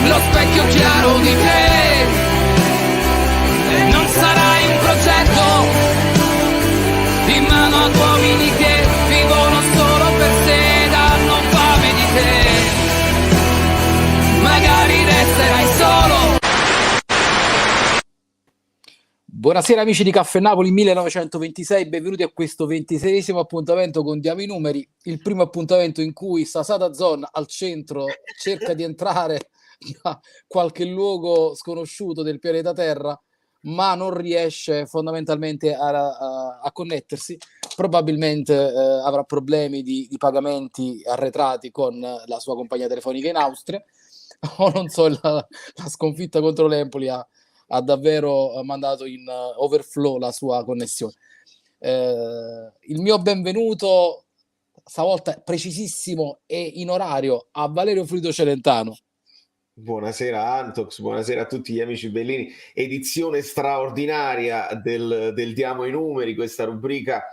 lo specchio chiaro di te. Non sarai un progetto in mano ad uomini che vivono solo per sé, danno fame di te. Magari resterai solo. Buonasera amici di Caffè Napoli 1926, benvenuti a questo 26esimo appuntamento con Diamo i Numeri, il primo appuntamento in cui Sasata Zon al centro cerca di entrare da qualche luogo sconosciuto del pianeta Terra, ma non riesce fondamentalmente a connettersi. Probabilmente avrà problemi di pagamenti arretrati con la sua compagnia telefonica in Austria, o non so, la sconfitta contro l'Empoli ha davvero mandato in overflow la sua connessione. Il mio benvenuto stavolta precisissimo e in orario a Valerio Frido Celentano. Buonasera Antox, buonasera a tutti gli amici bellini. Edizione straordinaria del Diamo i Numeri, questa rubrica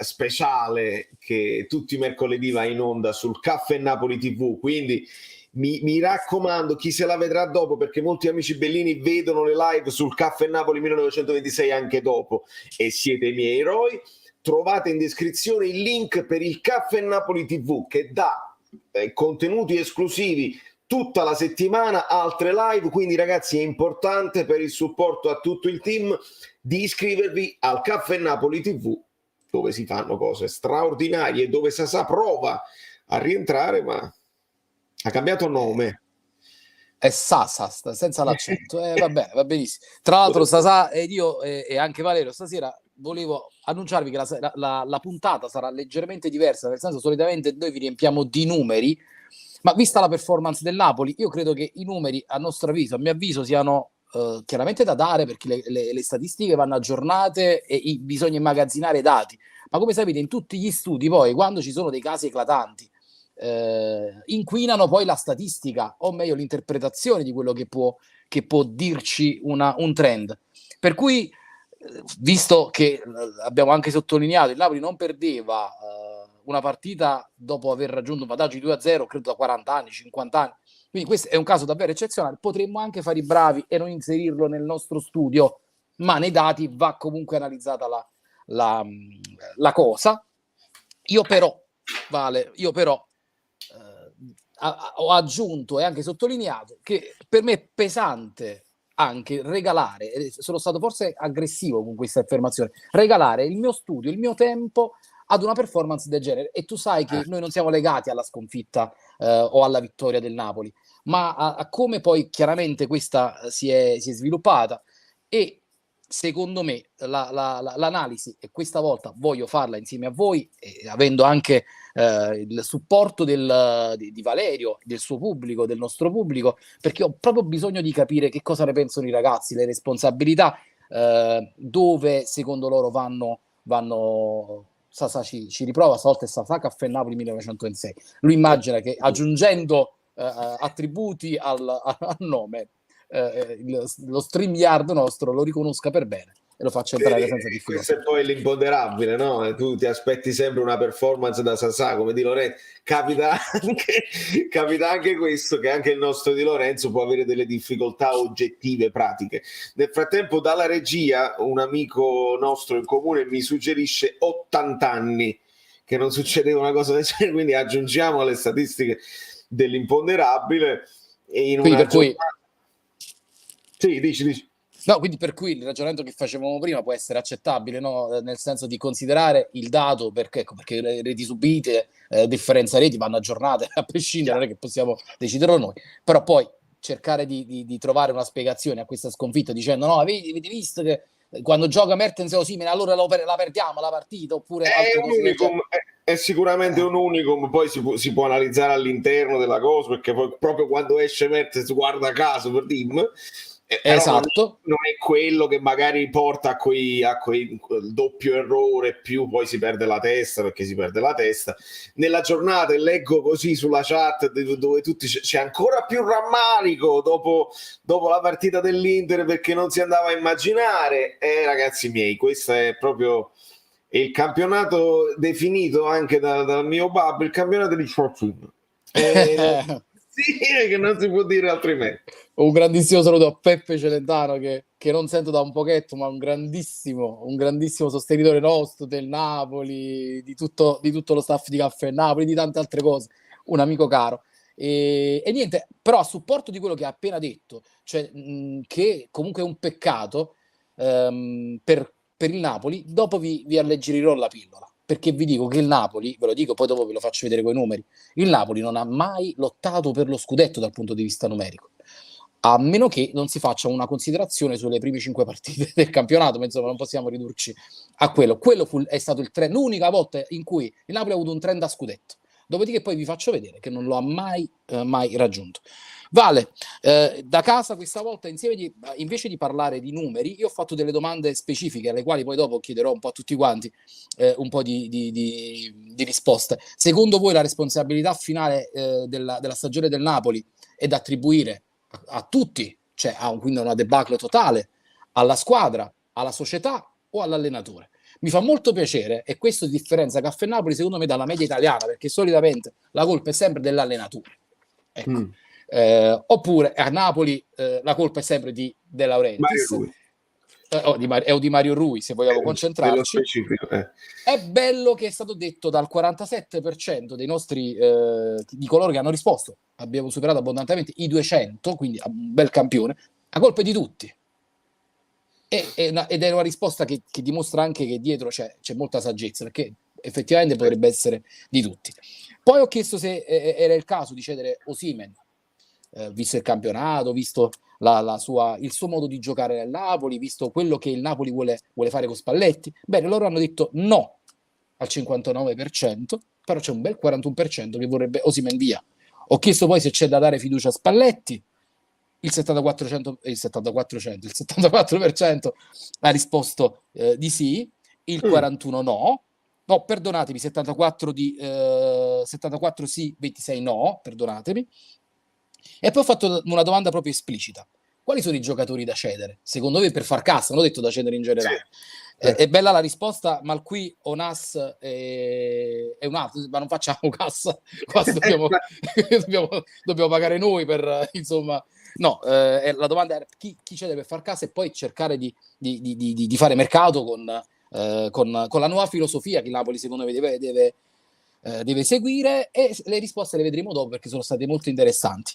speciale che tutti i mercoledì va in onda sul Caffè Napoli TV, quindi mi raccomando, chi se la vedrà dopo, perché molti amici bellini vedono le live sul Caffè Napoli 1926 anche dopo e siete i miei eroi, trovate in descrizione il link per il Caffè Napoli TV che dà contenuti esclusivi tutta la settimana, altre live, quindi ragazzi è importante per il supporto a tutto il team di iscrivervi al Caffè Napoli TV, dove si fanno cose straordinarie, dove Sasà prova a rientrare, ma ha cambiato nome. È Sasa, senza l'accento, va bene, va benissimo. Tra l'altro Sasà ed io e anche Valerio stasera volevo annunciarvi che la puntata sarà leggermente diversa, nel senso solitamente noi vi riempiamo di numeri, ma vista la performance del Napoli, io credo che i numeri, a nostro avviso, a mio avviso, siano chiaramente da dare, perché le statistiche vanno aggiornate e bisogna immagazzinare dati, ma come sapete in tutti gli studi poi, quando ci sono dei casi eclatanti, inquinano poi la statistica, o meglio l'interpretazione di quello che può dirci un trend. Per cui, visto che abbiamo anche sottolineato, il Napoli non perdeva una partita dopo aver raggiunto un vantaggio di 2-0, credo da 40 anni, 50 anni, quindi questo è un caso davvero eccezionale. Potremmo anche fare i bravi e non inserirlo nel nostro studio, ma nei dati va comunque analizzata la cosa. Io però ho aggiunto e anche sottolineato che per me è pesante anche regalare, sono stato forse aggressivo con questa affermazione, regalare il mio studio, il mio tempo ad una performance del genere, e tu sai che noi non siamo legati alla sconfitta o alla vittoria del Napoli, ma a come poi chiaramente questa si è sviluppata, e secondo me l'analisi, e questa volta voglio farla insieme a voi, avendo anche il supporto di Valerio, del suo pubblico, del nostro pubblico, perché ho proprio bisogno di capire che cosa ne pensano i ragazzi, le responsabilità, dove secondo loro vanno. Sasà ci riprova, stavolta è Sasà Caffè Napoli 1926. Lui immagina che aggiungendo attributi al nome, lo StreamYard nostro lo riconosca per bene e lo faccia entrare senza difficoltà. Questo è poi l'imponderabile, no? Tu ti aspetti sempre una performance da Sasà come Di Lorenzo. Capita anche questo, che anche il nostro Di Lorenzo può avere delle difficoltà oggettive, pratiche. Nel frattempo dalla regia un amico nostro in comune mi suggerisce 80 anni che non succedeva una cosa del genere, quindi aggiungiamo alle statistiche dell'imponderabile e in quindi una per cui Sì, dici. No, quindi per cui il ragionamento che facevamo prima può essere accettabile, no? Nel senso di considerare il dato, perché le reti subite, differenza reti vanno aggiornate a prescindere, non è che possiamo deciderlo noi, però poi cercare di trovare una spiegazione a questa sconfitta dicendo no, avete visto che quando gioca Mertens o Osimhen allora la perdiamo la partita, oppure è un unicum, è sicuramente un unicum, poi si può analizzare all'interno della cosa, perché poi proprio quando esce Mertens, guarda caso per team, esatto, non è quello che magari porta a quel doppio errore, più poi si perde la testa, perché si perde la testa nella giornata. E leggo così sulla chat dove tutti c'è ancora più rammarico dopo la partita dell'Inter, perché non si andava a immaginare. Ragazzi miei, questo è proprio il campionato definito anche dal mio babbo il campionato di fortuna. Sì, che non si può dire altrimenti. Un grandissimo saluto a Peppe Celentano che non sento da un pochetto, ma un grandissimo sostenitore nostro del Napoli, di tutto lo staff di Caffè Napoli, di tante altre cose, un amico caro. E niente, però a supporto di quello che ha appena detto, cioè che comunque è un peccato per il Napoli, dopo vi alleggerirò la pillola, perché vi dico che il Napoli, ve lo dico, poi dopo ve lo faccio vedere coi numeri, il Napoli non ha mai lottato per lo scudetto dal punto di vista numerico, a meno che non si faccia una considerazione sulle prime 5 partite del campionato, ma insomma non possiamo ridurci a quello. È stato il trend, l'unica volta in cui il Napoli ha avuto un trend a scudetto. Dopodiché poi vi faccio vedere che non lo ha mai raggiunto. Vale, da casa questa volta invece di parlare di numeri, io ho fatto delle domande specifiche alle quali poi dopo chiederò un po' a tutti quanti un po' di risposte. Secondo voi la responsabilità finale della stagione del Napoli è da attribuire a tutti, cioè quindi a una debacle totale, alla squadra, alla società o all'allenatore? Mi fa molto piacere, e questo differenzia Caffè Napoli secondo me dalla media italiana, perché solitamente la colpa è sempre dell'allenatore, ecco. Oppure a Napoli la colpa è sempre di De Laurentiis o di Mario Rui, se vogliamo concentrarci. È bello che è stato detto dal 47% dei nostri di coloro che hanno risposto, abbiamo superato abbondantemente i 200, quindi un bel campione, la colpa è di tutti. Ed è una risposta che dimostra anche che dietro c'è molta saggezza, perché effettivamente potrebbe essere di tutti. Poi ho chiesto se era il caso di cedere Osimhen, visto il campionato, visto il suo modo di giocare nel Napoli, visto quello che il Napoli vuole fare con Spalletti. Bene, loro hanno detto no al 59%, però c'è un bel 41% che vorrebbe Osimhen via. Ho chiesto poi se c'è da dare fiducia a Spalletti, il 74% ha risposto di sì, il 41% no, perdonatemi, 74 sì, 26 no, perdonatemi. E poi ho fatto una domanda proprio esplicita. Quali sono i giocatori da cedere? Secondo voi per far cassa, non ho detto da cedere in generale. Sì. È bella la risposta, ma qui Onas è un altro, ma non facciamo cassa, qua dobbiamo pagare noi per, insomma... No, la domanda era chi cede per far cassa e poi cercare di fare mercato con la nuova filosofia che il Napoli secondo me deve seguire, e le risposte le vedremo dopo perché sono state molto interessanti.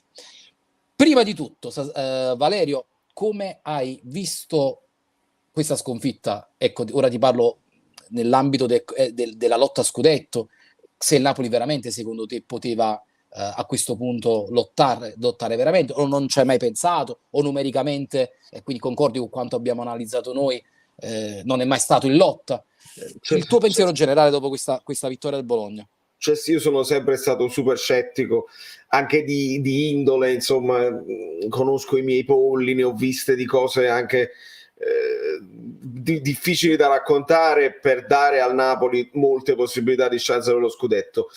Prima di tutto, Valerio, come hai visto questa sconfitta? Ecco, ora ti parlo nell'ambito della lotta a scudetto, se il Napoli veramente secondo te poteva a questo punto lottare veramente, o non ci hai mai pensato, o numericamente, quindi concordi con quanto abbiamo analizzato noi, non è mai stato in lotta. Il tuo pensiero generale dopo questa vittoria del Bologna? Cioè, io sono sempre stato super scettico, anche di indole, insomma, conosco i miei polli, ne ho viste di cose anche difficili da raccontare per dare al Napoli molte possibilità di chance dello scudetto.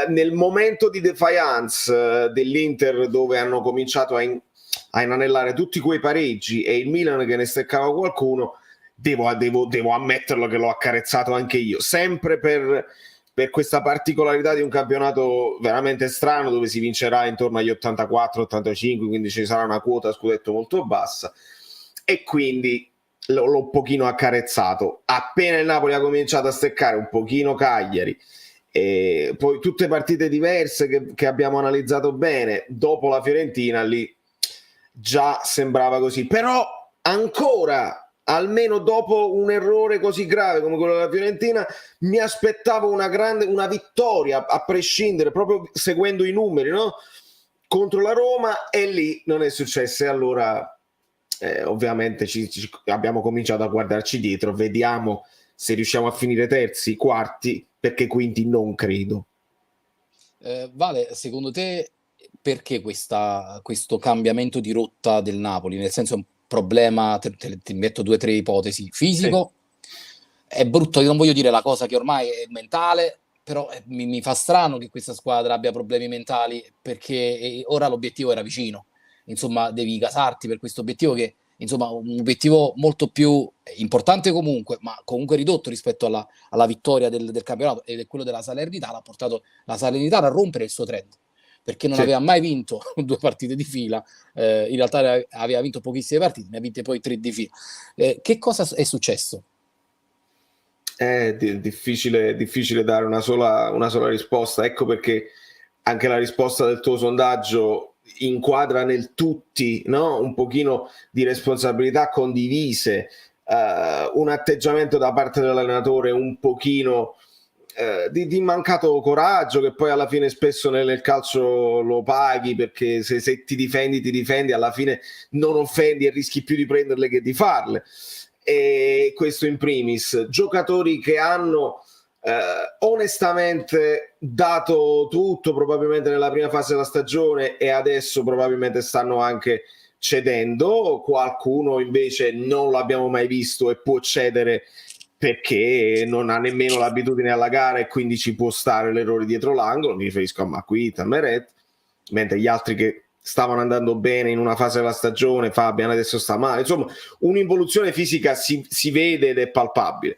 Nel momento di defiance dell'Inter, dove hanno cominciato a inanellare tutti quei pareggi e il Milan che ne steccava qualcuno, devo ammetterlo che l'ho accarezzato anche io, sempre per questa particolarità di un campionato veramente strano, dove si vincerà intorno agli 84-85, quindi ci sarà una quota scudetto molto bassa, e quindi l'ho un pochino accarezzato. Appena il Napoli ha cominciato a steccare un pochino Cagliari, e poi tutte partite diverse che abbiamo analizzato bene, dopo la Fiorentina lì già sembrava così, però ancora, almeno dopo un errore così grave come quello della Fiorentina, mi aspettavo una vittoria a prescindere, proprio seguendo i numeri, no? Contro la Roma, e lì non è successo. E allora ovviamente abbiamo cominciato a guardarci dietro, vediamo se riusciamo a finire terzi, quarti, perché quinti non credo. Vale, secondo te perché questo cambiamento di rotta del Napoli? Nel senso, è un problema, ti metto 2 o 3 ipotesi, fisico, sì. È brutto, io non voglio dire la cosa che ormai è mentale, però mi fa strano che questa squadra abbia problemi mentali, perché ora l'obiettivo era vicino, insomma devi gasarti per questo obiettivo, che insomma un obiettivo molto più importante comunque, ma comunque ridotto rispetto alla vittoria del campionato, ed è quello della Salernitana. Ha portato la Salernitana a rompere il suo trend. perché non Sì. aveva mai vinto 2 partite di fila, in realtà aveva vinto pochissime partite, ne ha vinte poi 3 di fila. Che cosa è successo? È difficile dare una sola risposta. Ecco perché anche la risposta del tuo sondaggio inquadra nel tutti, no? Un pochino di responsabilità condivise, un atteggiamento da parte dell'allenatore un pochino di mancato coraggio, che poi alla fine spesso nel calcio lo paghi, perché se ti difendi, alla fine non offendi e rischi più di prenderle che di farle. E questo in primis. Giocatori che hanno onestamente dato tutto probabilmente nella prima fase della stagione e adesso probabilmente stanno anche cedendo. Qualcuno invece non l'abbiamo mai visto e può cedere perché non ha nemmeno l'abitudine alla gara e quindi ci può stare l'errore dietro l'angolo. Mi riferisco a Makuita, a Meret, mentre gli altri che stavano andando bene in una fase della stagione, Fabian adesso sta male, insomma un'involuzione fisica si vede ed è palpabile.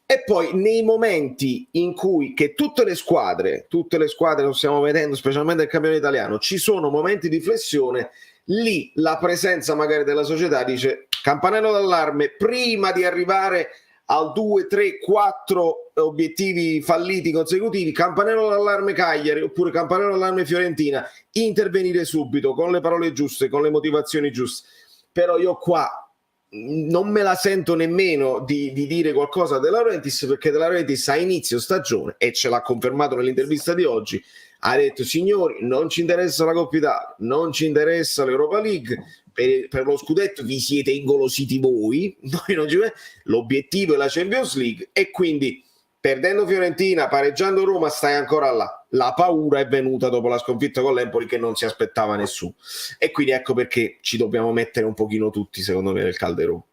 E poi nei momenti in cui, che tutte le squadre lo stiamo vedendo, specialmente nel campione italiano, ci sono momenti di flessione, lì la presenza magari della società dice campanello d'allarme, prima di arrivare al 2, 3, 4 obiettivi falliti consecutivi, campanello d'allarme Cagliari oppure campanello d'allarme Fiorentina, intervenire subito con le parole giuste, con le motivazioni giuste. Però io qua non me la sento nemmeno di dire qualcosa De Laurentiis, perché De Laurentiis a inizio stagione, e ce l'ha confermato nell'intervista di oggi, ha detto: signori, non ci interessa la Coppa Italia, non ci interessa l'Europa League, per lo scudetto vi siete ingolositi voi, noi non ci... l'obiettivo è la Champions League, e quindi perdendo Fiorentina, pareggiando Roma, stai ancora là. La paura è venuta dopo la sconfitta con l'Empoli, che non si aspettava nessuno, e quindi ecco perché ci dobbiamo mettere un pochino tutti, secondo me, nel calderone.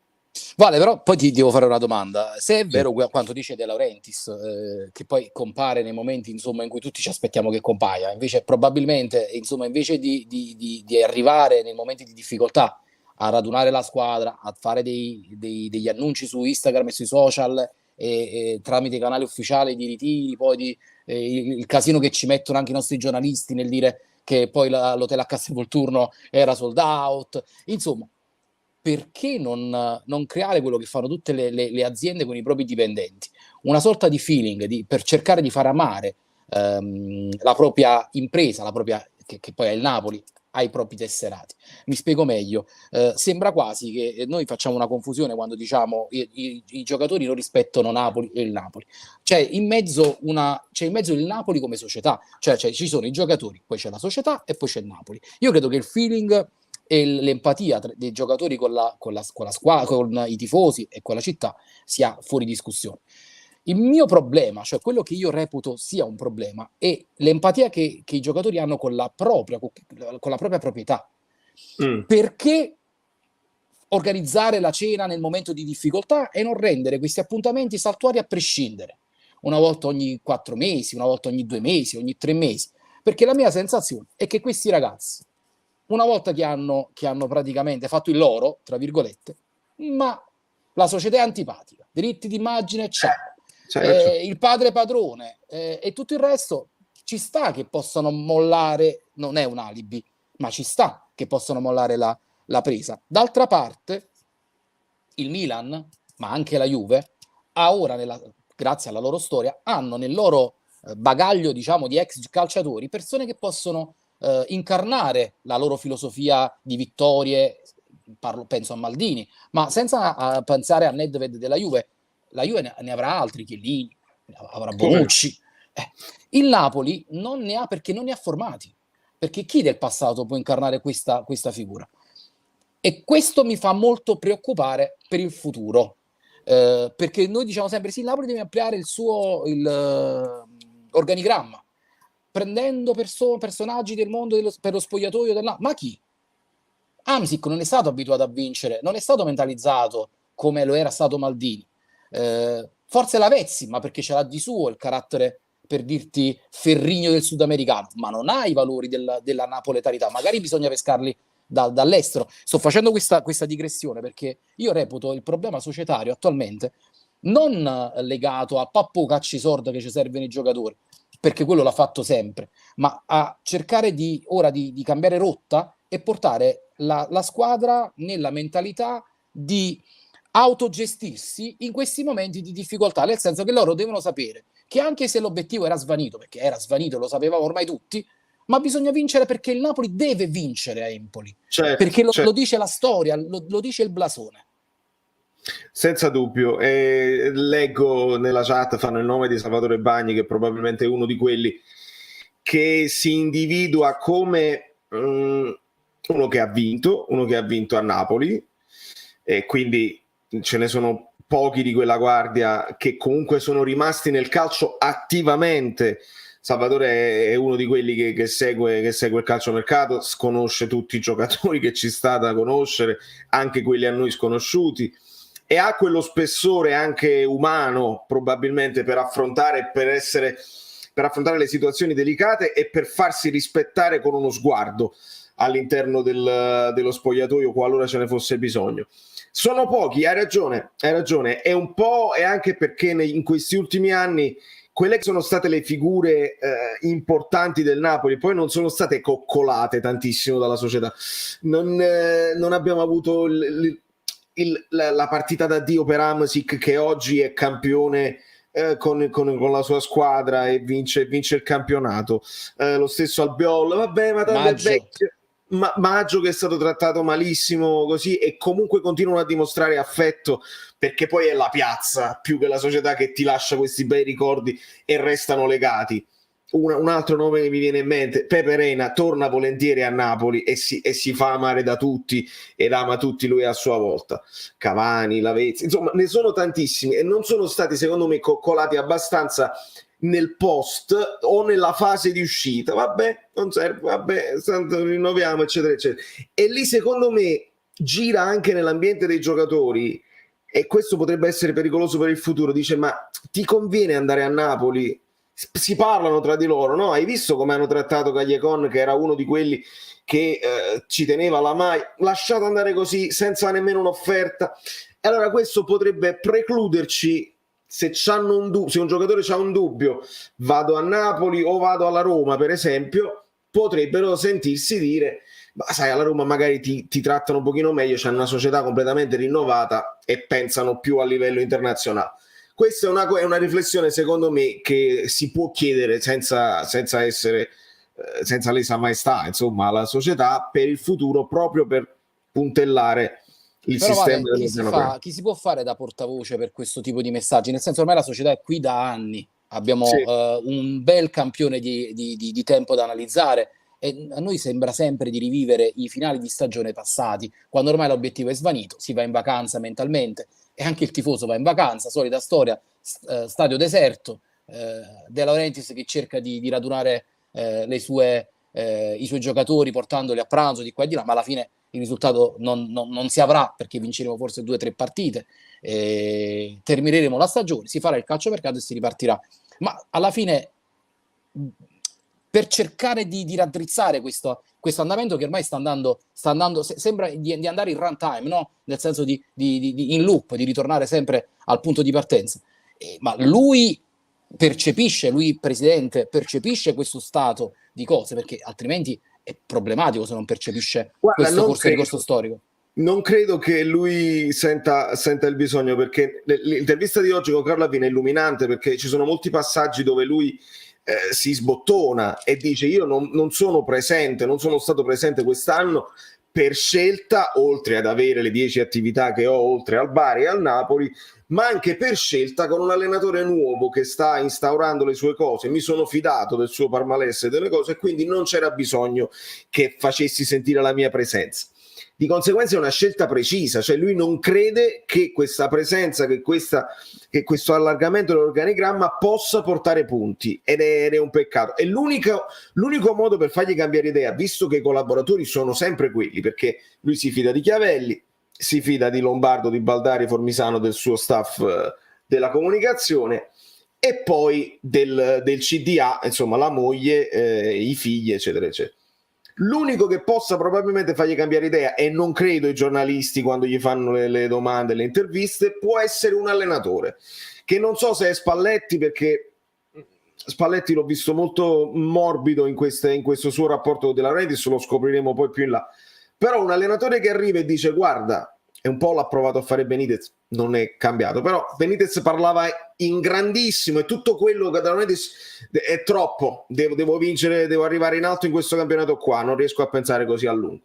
Vale, però poi ti devo fare una domanda. Se è vero quanto dice De Laurentiis, che poi compare nei momenti, insomma, in cui tutti ci aspettiamo che compaia, invece probabilmente, insomma, invece di arrivare nei momenti di difficoltà a radunare la squadra, a fare degli annunci su Instagram e sui social e tramite i canali ufficiali di ritiri, poi il casino che ci mettono anche i nostri giornalisti nel dire che poi l'hotel a Castelvolturno era sold out, insomma, perché non creare quello che fanno tutte le aziende con i propri dipendenti? Una sorta di feeling per cercare di far amare la propria impresa, che poi è il Napoli, ai propri tesserati. Mi spiego meglio. Sembra quasi che noi facciamo una confusione quando diciamo i giocatori non rispettano Napoli e il Napoli. C'è in mezzo il Napoli come società, cioè ci sono i giocatori, poi c'è la società e poi c'è il Napoli. Io credo che il feeling e l'empatia dei giocatori con la squadra, con i tifosi e con la città sia fuori discussione. Il mio problema, cioè quello che io reputo sia un problema, è l'empatia che i giocatori hanno con la propria proprietà. Perché organizzare la cena nel momento di difficoltà e non rendere questi appuntamenti saltuari a prescindere? Una volta ogni 4 mesi, una volta ogni 2 mesi, ogni 3 mesi. Perché la mia sensazione è che questi ragazzi, una volta che hanno praticamente fatto il loro, tra virgolette, ma la società è antipatica, diritti d'immagine c'è, il padre padrone e tutto il resto, ci sta che possano mollare, non è un alibi, ma ci sta che possano mollare la presa. D'altra parte, il Milan, ma anche la Juve, ha ora, grazie alla loro storia, hanno nel loro bagaglio, diciamo, di ex calciatori, persone che possono incarnare la loro filosofia di vittorie, penso a Maldini, ma senza pensare a Nedved della Juve. La Juve ne avrà altri, Chiellini, avrà Bonucci. Il Napoli non ne ha, perché non ne ha formati, perché chi del passato può incarnare questa figura? E questo mi fa molto preoccupare per il futuro, perché noi diciamo sempre sì, il Napoli deve ampliare il suo organigramma, prendendo personaggi del mondo per lo spogliatoio ma chi? Hamsik non è stato abituato a vincere, non è stato mentalizzato come lo era stato Maldini. Forse Lavezzi, ma perché ce l'ha di suo il carattere, per dirti, ferrigno del sudamericano, ma non ha i valori della napoletanità. Magari bisogna pescarli dall'estero. Sto facendo questa digressione perché io reputo il problema societario attualmente non legato a pappo cacci sorda che ci servono i giocatori, perché quello l'ha fatto sempre, ma a cercare ora di cambiare rotta e portare la squadra nella mentalità di autogestirsi in questi momenti di difficoltà, nel senso che loro devono sapere che anche se l'obiettivo era svanito, perché era svanito, lo sapevamo ormai tutti, ma bisogna vincere perché il Napoli deve vincere a Empoli, perché lo dice la storia, lo dice il blasone. Senza dubbio, leggo nella chat, fanno il nome di Salvatore Bagni, che probabilmente è uno di quelli che si individua come uno che ha vinto a Napoli, e quindi ce ne sono pochi di quella guardia che comunque sono rimasti nel calcio attivamente. Salvatore è uno di quelli che segue il calciomercato, conosce tutti i giocatori che ci sta da conoscere, anche quelli a noi sconosciuti, e ha quello spessore anche umano probabilmente per affrontare le situazioni delicate e per farsi rispettare con uno sguardo all'interno dello spogliatoio qualora ce ne fosse bisogno. Sono pochi, hai ragione, è un po', e anche perché in questi ultimi anni quelle che sono state le figure importanti del Napoli poi non sono state coccolate tantissimo dalla società. Non abbiamo avuto la partita d'addio per Hamsik, che oggi è campione con la sua squadra e vince il campionato. Lo stesso Albiol, vabbè, ma tanto è vecchio. Maggio che è stato trattato malissimo così, e comunque continuano a dimostrare affetto, perché poi è la piazza più che la società che ti lascia questi bei ricordi e restano legati. Un altro nome che mi viene in mente, Pepe Reina, torna volentieri a Napoli e si fa amare da tutti ed ama tutti lui a sua volta. Cavani, Lavezzi, insomma ne sono tantissimi e non sono stati secondo me coccolati abbastanza nel post o nella fase di uscita. Vabbè, non serve, vabbè, tanto rinnoviamo, eccetera eccetera. E lì secondo me gira anche nell'ambiente dei giocatori, e questo potrebbe essere pericoloso per il futuro. Dice: ma ti conviene andare a Napoli? Si parlano tra di loro, no? Hai visto come hanno trattato Callecon, che era uno di quelli che ci teneva la maglia, lasciato andare così senza nemmeno un'offerta. E allora questo potrebbe precluderci, se un giocatore ha un dubbio, vado a Napoli o vado alla Roma per esempio, potrebbero sentirsi dire: ma sai, alla Roma magari ti trattano un pochino meglio, c'hanno una società completamente rinnovata e pensano più a livello internazionale. Questa è una riflessione secondo me che si può chiedere senza essere senza lesa maestà, insomma, alla società per il futuro, proprio per puntellare il però sistema vale, chi si può fare da portavoce per questo tipo di messaggi? Nel senso, ormai la società è qui da anni, abbiamo sì. Un bel campione di tempo da analizzare, e a noi sembra sempre di rivivere i finali di stagione passati, quando ormai l'obiettivo è svanito, si va in vacanza mentalmente e anche il tifoso va in vacanza, solita storia, stadio deserto, De Laurentiis che cerca di radunare i suoi giocatori portandoli a pranzo di qua e di là, ma alla fine il risultato non si avrà, perché vinceremo forse 2 o 3 partite, termineremo la stagione, si farà il calciomercato e si ripartirà. Ma alla fine, per cercare di raddrizzare questo andamento che ormai sta andando sembra di andare in runtime, no? Nel senso in loop, di ritornare sempre al punto di partenza. Ma lui presidente, percepisce questo stato di cose, perché altrimenti è problematico se non percepisce questo corso di corso storico. Non credo che lui senta il bisogno, perché l'intervista di oggi con Carlo Avina è illuminante, perché ci sono molti passaggi dove lui si sbottona e dice: io non sono stato presente quest'anno per scelta, oltre ad avere le 10 attività che ho oltre al Bari e al Napoli, ma anche per scelta con un allenatore nuovo che sta instaurando le sue cose. Mi sono fidato del suo palmarès e delle cose, e quindi non c'era bisogno che facessi sentire la mia presenza. Di conseguenza è una scelta precisa, cioè lui non crede che questa presenza, che questo allargamento dell'organigramma possa portare punti, ed è un peccato. E l'unico modo per fargli cambiare idea, visto che i collaboratori sono sempre quelli, perché lui si fida di Chiavelli, si fida di Lombardo, di Baldari, Formisano, del suo staff della comunicazione, e poi del CDA, insomma la moglie, i figli, eccetera eccetera. L'unico che possa probabilmente fargli cambiare idea, e non credo i giornalisti quando gli fanno le domande, le interviste, può essere un allenatore, che non so se è Spalletti, perché Spalletti l'ho visto molto morbido in questo suo rapporto con De Laurentiis, lo scopriremo poi più in là. Però un allenatore che arriva e dice guarda, e un po' l'ha provato a fare Benitez, non è cambiato, però Benitez parlava in grandissimo e tutto quello che De Laurentiis è troppo, devo vincere, devo arrivare in alto in questo campionato qua, non riesco a pensare così a lungo.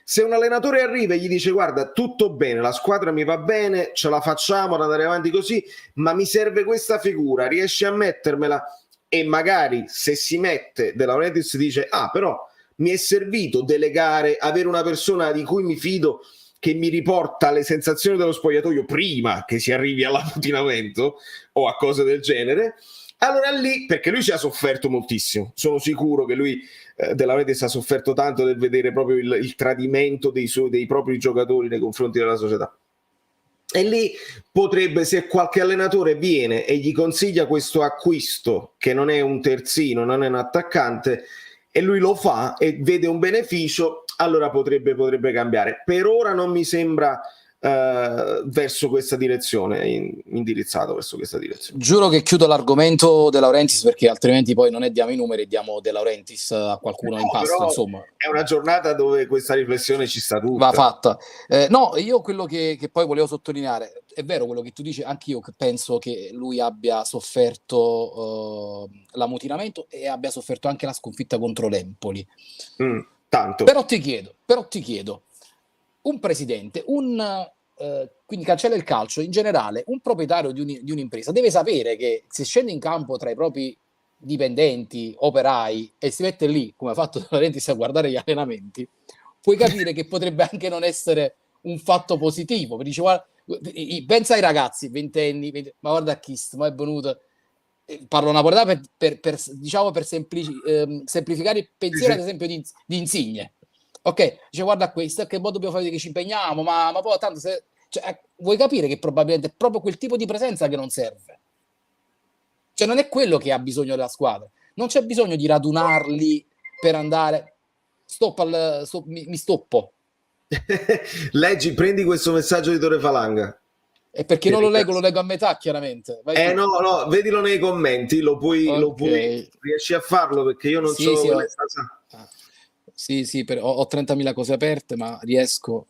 Se un allenatore arriva e gli dice guarda, tutto bene, la squadra mi va bene, ce la facciamo ad andare avanti così, ma mi serve questa figura, riesci a mettermela? E magari se si mette De Laurentiis dice però mi è servito delegare, avere una persona di cui mi fido, che mi riporta le sensazioni dello spogliatoio prima che si arrivi all'ammutinamento o a cose del genere, allora lì, perché lui ci ha sofferto moltissimo, sono sicuro che lui De Laurentiis ha sofferto tanto del vedere proprio il tradimento dei propri giocatori nei confronti della società. E lì potrebbe, se qualche allenatore viene e gli consiglia questo acquisto, che non è un terzino, non è un attaccante, e lui lo fa e vede un beneficio, allora potrebbe cambiare. Per ora non mi sembra verso questa direzione, indirizzato verso questa direzione. Giuro che chiudo l'argomento De Laurentiis, perché altrimenti poi non è diamo i numeri, diamo De Laurentiis a qualcuno in pasto, insomma. È una giornata dove questa riflessione ci sta tutta. Va fatta. No, io quello che poi volevo sottolineare, è vero quello che tu dici, anch'io penso che lui abbia sofferto l'ammutinamento e abbia sofferto anche la sconfitta contro l'Empoli. Tanto. Però ti chiedo, un presidente, quindi cancella il calcio, in generale, un proprietario di un'impresa deve sapere che se scende in campo tra i propri dipendenti, operai, e si mette lì, come ha fatto De Laurentiis, a guardare gli allenamenti, puoi capire che potrebbe anche non essere un fatto positivo. Dice, guarda, pensa ai ragazzi, ventenni, ma guarda Chist, ma è venuto... Parlo napoletano per semplificare il pensiero, ad esempio, di Insigne. Ok, dice guarda questo, che modo dobbiamo fare che ci impegniamo, ma poi tanto vuoi capire che probabilmente è proprio quel tipo di presenza che non serve. Cioè non è quello che ha bisogno della squadra. Non c'è bisogno di radunarli per andare mi stoppo. Leggi, prendi questo messaggio di Tore Falanga. E perché non lo leggo a metà, chiaramente. No, vedilo nei commenti, lo puoi, riesci a farlo, perché io non so. Sì, ho 30.000 cose aperte, ma riesco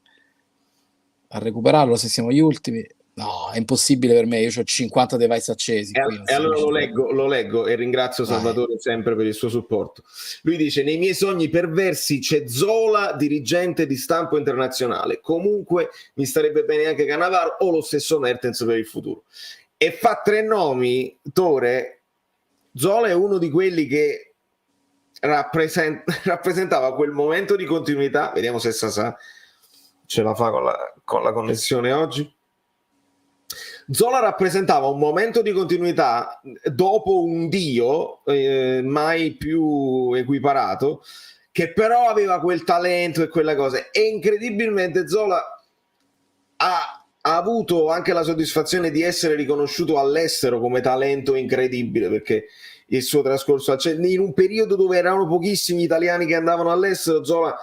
a recuperarlo se siamo gli ultimi. No, è impossibile per me, io ho 50 device accesi. E allora lo leggo e ringrazio Salvatore sempre per il suo supporto. Lui dice: nei miei sogni perversi c'è Zola, dirigente di stampo internazionale. Comunque mi starebbe bene anche Cannavaro o lo stesso Mertens per il futuro. E fa 3 nomi, Tore. Zola è uno di quelli che rappresentava quel momento di continuità. Vediamo se Sasà ce la fa con la connessione oggi. Zola rappresentava un momento di continuità dopo un dio mai più equiparato, che però aveva quel talento e quella cosa, e incredibilmente Zola ha avuto anche la soddisfazione di essere riconosciuto all'estero come talento incredibile, perché il suo trascorso in un periodo dove erano pochissimi gli italiani che andavano all'estero, Zola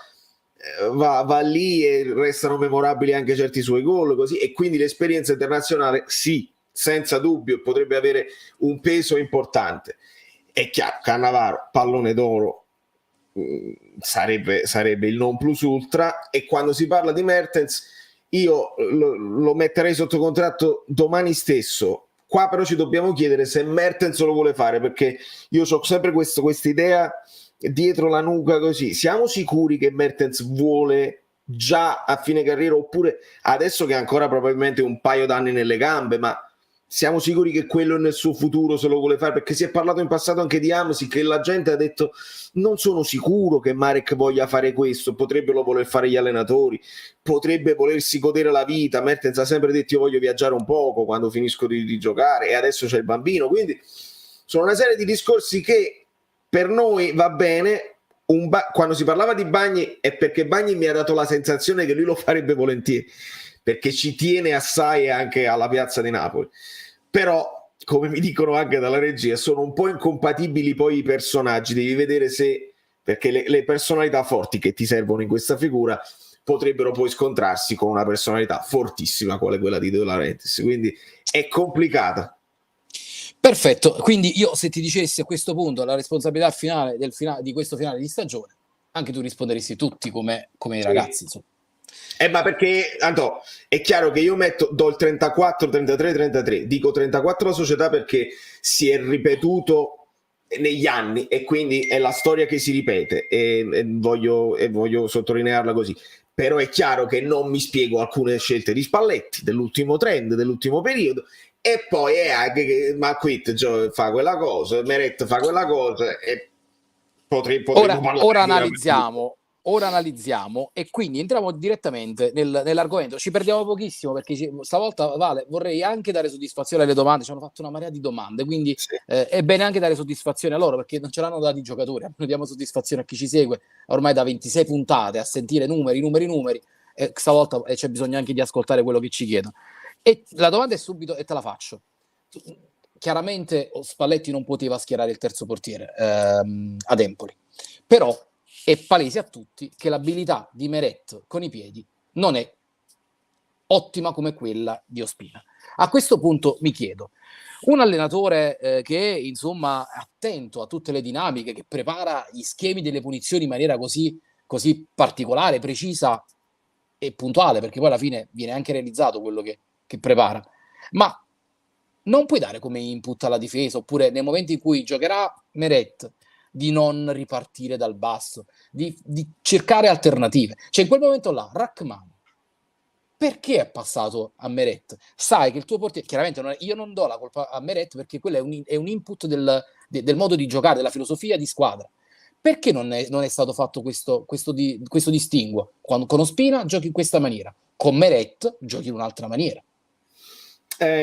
va lì e restano memorabili anche certi suoi gol, così, e quindi l'esperienza internazionale sì, senza dubbio potrebbe avere un peso importante. È chiaro, Cannavaro, pallone d'oro, sarebbe il non plus ultra, e quando si parla di Mertens io lo metterei sotto contratto domani stesso. Qua però ci dobbiamo chiedere se Mertens lo vuole fare, perché io ho sempre questa idea dietro la nuca, così siamo sicuri che Mertens vuole già a fine carriera, oppure adesso che ha ancora probabilmente un paio d'anni nelle gambe, ma siamo sicuri che quello nel suo futuro se lo vuole fare? Perché si è parlato in passato anche di Hamsik, che la gente ha detto non sono sicuro che Marek voglia fare questo, potrebbero voler fare gli allenatori, potrebbe volersi godere la vita. Mertens ha sempre detto io voglio viaggiare un poco quando finisco di giocare, e adesso c'è il bambino, quindi sono una serie di discorsi che per noi va bene. Quando si parlava di Bagni è perché Bagni mi ha dato la sensazione che lui lo farebbe volentieri, perché ci tiene assai anche alla piazza di Napoli. Però, come mi dicono anche dalla regia, sono un po' incompatibili poi i personaggi, devi vedere se perché le personalità forti che ti servono in questa figura potrebbero poi scontrarsi con una personalità fortissima quale quella di De Laurentiis, quindi è complicata. Perfetto, quindi io se ti dicessi a questo punto la responsabilità finale di questo finale di stagione, anche tu risponderesti tutti come i ragazzi, insomma. Ma perché, Anto, è chiaro che io do il 34, 33, 33, dico 34 alla società perché si è ripetuto negli anni e quindi è la storia che si ripete e voglio sottolinearla così. Però è chiaro che non mi spiego alcune scelte di Spalletti, dell'ultimo trend, dell'ultimo periodo, e poi è anche che McQuitt fa quella cosa, Meret fa quella cosa, e ora analizziamo e quindi entriamo direttamente nell'argomento. Ci perdiamo pochissimo perché stavolta, Vale, vorrei anche dare soddisfazione alle domande. Ci hanno fatto una marea di domande, quindi sì. È bene anche dare soddisfazione a loro perché non ce l'hanno dati i giocatori. Noi diamo soddisfazione a chi ci segue ormai da 26 puntate a sentire numeri e stavolta c'è bisogno anche di ascoltare quello che ci chiedono. E la domanda è subito e te la faccio. Chiaramente Spalletti non poteva schierare il terzo portiere ad Empoli, però è palese a tutti che l'abilità di Meret con i piedi non è ottima come quella di Ospina. A questo punto mi chiedo, un allenatore che è insomma attento a tutte le dinamiche, che prepara gli schemi delle punizioni in maniera così particolare, precisa e puntuale, perché poi alla fine viene anche realizzato quello che prepara, ma non puoi dare come input alla difesa, oppure nei momenti in cui giocherà Meret, di non ripartire dal basso, di cercare alternative. Cioè in quel momento là, Rachmani, perché è passato a Meret? Sai che il tuo portiere, chiaramente io non do la colpa a Meret perché quello è un input del modo di giocare, della filosofia di squadra. Perché non è stato fatto questo distinguo? Quando con Ospina giochi in questa maniera, con Meret giochi in un'altra maniera.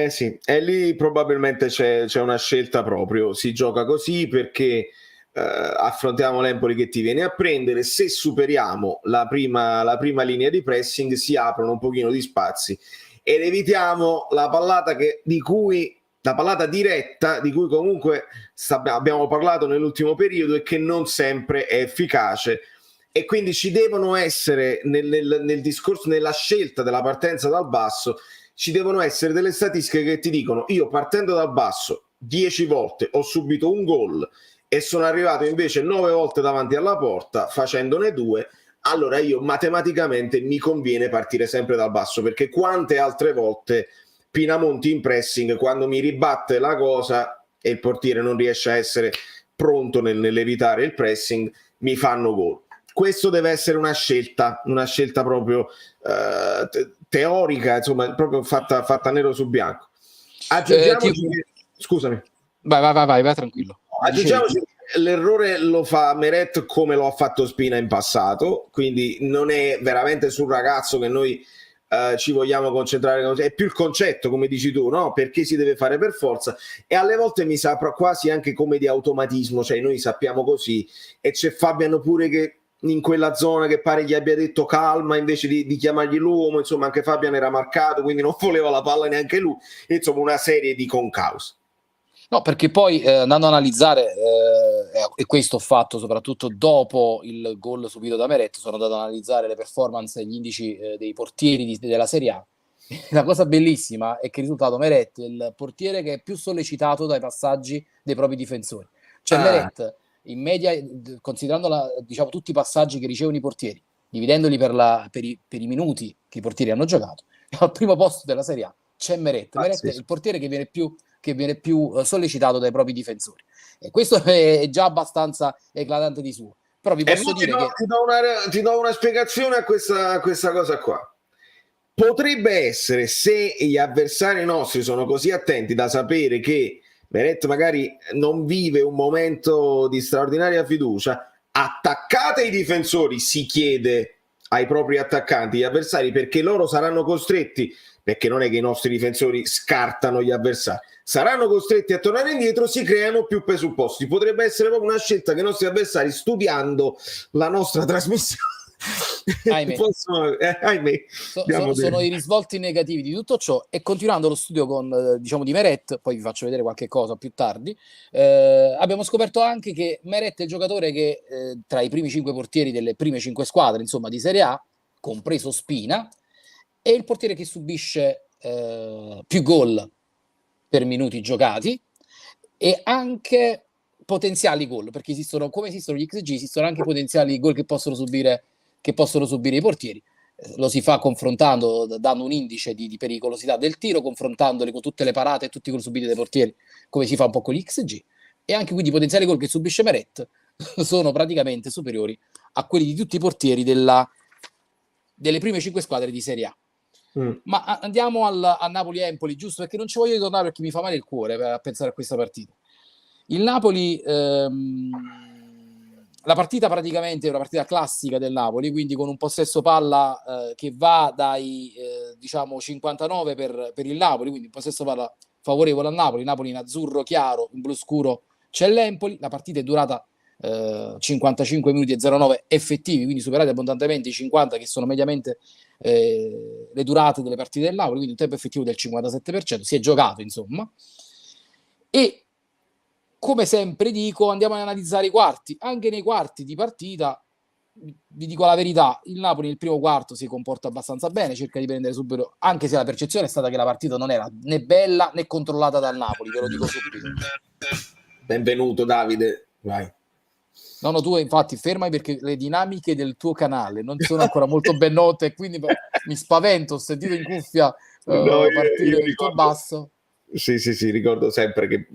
Sì, e lì probabilmente c'è una scelta proprio, si gioca così perché affrontiamo l'Empoli che ti viene a prendere, se superiamo la prima linea di pressing si aprono un pochino di spazi ed evitiamo la pallata diretta di cui comunque abbiamo parlato nell'ultimo periodo e che non sempre è efficace, e quindi ci devono essere nel discorso, nella scelta della partenza dal basso, ci devono essere delle statistiche che ti dicono: io partendo dal basso 10 volte ho subito un gol e sono arrivato invece 9 volte davanti alla porta facendone 2, allora io matematicamente mi conviene partire sempre dal basso, perché quante altre volte Pinamonti in pressing, quando mi ribatte la cosa e il portiere non riesce a essere pronto nell'evitare il pressing, mi fanno gol. Questo deve essere una scelta proprio teorica, insomma, proprio fatta nero su bianco. Scusami. Vai, tranquillo. Aggiungiamoci, l'errore lo fa Meret come lo ha fatto Spina in passato, quindi non è veramente sul ragazzo che noi ci vogliamo concentrare, è più il concetto, come dici tu, no? Perché si deve fare per forza, e alle volte mi sa quasi anche come di automatismo, cioè noi sappiamo così, e c'è Fabiano pure che in quella zona che pare gli abbia detto calma invece di chiamargli l'uomo, insomma anche Fabiano era marcato, quindi non voleva la palla neanche lui, insomma una serie di concause. No, perché poi andando a analizzare, e questo ho fatto soprattutto dopo il gol subito da Meret, sono andato ad analizzare le performance e gli indici dei portieri della Serie A. La cosa bellissima è che il risultato Meret è il portiere che è più sollecitato dai passaggi dei propri difensori. Cioè Meret, in media, considerando diciamo, tutti i passaggi che ricevono i portieri, dividendoli per i minuti che i portieri hanno giocato, al primo posto della Serie A c'è Meret. Meret è il portiere che viene più sollecitato dai propri difensori, e questo è già abbastanza eclatante di suo. Però vi posso dire che ti do una spiegazione a questa cosa qua. Potrebbe essere, se gli avversari nostri sono così attenti da sapere che Meret magari non vive un momento di straordinaria fiducia, attaccate i difensori, si chiede ai propri attaccanti, gli avversari, perché loro saranno costretti, perché non è che i nostri difensori scartano gli avversari, saranno costretti a tornare indietro, si creano più presupposti. Potrebbe essere proprio una scelta che i nostri avversari, studiando la nostra trasmissione, Ahimè. Ahimè. Sono i risvolti negativi di tutto ciò. E continuando lo studio con diciamo di Meret, poi vi faccio vedere qualche cosa più tardi, abbiamo scoperto anche che Meret è il giocatore che tra i primi 5 portieri delle prime 5 squadre insomma di Serie A, compreso Spina, è il portiere che subisce più gol per minuti giocati e anche potenziali gol, perché esistono, come esistono gli XG, esistono anche potenziali gol che possono subire i portieri. Lo si fa confrontando, dando un indice di pericolosità del tiro, confrontandoli con tutte le parate e tutti i gol subiti dai portieri, come si fa un po' con gli XG, e anche quindi i potenziali gol che subisce Meret sono praticamente superiori a quelli di tutti i portieri delle prime 5 squadre di Serie A. Ma andiamo a Napoli-Empoli, giusto perché non ci voglio ritornare perché mi fa male il cuore a pensare a questa partita. Il Napoli, la partita praticamente è una partita classica del Napoli, quindi con un possesso palla che va dai diciamo 59 per il Napoli, quindi un possesso palla favorevole al Napoli. Napoli in azzurro chiaro, in blu scuro c'è l'Empoli. La partita è durata 55 minuti e 09 effettivi, quindi superati abbondantemente i 50 che sono mediamente le durate delle partite del Napoli, quindi un tempo effettivo del 57%, si è giocato insomma. E come sempre dico, andiamo ad analizzare i quarti. Anche nei quarti di partita, vi dico la verità, il Napoli nel primo quarto si comporta abbastanza bene, cerca di prendere subito, anche se la percezione è stata che la partita non era né bella né controllata dal Napoli, ve lo dico subito. Benvenuto Davide, vai. No, tu infatti fermai perché le dinamiche del tuo canale non sono ancora molto ben note, quindi mi spavento, ho sentito in cuffia partire il tuo basso. Sì, ricordo sempre che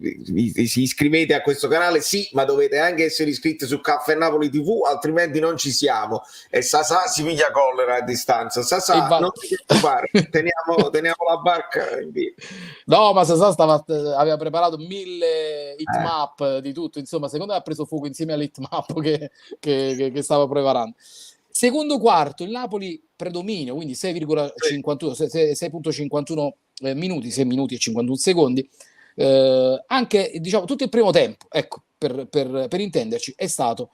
si iscrivete a questo canale, sì, ma dovete anche essere iscritti su Caffè Napoli TV, altrimenti non ci siamo. E Sasà si piglia collera a distanza. Sasà, non ti preoccupare, teniamo la barca in via. No, ma Sasà aveva preparato 1000 hitmap di tutto, insomma, secondo me ha preso fuoco insieme all'hitmap che stava preparando. Secondo quarto, il Napoli predominio, quindi 6,51 minuti, 6 minuti e 51 secondi, anche diciamo tutto il primo tempo, ecco, per intenderci, è stato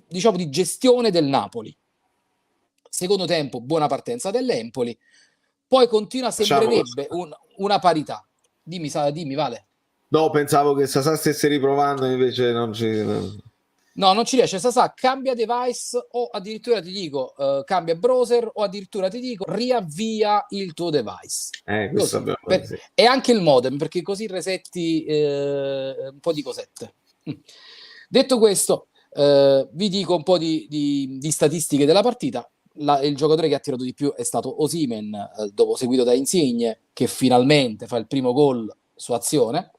diciamo di gestione del Napoli. Secondo tempo, buona partenza dell'Empoli, poi continua, sembrerebbe una parità. Dimmi Vale. No, pensavo che Sasà stesse riprovando, invece non ci... No, non ci riesce. Sasà cambia device o addirittura ti dico cambia browser o addirittura ti dico riavvia il tuo device. E anche il modem, perché così resetti un po' di cosette. Detto questo, vi dico un po' di statistiche della partita. Il giocatore che ha tirato di più è stato Osimhen, dopo seguito da Insigne, che finalmente fa il primo gol su azione.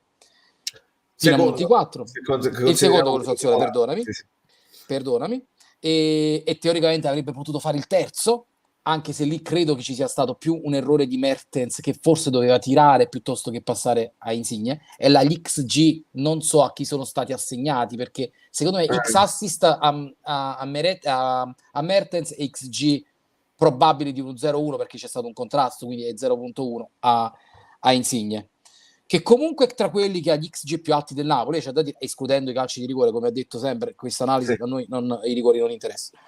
Pinamonti 4, il secondo gol su azione, perdonami, e teoricamente avrebbe potuto fare il terzo, anche se lì credo che ci sia stato più un errore di Mertens, che forse doveva tirare piuttosto che passare a Insigne. E la XG non so a chi sono stati assegnati, perché secondo me X assist a Mertens e XG probabili di un 0,1 perché c'è stato un contrasto, quindi è 0,1 a Insigne, che comunque tra quelli che ha gli XG più alti del Napoli, c'è da dire, escludendo i calci di rigore, come ha detto sempre, questa analisi a noi i rigori non interessano.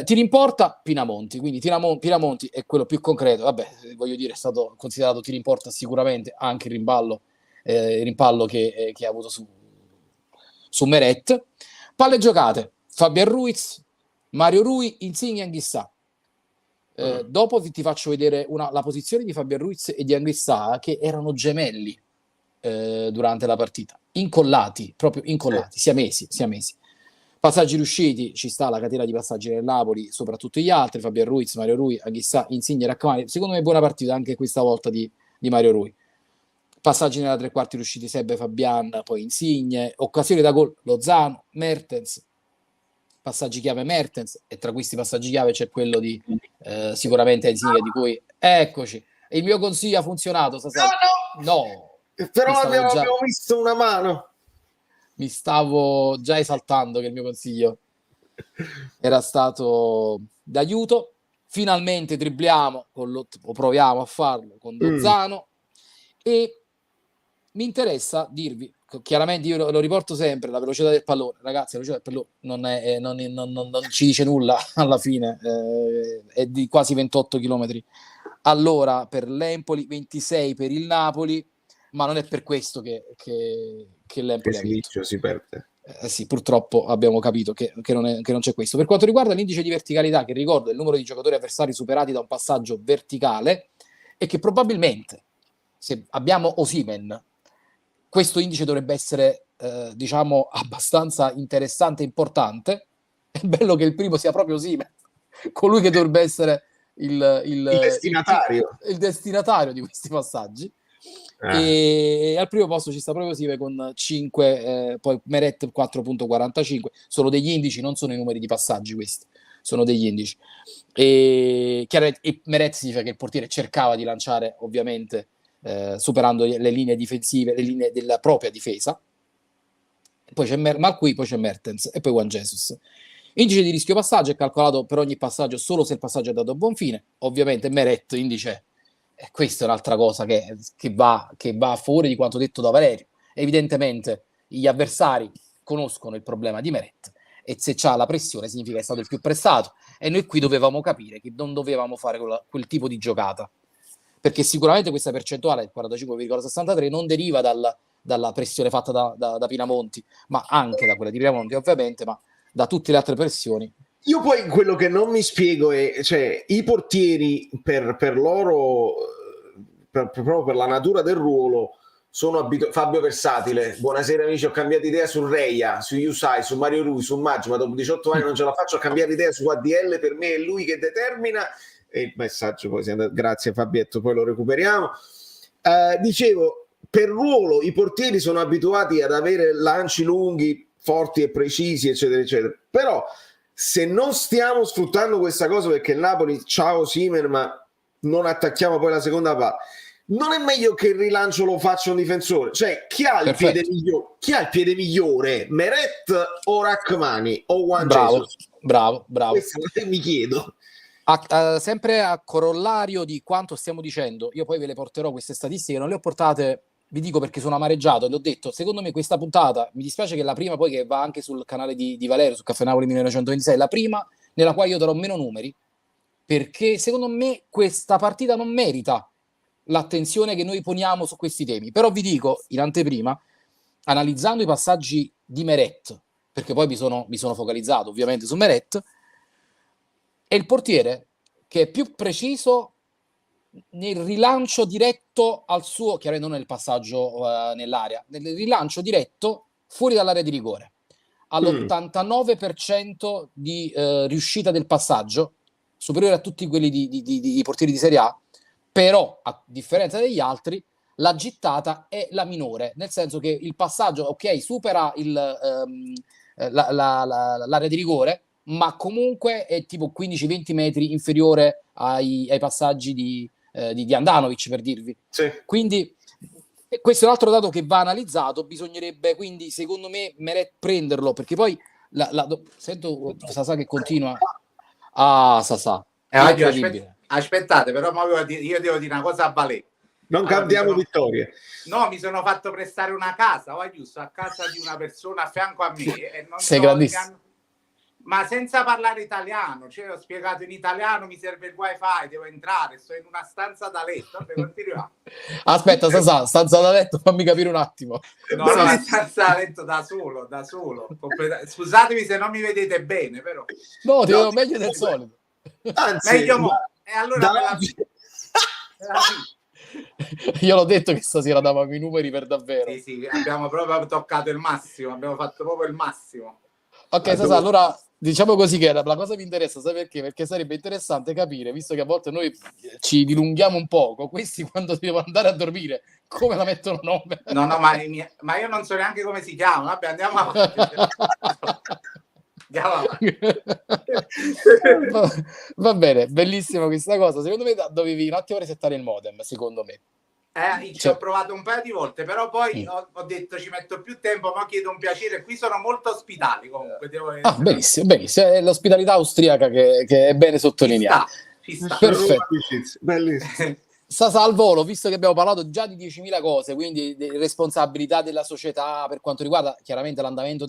Tiri in porta Pinamonti, quindi Pinamonti è quello più concreto, vabbè, voglio dire, è stato considerato tiri in porta sicuramente, anche il rimpallo che ha avuto su Meret. Palle giocate, Fabian Ruiz, Mario Rui, Insigne e Anghissà. Dopo ti faccio vedere la posizione di Fabian Ruiz e di Anghissà, che erano gemelli durante la partita, proprio incollati, siamesi. Passaggi riusciti, ci sta la catena di passaggi del Napoli, soprattutto gli altri, Fabian Ruiz, Mario Rui, Anghissà, Insigne, Rachmani. Secondo me buona partita anche questa volta di Mario Rui. Passaggi nella tre quarti riusciti Sebbe, Fabian, poi Insigne, occasioni da gol Lozano, Mertens, passaggi chiave Mertens, e tra questi passaggi chiave c'è quello di sicuramente Insigne, di cui eccoci, il mio consiglio ha funzionato. No, però abbiamo visto una mano. Mi stavo già esaltando che il mio consiglio era stato d'aiuto. Finalmente dribbliamo o proviamo a farlo con Lozano, e mi interessa dirvi chiaramente io lo riporto sempre, la velocità del pallone, ragazzi, la velocità del pallone non ci dice nulla alla fine, è di quasi 28 km all'ora per l'Empoli, 26 per il Napoli, ma non è per questo che l'Empoli ha vinto. Si perde. Sì, purtroppo abbiamo capito che non c'è questo. Per quanto riguarda l'indice di verticalità, che ricordo è il numero di giocatori avversari superati da un passaggio verticale, e che probabilmente, se abbiamo Osimhen, questo indice dovrebbe essere diciamo abbastanza interessante e importante. È bello che il primo sia proprio Osimhen, colui che dovrebbe essere il destinatario di questi passaggi. E al primo posto ci sta proprio Osimhen con 5, poi Meret 4.45. Sono degli indici, non sono i numeri di passaggi, questi sono degli indici. E Meret significa che il portiere cercava di lanciare, ovviamente superando le linee difensive, le linee della propria difesa. Poi c'è Malqui, poi c'è Mertens e poi Juan Jesus. Indice di rischio passaggio è calcolato per ogni passaggio solo se il passaggio è andato a buon fine. Ovviamente Meret indice, questa è un'altra cosa che va fuori di quanto detto da Valerio. Evidentemente gli avversari conoscono il problema di Meret, e se c'ha la pressione significa che è stato il più pressato, e noi qui dovevamo capire che non dovevamo fare quel tipo di giocata, perché sicuramente questa percentuale del 45,63 non deriva dalla pressione fatta da Pinamonti, ma anche da quella di Pinamonti ovviamente, ma da tutte le altre pressioni. Io poi quello che non mi spiego è, cioè, i portieri per loro, proprio per la natura del ruolo, sono Fabio Versatile, buonasera amici, ho cambiato idea su Reia, su Yusai, su Mario Rui, su Maggio, ma dopo 18 anni non ce la faccio a cambiare idea su ADL, per me è lui che determina. E il messaggio poi grazie Fabietto, poi lo recuperiamo. Dicevo, per ruolo i portieri sono abituati ad avere lanci lunghi, forti e precisi, eccetera eccetera, però se non stiamo sfruttando questa cosa, perché il Napoli ciao Osimhen, ma non attacchiamo poi la seconda parte, non è meglio che il rilancio lo faccia un difensore? Cioè, chi ha il piede migliore? Meret o Rachmani o Juan Jesus? Bravo. Questo mi chiedo. Sempre a corollario di quanto stiamo dicendo, io poi ve le porterò queste statistiche, non le ho portate, vi dico perché sono amareggiato, e l'ho detto, secondo me questa puntata, mi dispiace che la prima poi, che va anche sul canale di Valerio, su Caffè Napoli 1926, la prima nella quale io darò meno numeri, perché secondo me questa partita non merita l'attenzione che noi poniamo su questi temi. Però vi dico, in anteprima, analizzando i passaggi di Meret, perché poi mi sono focalizzato ovviamente su Meret, è il portiere che è più preciso nel rilancio diretto al suo, chiaramente non nel passaggio nell'area, nel rilancio diretto fuori dall'area di rigore, all'89% di riuscita del passaggio, superiore a tutti quelli di portieri di Serie A. Però, a differenza degli altri, la gittata è la minore, nel senso che il passaggio, ok, supera l'area di rigore, ma comunque è tipo 15-20 metri inferiore ai passaggi di Andanovic, per dirvi. Sì. Quindi questo è un altro dato che va analizzato. Bisognerebbe quindi, secondo me, prenderlo, perché poi sento Sasà che continua. Sasà, aspettate, però io devo dire una cosa a Valè. Non cantiamo vittorie. No, mi sono fatto prestare una casa, giusto, a casa di una persona a fianco a me, e non sei grandissimo. Ma senza parlare italiano, cioè ho spiegato in italiano, mi serve il wifi, devo entrare, sto in una stanza da letto. Vabbè, continuiamo. Aspetta, Sasà, stanza da letto, fammi capire un attimo. No, stanza da letto da solo. Scusatemi se non mi vedete bene, però. No, ti vedo meglio del solito. Anzi, meglio e allora io l'ho detto che stasera davamo i numeri per davvero. Sì, abbiamo proprio toccato il massimo, abbiamo fatto proprio il massimo. Ok, Sasà, allora diciamo così, che la cosa mi interessa, sai perché? Perché sarebbe interessante capire, visto che a volte noi ci dilunghiamo un poco, questi quando devono andare a dormire, come la mettono nome? No, ma io non so neanche come si chiama. Vabbè, andiamo avanti. Va bene, bellissima questa cosa. Secondo me dovevi un attimo resettare il modem, secondo me. Ci ho provato un paio di volte, però poi ho detto ci metto più tempo, ma chiedo un piacere. Qui sono molto ospitali comunque. Benissimo. È l'ospitalità austriaca che è bene sottolineata. Ci sta. Perfetto. Bellissimo. Sasa al volo, visto che abbiamo parlato già di 10.000 cose, quindi responsabilità della società per quanto riguarda chiaramente l'andamento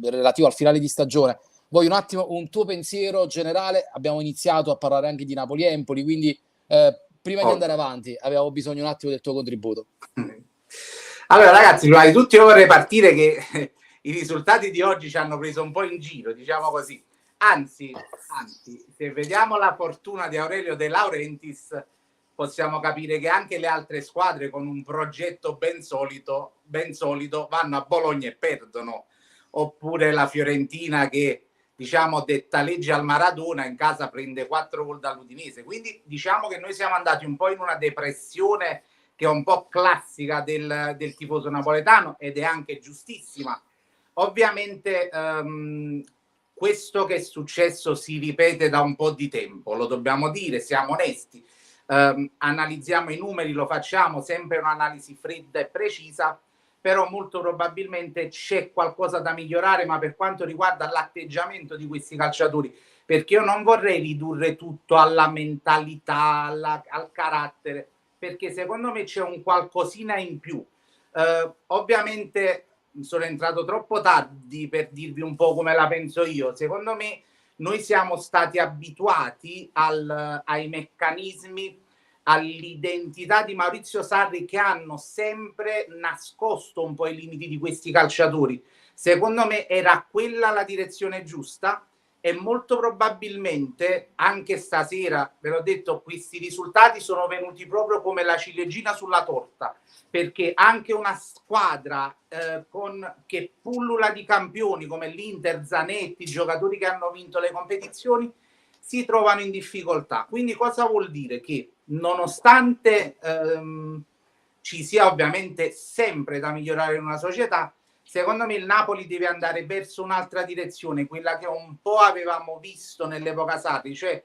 relativo al finale di stagione, voglio un attimo un tuo pensiero generale. Abbiamo iniziato a parlare anche di Napoli-Empoli, quindi prima di andare avanti avevo bisogno un attimo del tuo contributo. Allora ragazzi, prima di tutto io vorrei partire che i risultati di oggi ci hanno preso un po' in giro, diciamo così. Anzi, se vediamo la fortuna di Aurelio De Laurentiis, possiamo capire che anche le altre squadre con un progetto ben solido vanno a Bologna e perdono, oppure la Fiorentina che, diciamo, detta legge al Maradona, in casa prende 4 gol dall'Udinese. Quindi diciamo che noi siamo andati un po' in una depressione che è un po' classica del tifoso napoletano, ed è anche giustissima. Ovviamente questo che è successo si ripete da un po' di tempo, lo dobbiamo dire, siamo onesti. Analizziamo i numeri, lo facciamo sempre un'analisi fredda e precisa, però molto probabilmente c'è qualcosa da migliorare, ma per quanto riguarda l'atteggiamento di questi calciatori, perché io non vorrei ridurre tutto alla mentalità, al carattere, perché secondo me c'è un qualcosina in più. Ovviamente sono entrato troppo tardi per dirvi un po' come la penso io. Secondo me noi siamo stati abituati ai meccanismi, all'identità di Maurizio Sarri, che hanno sempre nascosto un po' i limiti di questi calciatori. Secondo me era quella la direzione giusta, e molto probabilmente anche stasera, ve l'ho detto, questi risultati sono venuti proprio come la ciliegina sulla torta, perché anche una squadra che pullula di campioni come l'Inter, Zanetti, giocatori che hanno vinto le competizioni, si trovano in difficoltà. Quindi cosa vuol dire? Che nonostante ci sia ovviamente sempre da migliorare in una società, secondo me il Napoli deve andare verso un'altra direzione, quella che un po' avevamo visto nell'epoca Sarri, cioè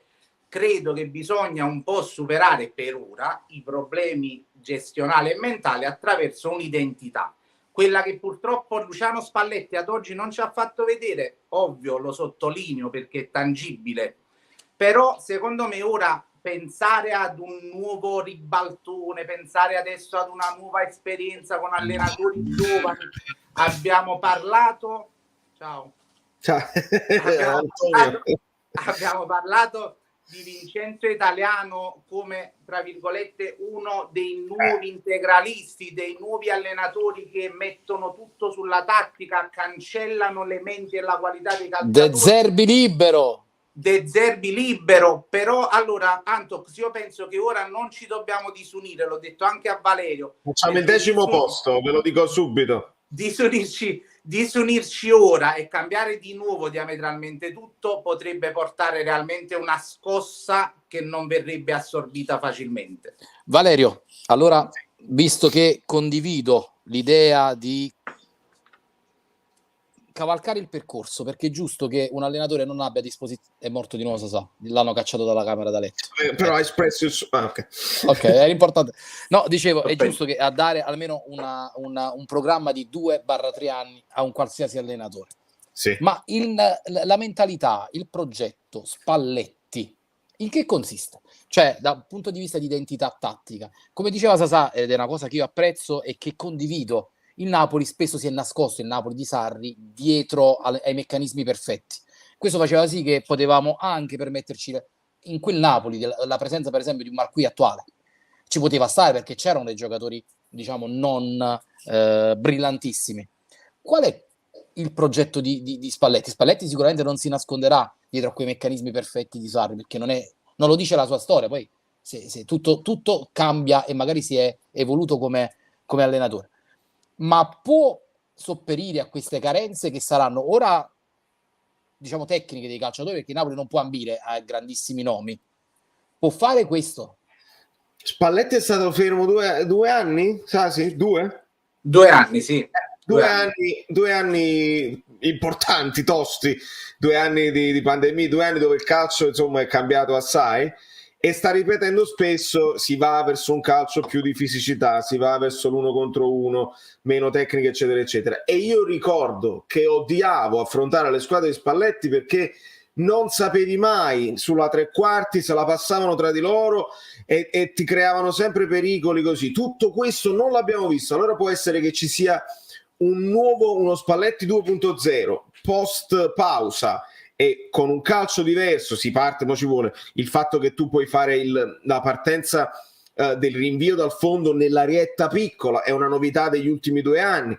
credo che bisogna un po' superare per ora i problemi gestionali e mentali attraverso un'identità, quella che purtroppo Luciano Spalletti ad oggi non ci ha fatto vedere. Ovvio, lo sottolineo perché è tangibile, però secondo me ora pensare ad un nuovo ribaltone, pensare adesso ad una nuova esperienza con allenatori giovani. Abbiamo parlato abbiamo parlato di Vincenzo Italiano come, tra virgolette, uno dei nuovi integralisti, dei nuovi allenatori che mettono tutto sulla tattica, cancellano le menti e la qualità dei calciatori. De Zerbi libero. Però allora, Antox, io penso che ora non ci dobbiamo disunire, l'ho detto anche a Valerio. Facciamo il 10° posto, ve lo dico subito. Disunirci ora e cambiare di nuovo diametralmente tutto potrebbe portare realmente una scossa che non verrebbe assorbita facilmente. Valerio, allora, visto che condivido l'idea di cavalcare il percorso, perché è giusto che un allenatore non abbia a disposizione. È morto di nuovo Sasà, l'hanno cacciato dalla camera da letto, però ha espresso il suo... ok, è importante. No, dicevo, è giusto che a dare almeno un programma di 2-3 anni a un qualsiasi allenatore. Sì. Ma la mentalità, il progetto Spalletti, in che consiste? Cioè, dal punto di vista di identità tattica, come diceva Sasà, ed è una cosa che io apprezzo e che condivido, il Napoli spesso si è nascosto, il Napoli di Sarri, dietro ai meccanismi perfetti. Questo faceva sì che potevamo anche permetterci in quel Napoli la presenza, per esempio, di un Marquis attuale. Ci poteva stare perché c'erano dei giocatori, diciamo, non brillantissimi. Qual è il progetto di Spalletti? Spalletti sicuramente non si nasconderà dietro a quei meccanismi perfetti di Sarri, perché non lo dice la sua storia. Poi se tutto cambia e magari si è evoluto come allenatore, ma può sopperire a queste carenze che saranno ora, diciamo, tecniche dei calciatori, perché Napoli non può ambire a grandissimi nomi. Può fare questo? Spalletti è stato fermo 2 anni? Sì, 2? 2 anni, sì. 2 anni importanti, tosti, 2 anni di pandemia, 2 anni dove il calcio, insomma, è cambiato assai, e sta ripetendo spesso: si va verso un calcio più di fisicità, si va verso l'1 contro 1, meno tecnica, eccetera eccetera. E io ricordo che odiavo affrontare le squadre di Spalletti perché non sapevi mai sulla tre quarti se la passavano tra di loro e ti creavano sempre pericoli così. Tutto questo non l'abbiamo visto, allora può essere che ci sia uno Spalletti 2.0 post pausa e con un calcio diverso si parte, ma ci vuole il fatto che tu puoi fare la partenza del rinvio dal fondo nell'arietta piccola, è una novità degli ultimi 2 anni,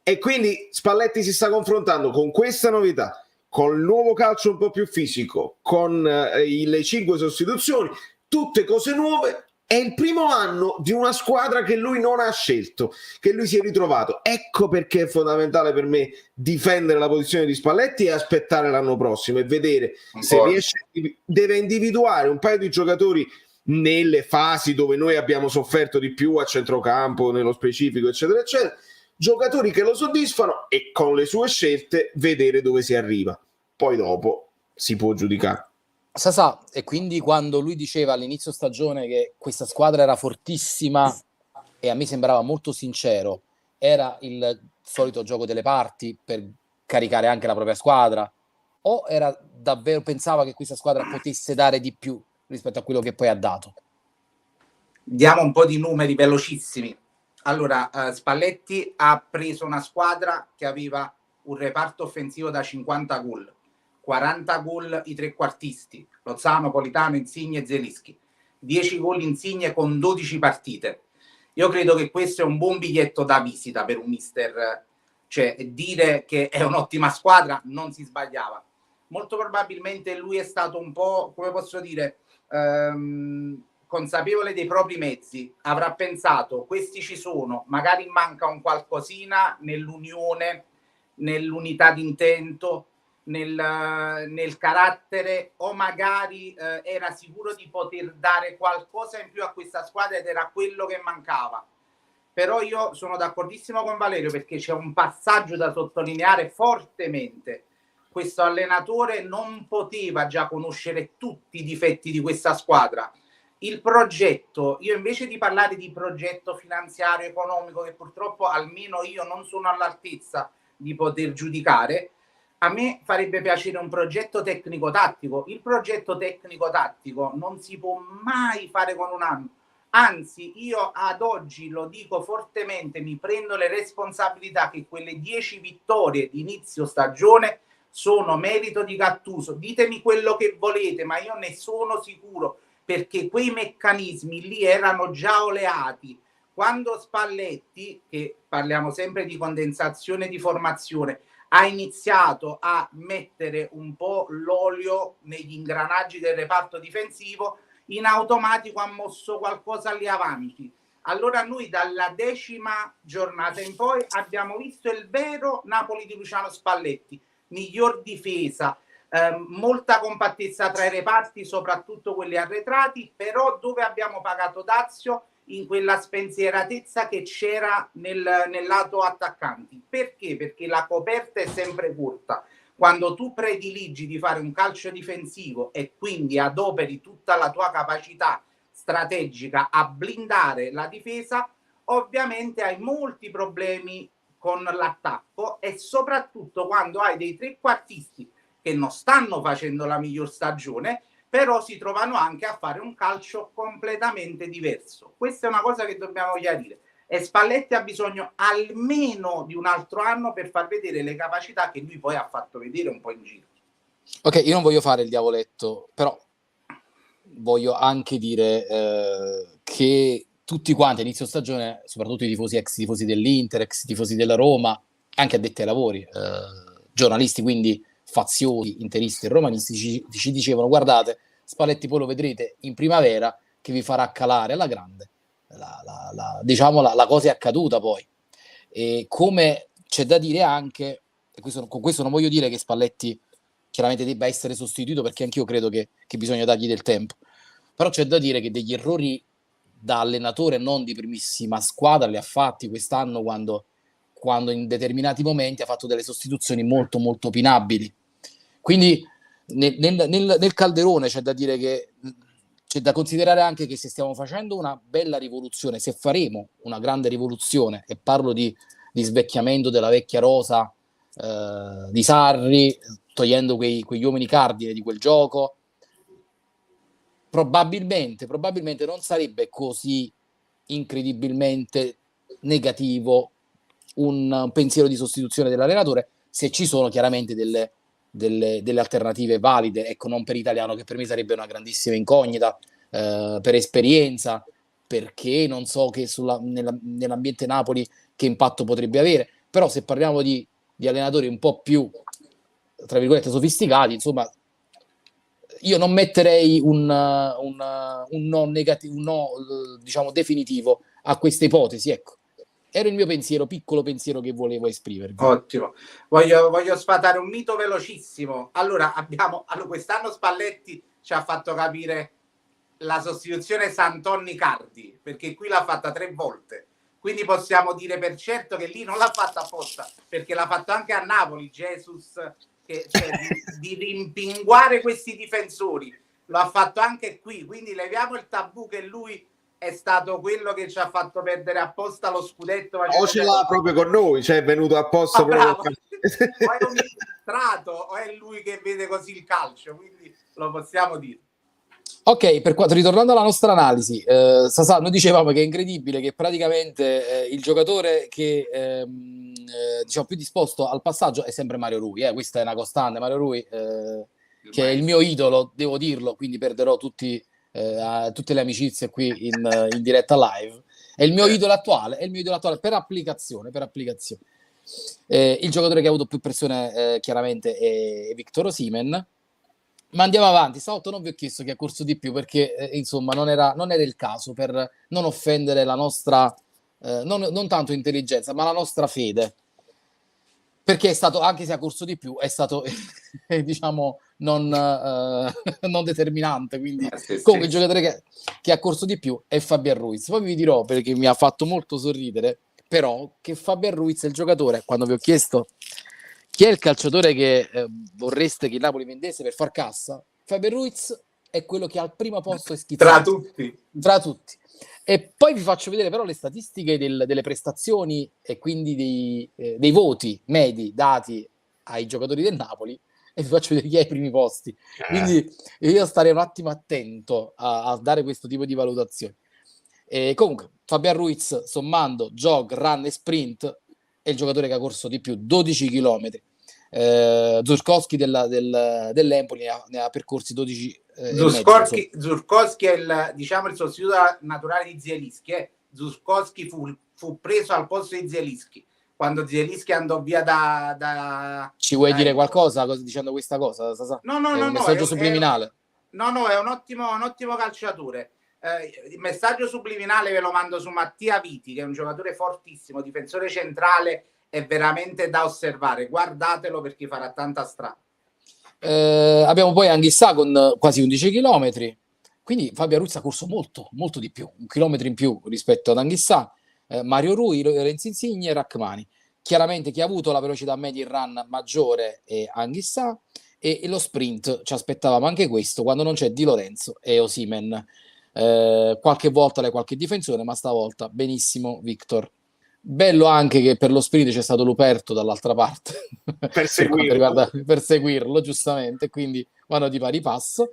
e quindi Spalletti si sta confrontando con questa novità, con il nuovo calcio un po' più fisico, con le 5 sostituzioni, tutte cose nuove. È il primo anno di una squadra che lui non ha scelto, che lui si è ritrovato. Ecco perché è fondamentale per me difendere la posizione di Spalletti e aspettare l'anno prossimo e vedere se riesce. Deve individuare un paio di giocatori nelle fasi dove noi abbiamo sofferto di più, a centrocampo nello specifico, eccetera eccetera, giocatori che lo soddisfano, e con le sue scelte vedere dove si arriva. Poi dopo si può giudicare. Sasà, e quindi quando lui diceva all'inizio stagione che questa squadra era fortissima, e a me sembrava molto sincero, era il solito gioco delle parti per caricare anche la propria squadra, o era davvero, pensava che questa squadra potesse dare di più rispetto a quello che poi ha dato? Diamo un po' di numeri velocissimi. Allora, Spalletti ha preso una squadra che aveva un reparto offensivo da 50 gol, 40 gol i trequartisti, Lozano, Politano, Insigne e Zelinski, 10 gol Insigne con 12 partite. Io credo che questo è un buon biglietto da visita per un mister, cioè dire che è un'ottima squadra non si sbagliava. Molto probabilmente lui è stato un po', come posso dire, consapevole dei propri mezzi, avrà pensato questi ci sono, magari manca un qualcosina nell'unione, nell'unità d'intento, nel carattere, o magari era sicuro di poter dare qualcosa in più a questa squadra ed era quello che mancava. Però io sono d'accordissimo con Valerio, perché c'è un passaggio da sottolineare fortemente. Questo allenatore non poteva già conoscere tutti i difetti di questa squadra. Il progetto, io invece di parlare di progetto finanziario, economico, che purtroppo almeno io non sono all'altezza di poter giudicare, a me farebbe piacere un progetto tecnico-tattico. Il progetto tecnico-tattico non si può mai fare con un anno. Anzi, io ad oggi lo dico fortemente, mi prendo le responsabilità che quelle 10 vittorie di inizio stagione sono merito di Gattuso. Ditemi quello che volete, ma io ne sono sicuro, perché quei meccanismi lì erano già oleati. Quando Spalletti, che parliamo sempre di condensazione di formazione, ha iniziato a mettere un po' l'olio negli ingranaggi del reparto difensivo, in automatico ha mosso qualcosa lì avanti. Allora noi dalla 10ª giornata in poi abbiamo visto il vero Napoli di Luciano Spalletti, miglior difesa, molta compattezza tra i reparti, soprattutto quelli arretrati, però dove abbiamo pagato dazio? In quella spensieratezza che c'era nel lato attaccanti. Perché? Perché la coperta è sempre corta. Quando tu prediligi di fare un calcio difensivo e quindi adoperi tutta la tua capacità strategica a blindare la difesa, ovviamente hai molti problemi con l'attacco, e soprattutto quando hai dei trequartisti che non stanno facendo la miglior stagione, però si trovano anche a fare un calcio completamente diverso. Questa è una cosa che dobbiamo chiarire. E Spalletti ha bisogno almeno di un altro anno per far vedere le capacità che lui poi ha fatto vedere un po' in giro. Ok, io non voglio fare il diavoletto, però voglio anche dire che tutti quanti a inizio stagione, soprattutto i tifosi, ex tifosi dell'Inter, ex tifosi della Roma, anche addetti ai lavori, giornalisti, quindi faziosi, interisti e romanisti, ci dicevano: guardate, Spalletti poi lo vedrete in primavera che vi farà calare alla grande. Diciamo la cosa è accaduta poi. E come c'è da dire anche, e con questo non voglio dire che Spalletti chiaramente debba essere sostituito, perché anch'io credo che bisogna dargli del tempo, però c'è da dire che degli errori da allenatore non di primissima squadra li ha fatti quest'anno, quando in determinati momenti ha fatto delle sostituzioni molto molto opinabili. Quindi nel calderone c'è da dire che c'è da considerare anche che se stiamo facendo una bella rivoluzione, se faremo una grande rivoluzione, e parlo di svecchiamento della vecchia rosa di Sarri, togliendo quegli uomini cardine di quel gioco, probabilmente non sarebbe così incredibilmente negativo un pensiero di sostituzione dell'allenatore, se ci sono chiaramente delle alternative valide, ecco, non per Italiano, che per me sarebbe una grandissima incognita, per esperienza, perché non so che nell'ambiente Napoli che impatto potrebbe avere, però se parliamo di allenatori un po' più, tra virgolette, sofisticati, insomma, io non metterei un no negativo, un no, diciamo, definitivo a questa ipotesi, ecco. Era il mio pensiero, piccolo pensiero che volevo esprimervi. Ottimo. Voglio sfatare un mito velocissimo. Allora, quest'anno Spalletti ci ha fatto capire la sostituzione Sant'Onni-Cardi, perché qui l'ha fatta 3 volte. Quindi possiamo dire per certo che lì non l'ha fatta apposta, perché l'ha fatto anche a Napoli, Jesus, di rimpinguare questi difensori. Lo ha fatto anche qui, quindi leviamo il tabù che lui è stato quello che ci ha fatto perdere apposta lo scudetto. O ce l'ha proprio con noi, cioè è venuto apposta proprio. O è un illustrato o è lui che vede così il calcio, quindi lo possiamo dire. Ok, ritornando alla nostra analisi, Sasà, noi dicevamo che è incredibile che praticamente il giocatore che diciamo più disposto al passaggio è sempre Mario Rui, questa è una costante. Mario Rui, che è il mio idolo, devo dirlo, quindi perderò tutte le amicizie qui in diretta live. È il mio idolo attuale, per applicazione. Il giocatore che ha avuto più pressione chiaramente è Victor Osimhen. Ma andiamo avanti. Stavolta non vi ho chiesto chi ha corso di più, perché insomma non era il caso, per non offendere la nostra non tanto intelligenza, ma la nostra fede, perché è stato, anche se ha corso di più, è stato diciamo non determinante, quindi comunque il giocatore che ha corso di più è Fabian Ruiz. Poi vi dirò, perché mi ha fatto molto sorridere, però, che Fabian Ruiz è il giocatore, quando vi ho chiesto chi è il calciatore che vorreste che il Napoli vendesse per far cassa, Fabian Ruiz è quello che al primo posto è schizzato tra tutti. E poi vi faccio vedere però le statistiche delle prestazioni e quindi dei voti medi dati ai giocatori del Napoli, e vi faccio vedere chi è ai primi posti. Quindi io starei un attimo attento a dare questo tipo di valutazioni. Comunque Fabian Ruiz, sommando jog, run e sprint, è il giocatore che ha corso di più, 12 km. Zurkowski dell'Empoli ne ha percorsi 12. Zurkowski è il sostituto naturale di Zielinski. Zurkowski fu preso al posto di Zielinski quando Zielinski andò via da Ci vuoi dire qualcosa dicendo questa cosa, Sasà? No, è un messaggio subliminale. No, è un ottimo calciatore. Il messaggio subliminale ve lo mando su Mattia Viti, che è un giocatore fortissimo, difensore centrale, è veramente da osservare. Guardatelo, perché farà tanta strada. Abbiamo poi Anghissà con quasi 11 km, quindi Fabian Ruiz ha corso molto, molto di più, 1 chilometro in più rispetto ad Anghissà. Mario Rui, Lorenzo Insigne e Rachmani. Chiaramente chi ha avuto la velocità media in run maggiore è Anghissà, e lo sprint ci aspettavamo anche questo, quando non c'è Di Lorenzo e Osimhen. Qualche volta qualche difensore, ma stavolta benissimo Victor. Bello anche che per lo sprint c'è stato Luperto dall'altra parte per seguirlo, giustamente, quindi vanno di pari passo.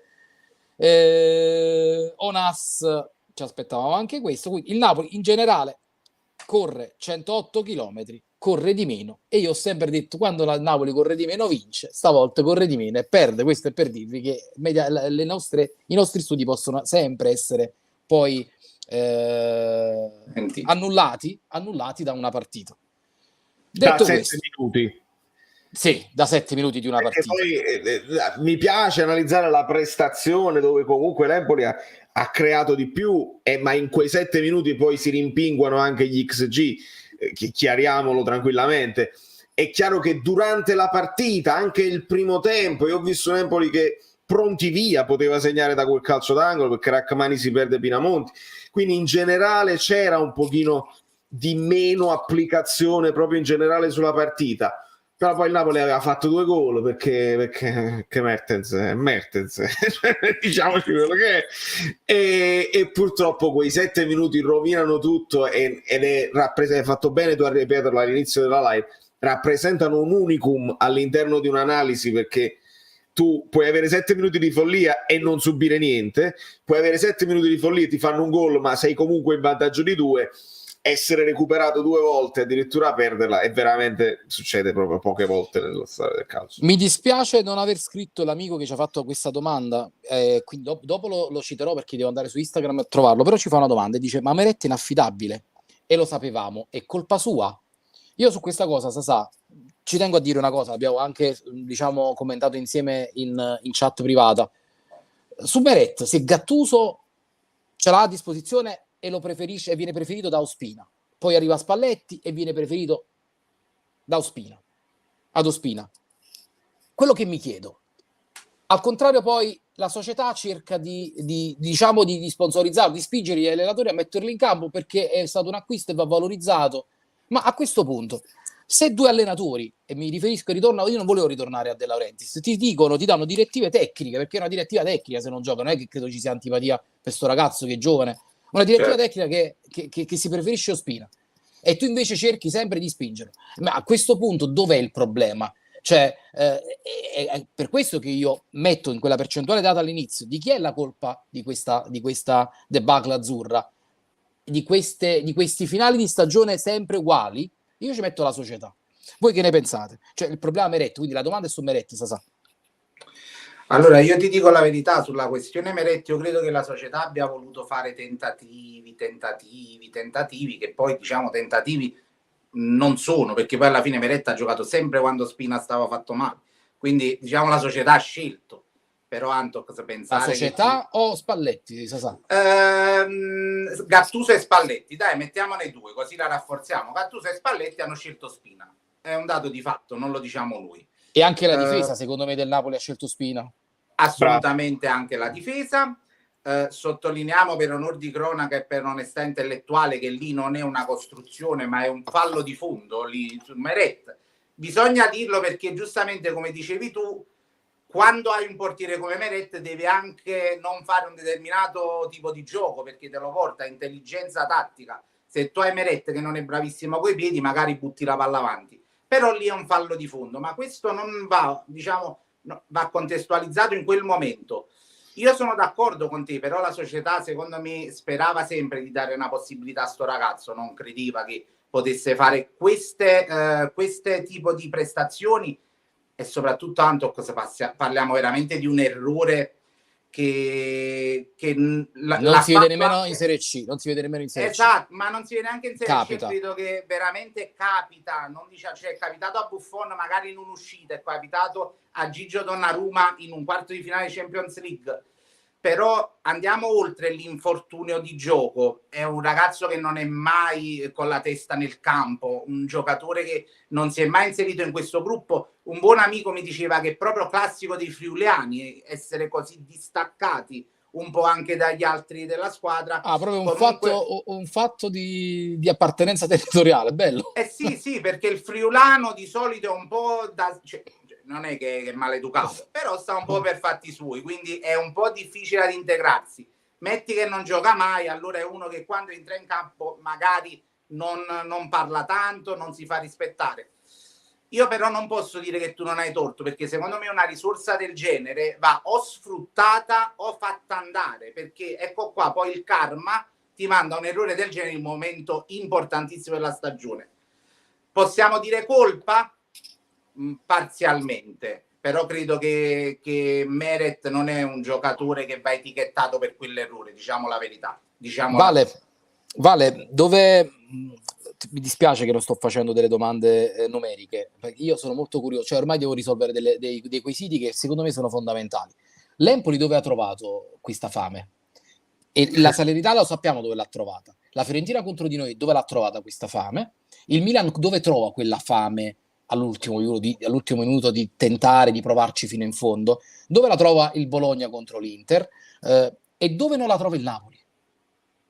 Onas, ci aspettavamo anche questo. Quindi il Napoli in generale corre 108 km, corre di meno, e io ho sempre detto, quando la Napoli corre di meno vince, stavolta corre di meno e perde. Questo è per dirvi che i nostri studi possono sempre essere poi annullati da una partita. Detto da 7 questo, minuti. Sì, da 7 minuti di una partita. Poi, mi piace analizzare la prestazione, dove comunque l'Empoli ha creato di più, ma in quei 7 minuti poi si rimpinguano anche gli XG, chiariamolo tranquillamente. È chiaro che durante la partita, anche il primo tempo, io ho visto l'Empoli che pronti via poteva segnare da quel calcio d'angolo, perché Rachmani si perde Pinamonti, quindi in generale c'era un pochino di meno applicazione proprio in generale sulla partita. Però poi il Napoli aveva fatto 2 gol perché Mertens diciamoci quello che è, e purtroppo quei 7 minuti rovinano tutto, ed è fatto bene tu a ripeterlo all'inizio della live, rappresentano un unicum all'interno di un'analisi, perché tu puoi avere 7 minuti di follia e non subire niente, puoi avere 7 minuti di follia e ti fanno un gol ma sei comunque in vantaggio di 2, essere recuperato 2 volte, addirittura perderla, è veramente, succede proprio poche volte nella storia del calcio. Mi dispiace non aver scritto l'amico che ci ha fatto questa domanda, quindi dopo lo citerò perché devo andare su Instagram a trovarlo, però ci fa una domanda e dice: ma Meret è inaffidabile? E lo sapevamo, è colpa sua? Io su questa cosa, Sasà, ci tengo a dire una cosa, abbiamo anche, diciamo, commentato insieme in chat privata. Su Meret, se Gattuso ce l'ha a disposizione e lo preferisce e viene preferito da Ospina, poi arriva Spalletti e viene preferito da Ospina ad Ospina. Quello che mi chiedo, al contrario, poi la società cerca di sponsorizzare, di spingere gli allenatori a metterli in campo perché è stato un acquisto e va valorizzato. Ma a questo punto, se 2 allenatori, e mi riferisco, io non volevo ritornare a De Laurentiis, ti danno direttive tecniche, perché è una direttiva tecnica se non gioca, non è che credo ci sia antipatia per questo ragazzo che è giovane, una direttiva tecnica che si preferisce Ospina, e tu invece cerchi sempre di spingerlo. Ma a questo punto dov'è il problema? Cioè, è per questo che io metto in quella percentuale data all'inizio di chi è la colpa di questa debacle azzurra, di questi finali di stagione sempre uguali. Io ci metto la società. Voi che ne pensate? Cioè, il problema è Meret, quindi la domanda è su Meret, Sasà. Allora, io ti dico la verità sulla questione Meret. Io credo che la società abbia voluto fare tentativi, che poi, diciamo, tentativi non sono, perché poi alla fine Meret ha giocato sempre quando Spina stava fatto male. Quindi, diciamo, la società ha scelto. Però Antox pensare... La società o Spalletti, Sasà? Gattuso e Spalletti, dai, mettiamone 2, così la rafforziamo. Gattuso e Spalletti hanno scelto Spina. È un dato di fatto, non lo diciamo noi. E anche la difesa, secondo me, del Napoli ha scelto Spina. Assolutamente. Bravo. Anche la difesa. Sottolineiamo per onor di cronaca e per onestà intellettuale che lì non è una costruzione ma è un fallo di fondo lì su Meret. Bisogna dirlo perché giustamente, come dicevi tu, quando hai un portiere come Meret deve anche non fare un determinato tipo di gioco perché te lo porta intelligenza tattica. Se tu hai Meret che non è bravissimo coi piedi, magari butti la palla avanti, però lì è un fallo di fondo, ma questo non va, diciamo, no, va contestualizzato in quel momento. Io sono d'accordo con te, però la società secondo me sperava sempre di dare una possibilità a sto ragazzo, non credeva che potesse fare queste tipo di prestazioni. E soprattutto Antox, parliamo veramente di un errore che non si vede nemmeno in Serie C, esatto, ma non si vede neanche in Serie capita. C. Credo che veramente capita, non dice, cioè, è capitato a Buffon magari in un'uscita, è capitato a Gigio Donnarumma in un quarto di finale Champions League. Però andiamo oltre l'infortunio di gioco. È un ragazzo che non è mai con la testa nel campo, un giocatore che non si è mai inserito in questo gruppo. Un buon amico mi diceva che è proprio classico dei friuliani essere così distaccati un po' anche dagli altri della squadra. Proprio un fatto di appartenenza territoriale, bello. Sì, perché il friulano di solito è un po' non è che è maleducato, però sta un po' per fatti suoi, quindi è un po' difficile ad integrarsi. Metti che non gioca mai, allora è uno che quando entra in campo magari non parla tanto, non si fa rispettare. Io però non posso dire che tu non hai torto, perché secondo me una risorsa del genere va o sfruttata o fatta andare, perché ecco qua, poi il karma ti manda un errore del genere in un momento importantissimo della stagione. Possiamo dire colpa? Parzialmente, però credo che Meret non è un giocatore che va etichettato per quell'errore, diciamo la verità. Vale, dove mi dispiace che non sto facendo delle domande numeriche, perché io sono molto curioso, cioè ormai devo risolvere dei quesiti che secondo me sono fondamentali. L'Empoli dove ha trovato questa fame? E la Salernitana lo sappiamo dove l'ha trovata. La Fiorentina contro di noi dove l'ha trovata questa fame? Il Milan dove trova quella fame all'ultimo minuto di tentare di provarci fino in fondo? Dove la trova il Bologna contro l'Inter? E dove non la trova il Napoli?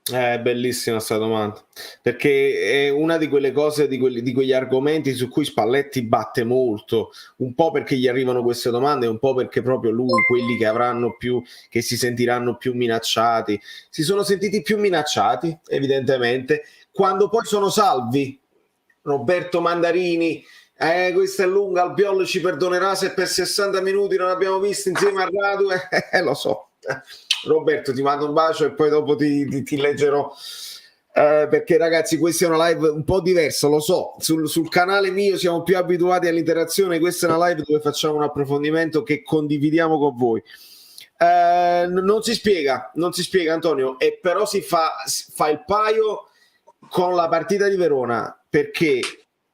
È bellissima sta domanda, perché è una di quelle cose, di quegli argomenti su cui Spalletti batte molto, un po' perché gli arrivano queste domande, un po' perché proprio lui, quelli che si sentiranno più minacciati, si sono sentiti più minacciati, evidentemente, quando poi sono salvi. Roberto Mandarini Questa è lunga, Albiol ci perdonerà se per 60 minuti non abbiamo visto insieme a Radu. Lo so. Roberto, ti mando un bacio e poi dopo ti leggerò. Perché ragazzi, questa è una live un po' diversa, lo so. Sul canale mio siamo più abituati all'interazione, questa è una live dove facciamo un approfondimento che condividiamo con voi. Non si spiega Antonio, e però si fa il paio con la partita di Verona, perché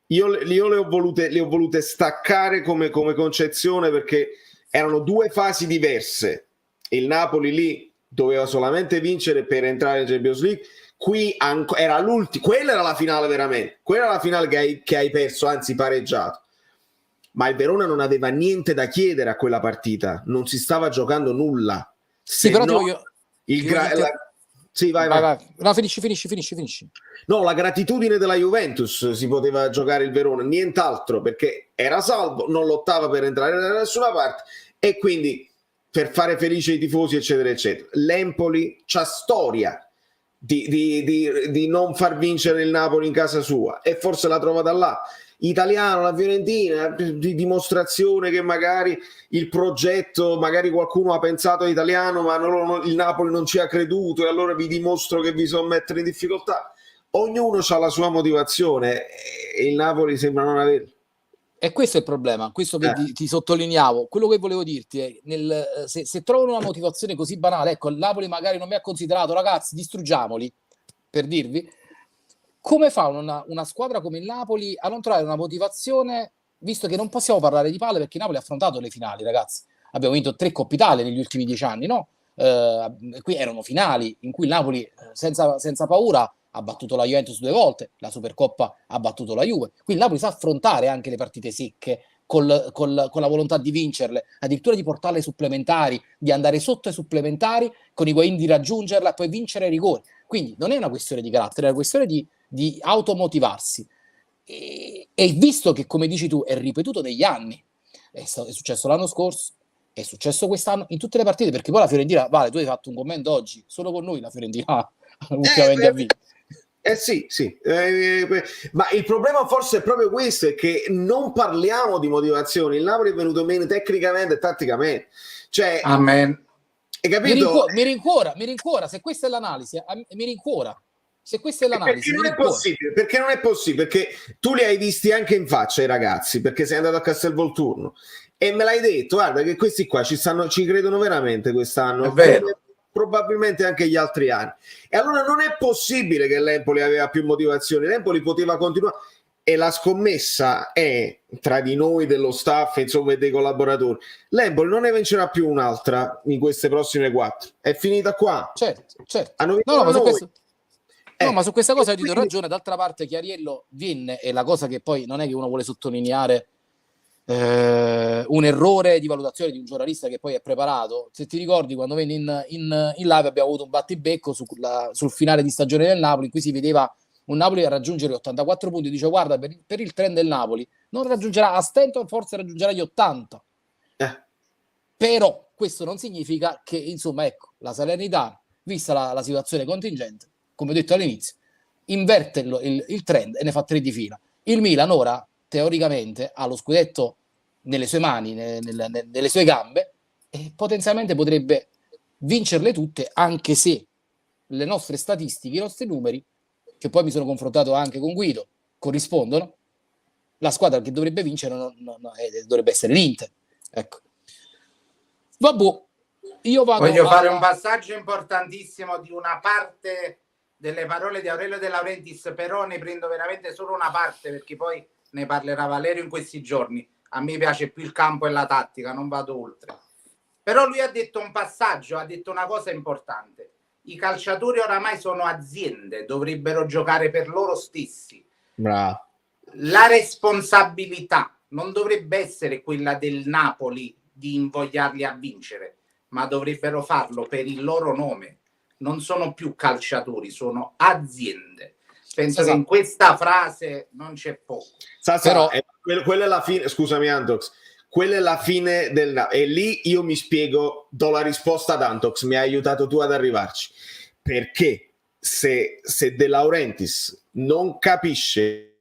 io le ho volute staccare come concezione, perché erano due fasi diverse. Il Napoli lì doveva solamente vincere per entrare in Champions League, qui era l'ultima, quella era la finale veramente, quella era la finale che hai perso, anzi pareggiato. Ma il Verona non aveva niente da chiedere a quella partita, non si stava giocando nulla. Sì, però no, sì, vai. No, finisci. No, la gratitudine della Juventus si poteva giocare il Verona, nient'altro, perché era salvo, non lottava per entrare da nessuna parte, e quindi per fare felice i tifosi, eccetera, eccetera. L'Empoli c'ha storia di non far vincere il Napoli in casa sua, e forse l'ha trovata là. Italiano, la Fiorentina, di dimostrazione che magari il progetto, magari qualcuno ha pensato a Italiano, ma il Napoli non ci ha creduto, e allora vi dimostro che vi so mettere in difficoltà. Ognuno ha la sua motivazione e il Napoli sembra non averla. E questo è il problema, questo che ti sottolineavo. Quello che volevo dirti è, se trovano una motivazione così banale, ecco, il Napoli magari non mi ha considerato, ragazzi, distruggiamoli, per dirvi, come fa una squadra come il Napoli a non trovare una motivazione, visto che non possiamo parlare di palle, perché il Napoli ha affrontato le finali, ragazzi. Abbiamo vinto 3 Coppe Italia negli ultimi 10 anni, no? Qui erano finali in cui il Napoli senza paura ha battuto la Juventus 2 volte, la Supercoppa ha battuto la Juve, quindi il Napoli sa affrontare anche le partite secche con la volontà di vincerle, addirittura di portarle ai supplementari, di andare sotto ai supplementari con i guai di raggiungerla e poi vincere ai rigori. Quindi non è una questione di carattere, è una questione di automotivarsi, e visto che, come dici tu, è ripetuto negli anni, è successo l'anno scorso, è successo quest'anno in tutte le partite, perché poi la Fiorentina, Vale, tu hai fatto un commento oggi, solo con noi la Fiorentina ultimamente ha vinto. Sì. Ma il problema forse è proprio questo, è che non parliamo di motivazioni. Il Napoli è venuto meno tecnicamente e tatticamente. Cioè, amen. Hai capito? Mi rincuora, se questa è l'analisi, mi rincuora. Se questa è l'analisi, perché non è possibile, perché tu li hai visti anche in faccia i ragazzi, perché sei andato a Castelvolturno e me l'hai detto, guarda che questi qua ci credono veramente quest'anno. È vero. Probabilmente anche gli altri anni. E allora non è possibile che l'Empoli aveva più motivazioni, l'Empoli poteva continuare, e la scommessa è tra di noi, dello staff, insomma, e dei collaboratori. L'Empoli non ne vincerà più un'altra in queste prossime 4, è finita qua. Certo. Hanno vinto ma su questa cosa ti do ragione. D'altra parte Chiariello venne, e la cosa che poi non è che uno vuole sottolineare un errore di valutazione di un giornalista che poi è preparato. Se ti ricordi, quando venne in live abbiamo avuto un battibecco sul finale di stagione del Napoli, in cui si vedeva un Napoli a raggiungere 84 punti. Dice, guarda, per il trend del Napoli non raggiungerà, a stento forse raggiungerà gli 80, però questo non significa che, insomma, ecco, la Salernitana, vista la situazione contingente, come ho detto all'inizio, inverte il trend e ne fa 3 di fila. Il Milan ora teoricamente ha lo scudetto nelle sue mani, nelle sue gambe, e potenzialmente potrebbe vincerle tutte, anche se le nostre statistiche, i nostri numeri, che poi mi sono confrontato anche con Guido, corrispondono. La squadra che dovrebbe vincere dovrebbe essere l'Inter, ecco. Vabbè, io voglio fare un passaggio importantissimo di una parte delle parole di Aurelio De Laurentiis, però ne prendo veramente solo una parte, perché poi ne parlerà Valerio in questi giorni. A me piace più il campo e la tattica, non vado oltre. Però lui ha detto un passaggio, ha detto una cosa importante. I calciatori oramai sono aziende, dovrebbero giocare per loro stessi. Bravo. La responsabilità non dovrebbe essere quella del Napoli di invogliarli a vincere, ma dovrebbero farlo per il loro nome. Non sono più calciatori, sono aziende. Penso che in questa frase non c'è poco. Però quella è la fine, scusami Antox, quella è la fine e lì io mi spiego, do la risposta ad Antox, mi hai aiutato tu ad arrivarci, perché se De Laurentiis non capisce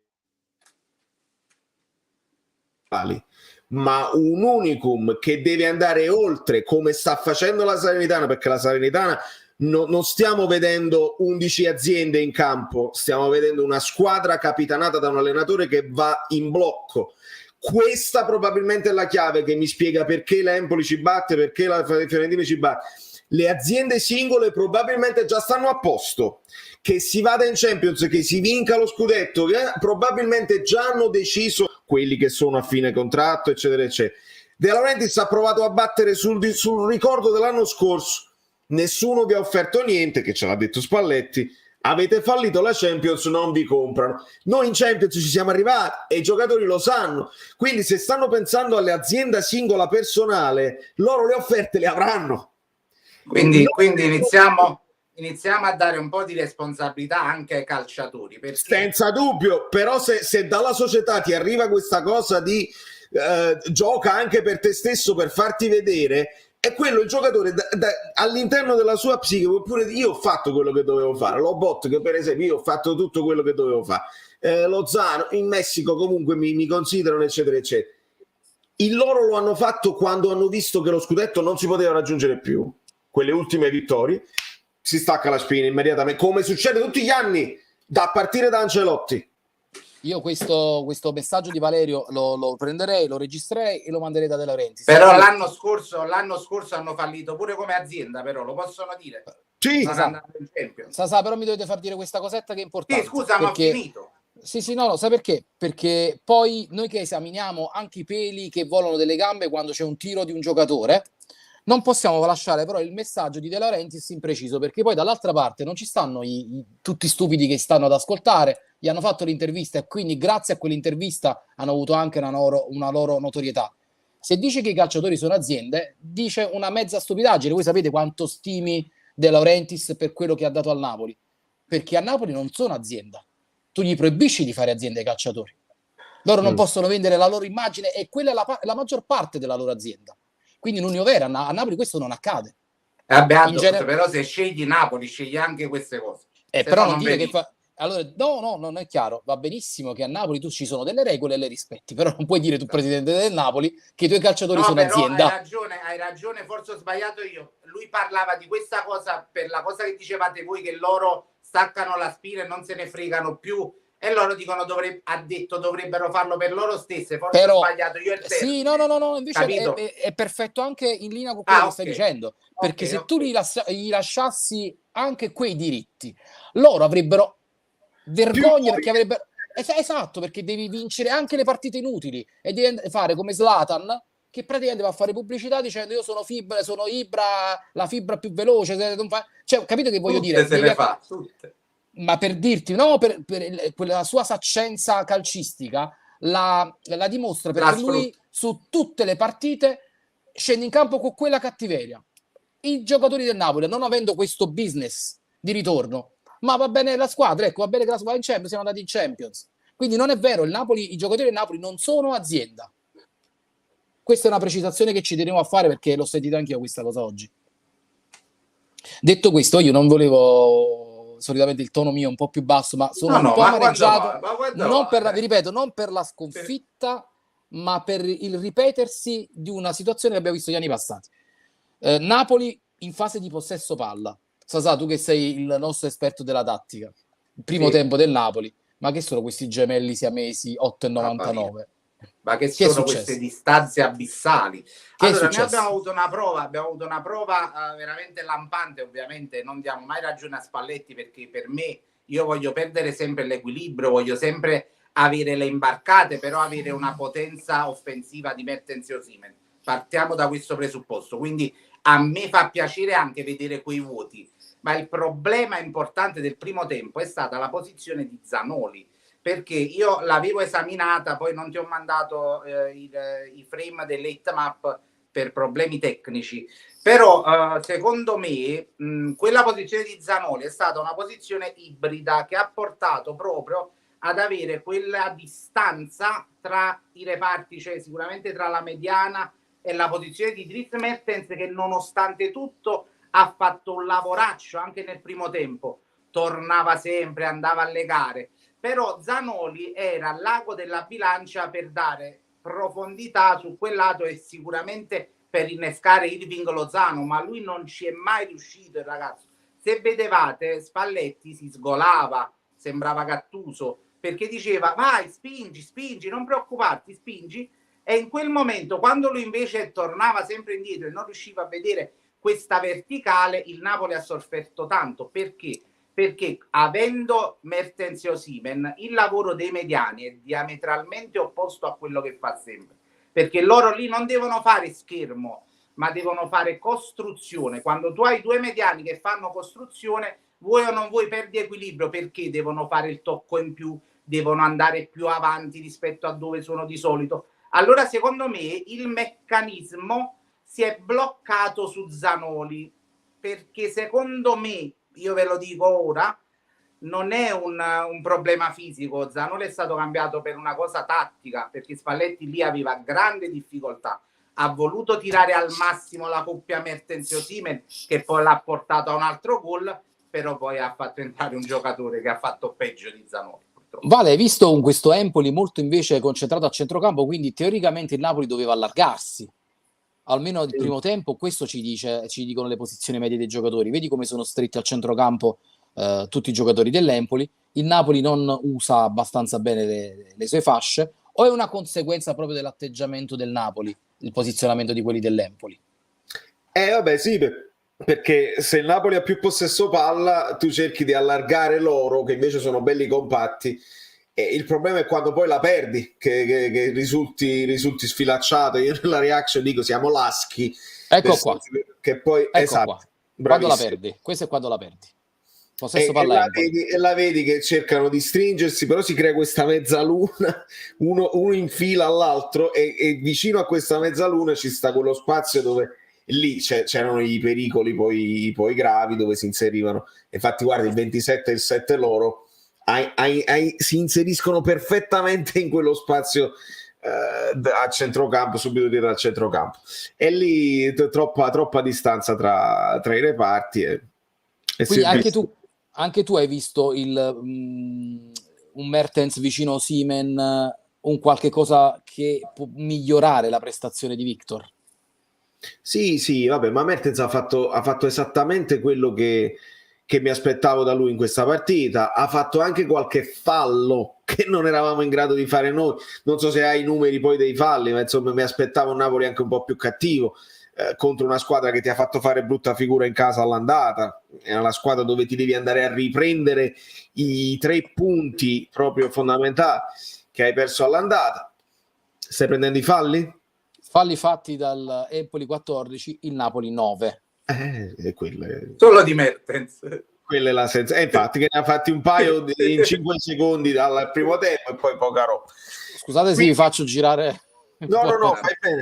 ma un unicum che deve andare oltre, come sta facendo la Salernitana, perché la Salernitana non stiamo vedendo 11 aziende in campo, stiamo vedendo una squadra capitanata da un allenatore che va in blocco. Questa probabilmente è la chiave che mi spiega perché l'Empoli ci batte, perché la Fiorentina ci batte. Le aziende singole probabilmente già stanno a posto, che si vada in Champions, che si vinca lo scudetto, che probabilmente già hanno deciso quelli che sono a fine contratto, eccetera eccetera. De Laurentiis ha provato a battere sul ricordo dell'anno scorso, nessuno vi ha offerto niente, che ce l'ha detto Spalletti, avete fallito la Champions, non vi comprano. Noi in Champions ci siamo arrivati e i giocatori lo sanno, quindi se stanno pensando alle aziende singola personale, loro le offerte le avranno. Quindi iniziamo a dare un po' di responsabilità anche ai calciatori, perché... Senza dubbio, però se dalla società ti arriva questa cosa di gioca anche per te stesso, per farti vedere, è quello il giocatore all'interno della sua psiche, oppure io ho fatto quello che dovevo fare, Lobot che per esempio io ho fatto tutto quello che dovevo fare, Lozano in Messico comunque mi considerano, eccetera eccetera. Loro lo hanno fatto quando hanno visto che lo scudetto non si poteva raggiungere più, quelle ultime vittorie, si stacca la spina immediatamente, come succede tutti gli anni, da partire da Ancelotti. Io questo messaggio di Valerio lo prenderei, lo registrerei e lo manderei da De Laurentiis. Però l'anno scorso hanno fallito pure come azienda, però lo possono dire. Sì, Sasà, però mi dovete far dire questa cosetta che è importante. Sì, scusa, ma ho finito. Sì, no, sai perché? Perché poi noi che esaminiamo anche i peli che volano delle gambe quando c'è un tiro di un giocatore, non possiamo lasciare però il messaggio di De Laurentiis impreciso, perché poi dall'altra parte non ci stanno tutti stupidi che stanno ad ascoltare, gli hanno fatto l'intervista e quindi grazie a quell'intervista hanno avuto anche una loro notorietà. Se dice che i calciatori sono aziende, dice una mezza stupidaggine. Voi sapete quanto stimi De Laurentiis per quello che ha dato al Napoli, perché a Napoli non sono azienda, tu gli proibisci di fare aziende ai calciatori, loro non possono vendere la loro immagine e quella è la maggior parte della loro azienda. Quindi in Unione Vera a Napoli questo non accade. Però se scegli Napoli scegli anche queste cose. Però non dire che allora no, non è chiaro. Va benissimo che a Napoli tu ci sono delle regole e le rispetti, però non puoi dire tu presidente del Napoli che i tuoi calciatori sono azienda. Hai ragione, forse ho sbagliato io. Lui parlava di questa cosa per la cosa che dicevate voi, che loro staccano la spina e non se ne fregano più. E loro dicono dovrebbero farlo per loro stesse. Forse ho sbagliato io il termine. Sì, no, invece è perfetto anche in linea con quello che stai dicendo. Perché se tu gli lasciassi anche quei diritti, loro avrebbero vergogna, perché avrebbero... Esatto, perché devi vincere anche le partite inutili e devi fare come Zlatan, che praticamente va a fare pubblicità dicendo io sono Ibra, la fibra più veloce. Cioè, capito che voglio dire? Se le fa, tutte. Ma per dirti, no, per quella sua saccenza calcistica la dimostra, perché lui su tutte le partite scende in campo con quella cattiveria. I giocatori del Napoli, non avendo questo business di ritorno, ma va bene la squadra, ecco, va bene che la squadra in Champions, siamo andati in Champions. Quindi non è vero, i giocatori del Napoli non sono azienda. Questa è una precisazione che ci tenevo a fare, perché l'ho sentita anche io questa cosa oggi. Detto questo, io non volevo... solitamente il tono mio è un po' più basso, ma sono un po' amareggiato, vi ripeto, non per la sconfitta, ma per il ripetersi di una situazione che abbiamo visto gli anni passati. Napoli in fase di possesso palla. Sasà, tu che sei il nostro esperto della tattica, il primo tempo del Napoli, ma che sono questi gemelli siamesi 8,99? Ma che sono queste distanze abissali? Allora, noi abbiamo avuto una prova veramente lampante. Ovviamente non diamo mai ragione a Spalletti, perché per me, io voglio perdere sempre l'equilibrio, voglio sempre avere le imbarcate, però avere una potenza offensiva di Mertens e Osimhen. Partiamo da questo presupposto, quindi a me fa piacere anche vedere quei vuoti, ma il problema importante del primo tempo è stata la posizione di Zanoli, perché io l'avevo esaminata, poi non ti ho mandato i frame dell'heatmap per problemi tecnici, però secondo me quella posizione di Zanoli è stata una posizione ibrida che ha portato proprio ad avere quella distanza tra i reparti, cioè sicuramente tra la mediana e la posizione di Dries Mertens, che nonostante tutto ha fatto un lavoraccio anche nel primo tempo, tornava sempre, andava alle gare. Però Zanoli era l'ago della bilancia per dare profondità su quel lato e sicuramente per innescare Irving Lozano, ma lui non ci è mai riuscito, il ragazzo. Se vedevate, Spalletti si sgolava, sembrava Gattuso, perché diceva vai, spingi, spingi, non preoccuparti, spingi. E in quel momento, quando lui invece tornava sempre indietro e non riusciva a vedere questa verticale, il Napoli ha sofferto tanto. Perché? Perché avendo Mertens e Osimhen, il lavoro dei mediani è diametralmente opposto a quello che fa sempre. Perché loro lì non devono fare schermo, ma devono fare costruzione. Quando tu hai due mediani che fanno costruzione, vuoi o non vuoi perdi equilibrio, perché devono fare il tocco in più, devono andare più avanti rispetto a dove sono di solito. Allora, secondo me, il meccanismo si è bloccato su Zanoli, perché secondo me, io ve lo dico ora, non è un problema fisico. Zanoli è stato cambiato per una cosa tattica, perché Spalletti lì aveva grande difficoltà. Ha voluto tirare al massimo la coppia Mertens-Osimhen, che poi l'ha portato a un altro gol, però poi ha fatto entrare un giocatore che ha fatto peggio di Zanoli. Vale, hai visto questo Empoli molto invece concentrato a centrocampo, quindi teoricamente il Napoli doveva allargarsi. Almeno il primo tempo, questo ci dicono le posizioni medie dei giocatori. Vedi come sono stretti al centrocampo tutti i giocatori dell'Empoli. Il Napoli non usa abbastanza bene le sue fasce, o è una conseguenza proprio dell'atteggiamento del Napoli, il posizionamento di quelli dell'Empoli? Vabbè, sì, perché se il Napoli ha più possesso palla, tu cerchi di allargare loro, che invece sono belli compatti. E il problema è quando poi la perdi, che risulti sfilacciato. Io nella reaction dico siamo laschi. Ecco qua. Che poi, ecco esatto, qua. Quando la perdi, questo è quando la perdi. Possesso E palla la vedi che cercano di stringersi, però si crea questa mezzaluna, uno in fila all'altro, e vicino a questa mezzaluna ci sta quello spazio dove lì c'erano i pericoli poi gravi, dove si inserivano. Infatti guarda, il 27 e il 7 loro si inseriscono perfettamente in quello spazio a centrocampo, subito dietro al centrocampo, e lì troppa distanza tra i reparti quindi anche tu hai visto un Mertens vicino a Osimhen, un qualche cosa che può migliorare la prestazione di Victor? Sì, vabbè, ma Mertens ha fatto esattamente quello che mi aspettavo da lui in questa partita. Ha fatto anche qualche fallo che non eravamo in grado di fare noi. Non so se hai i numeri poi dei falli, ma insomma mi aspettavo un Napoli anche un po' più cattivo contro una squadra che ti ha fatto fare brutta figura in casa all'andata. È una squadra dove ti devi andare a riprendere i 3 punti proprio fondamentali che hai perso all'andata. Stai prendendo i falli? Falli fatti dal Empoli 14, il Napoli 9. Solo di Mertens. Quella è la senza. Infatti che ne ha fatti un paio in 5 secondi dal primo tempo e poi poca roba. Scusate se vi faccio girare. No,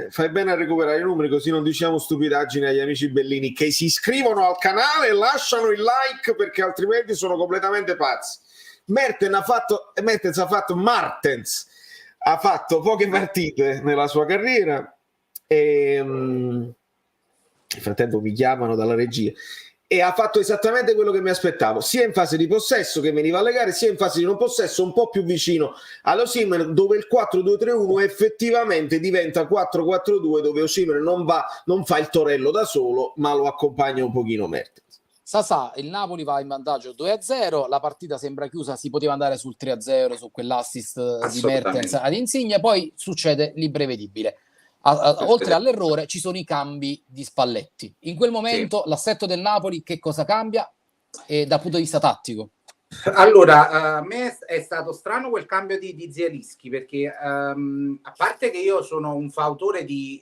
fai bene a recuperare i numeri, così non diciamo stupidaggini agli amici bellini che si iscrivono al canale e lasciano il like, perché altrimenti sono completamente pazzi. Mertens ha fatto poche partite nella sua carriera e nel frattempo mi chiamano dalla regia, e ha fatto esattamente quello che mi aspettavo, sia in fase di possesso che veniva alle gare, sia in fase di non possesso, un po' più vicino all'Osimhen, dove il 4-2-3-1 effettivamente diventa 4-4-2, dove Osimhen non fa il torello da solo, ma lo accompagna un pochino Mertens. Sasà, il Napoli va in vantaggio 2-0, la partita sembra chiusa, si poteva andare sul 3-0 su quell'assist di Mertens ad Insigne, poi succede l'imprevedibile. Oltre all'errore ci sono i cambi di Spalletti. In quel momento l'assetto del Napoli che cosa cambia dal punto di vista tattico? Allora, a me è stato strano quel cambio di Zielinski, perché a parte che io sono un fautore di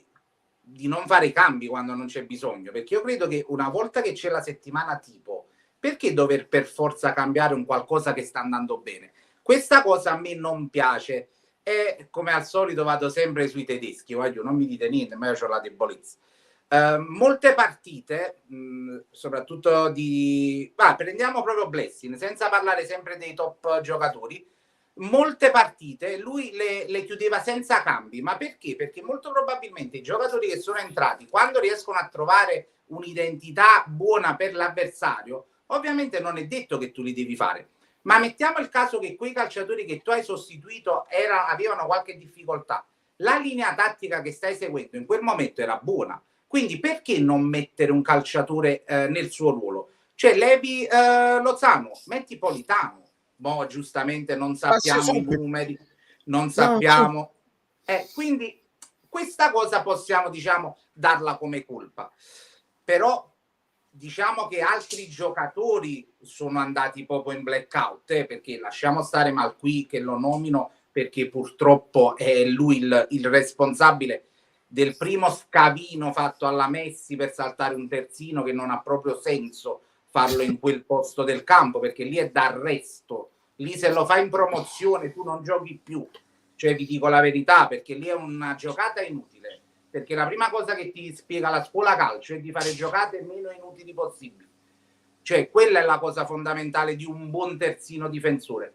non fare i cambi quando non c'è bisogno, perché io credo che una volta che c'è la settimana tipo, perché dover per forza cambiare un qualcosa che sta andando bene? Questa cosa a me non piace. E come al solito vado sempre sui tedeschi, non mi dite niente, ma io ho la debolezza. Molte partite, soprattutto prendiamo proprio Blessing, senza parlare sempre dei top giocatori, molte partite lui le chiudeva senza cambi. Ma perché? Perché molto probabilmente i giocatori che sono entrati, quando riescono a trovare un'identità buona per l'avversario, ovviamente non è detto che tu li devi fare. Ma mettiamo il caso che quei calciatori che tu hai sostituito avevano qualche difficoltà. la linea tattica che stai seguendo in quel momento era buona, quindi perché non mettere un calciatore nel suo ruolo? Cioè levi Lozano, metti Politano. Boh, giustamente non sappiamo i numeri, non sappiamo. Quindi questa cosa possiamo, diciamo, darla come colpa. Però diciamo che altri giocatori sono andati proprio in blackout, perché lasciamo stare Malqui, che lo nomino perché purtroppo è lui il responsabile del primo scavino fatto alla Messi per saltare un terzino, che non ha proprio senso farlo in quel posto del campo, perché lì è d'arresto. Lì se lo fai in promozione tu non giochi più, cioè vi dico la verità, perché lì è una giocata inutile, perché la prima cosa che ti spiega la scuola calcio è di fare giocate meno inutili possibili, cioè quella è la cosa fondamentale di un buon terzino difensore.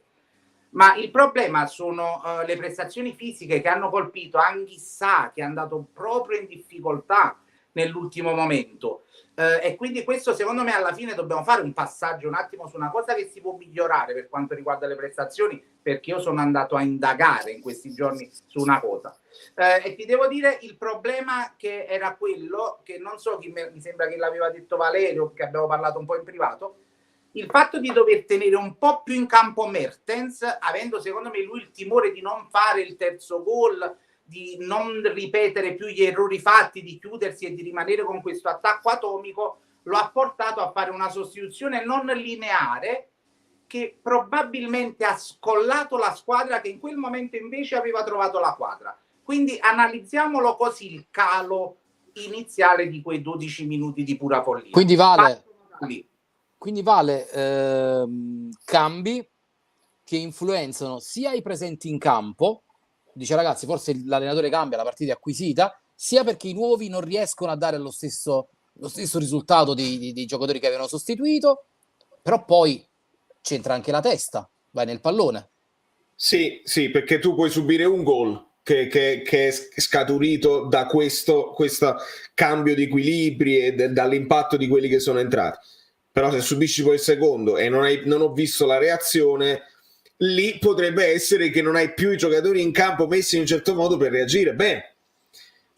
Ma il problema sono le prestazioni fisiche che hanno colpito Anghissà, che è andato proprio in difficoltà nell'ultimo momento. E quindi questo secondo me alla fine dobbiamo fare un passaggio un attimo su una cosa che si può migliorare per quanto riguarda le prestazioni, perché io sono andato a indagare in questi giorni su una cosa. E ti devo dire il problema che era quello, che non so chi mi sembra che l'aveva detto Valerio, che abbiamo parlato un po' in privato, il fatto di dover tenere un po' più in campo Mertens, avendo secondo me lui il timore di non fare il terzo gol, di non ripetere più gli errori fatti, di chiudersi e di rimanere con questo attacco atomico, lo ha portato a fare una sostituzione non lineare che probabilmente ha scollato la squadra, che in quel momento invece aveva trovato la quadra. Quindi analizziamolo così il calo iniziale di quei 12 minuti di pura follia. Quindi vale cambi che influenzano sia i presenti in campo, dice ragazzi forse l'allenatore cambia, la partita è acquisita, sia perché i nuovi non riescono a dare lo stesso risultato dei giocatori che avevano sostituito, però poi c'entra anche la testa, vai nel pallone. Sì, perché tu puoi subire un gol che è scaturito da questo cambio di equilibri e dall'impatto di quelli che sono entrati. Però se subisci poi il secondo e non ho visto la reazione, lì potrebbe essere che non hai più i giocatori in campo messi in un certo modo per reagire bene,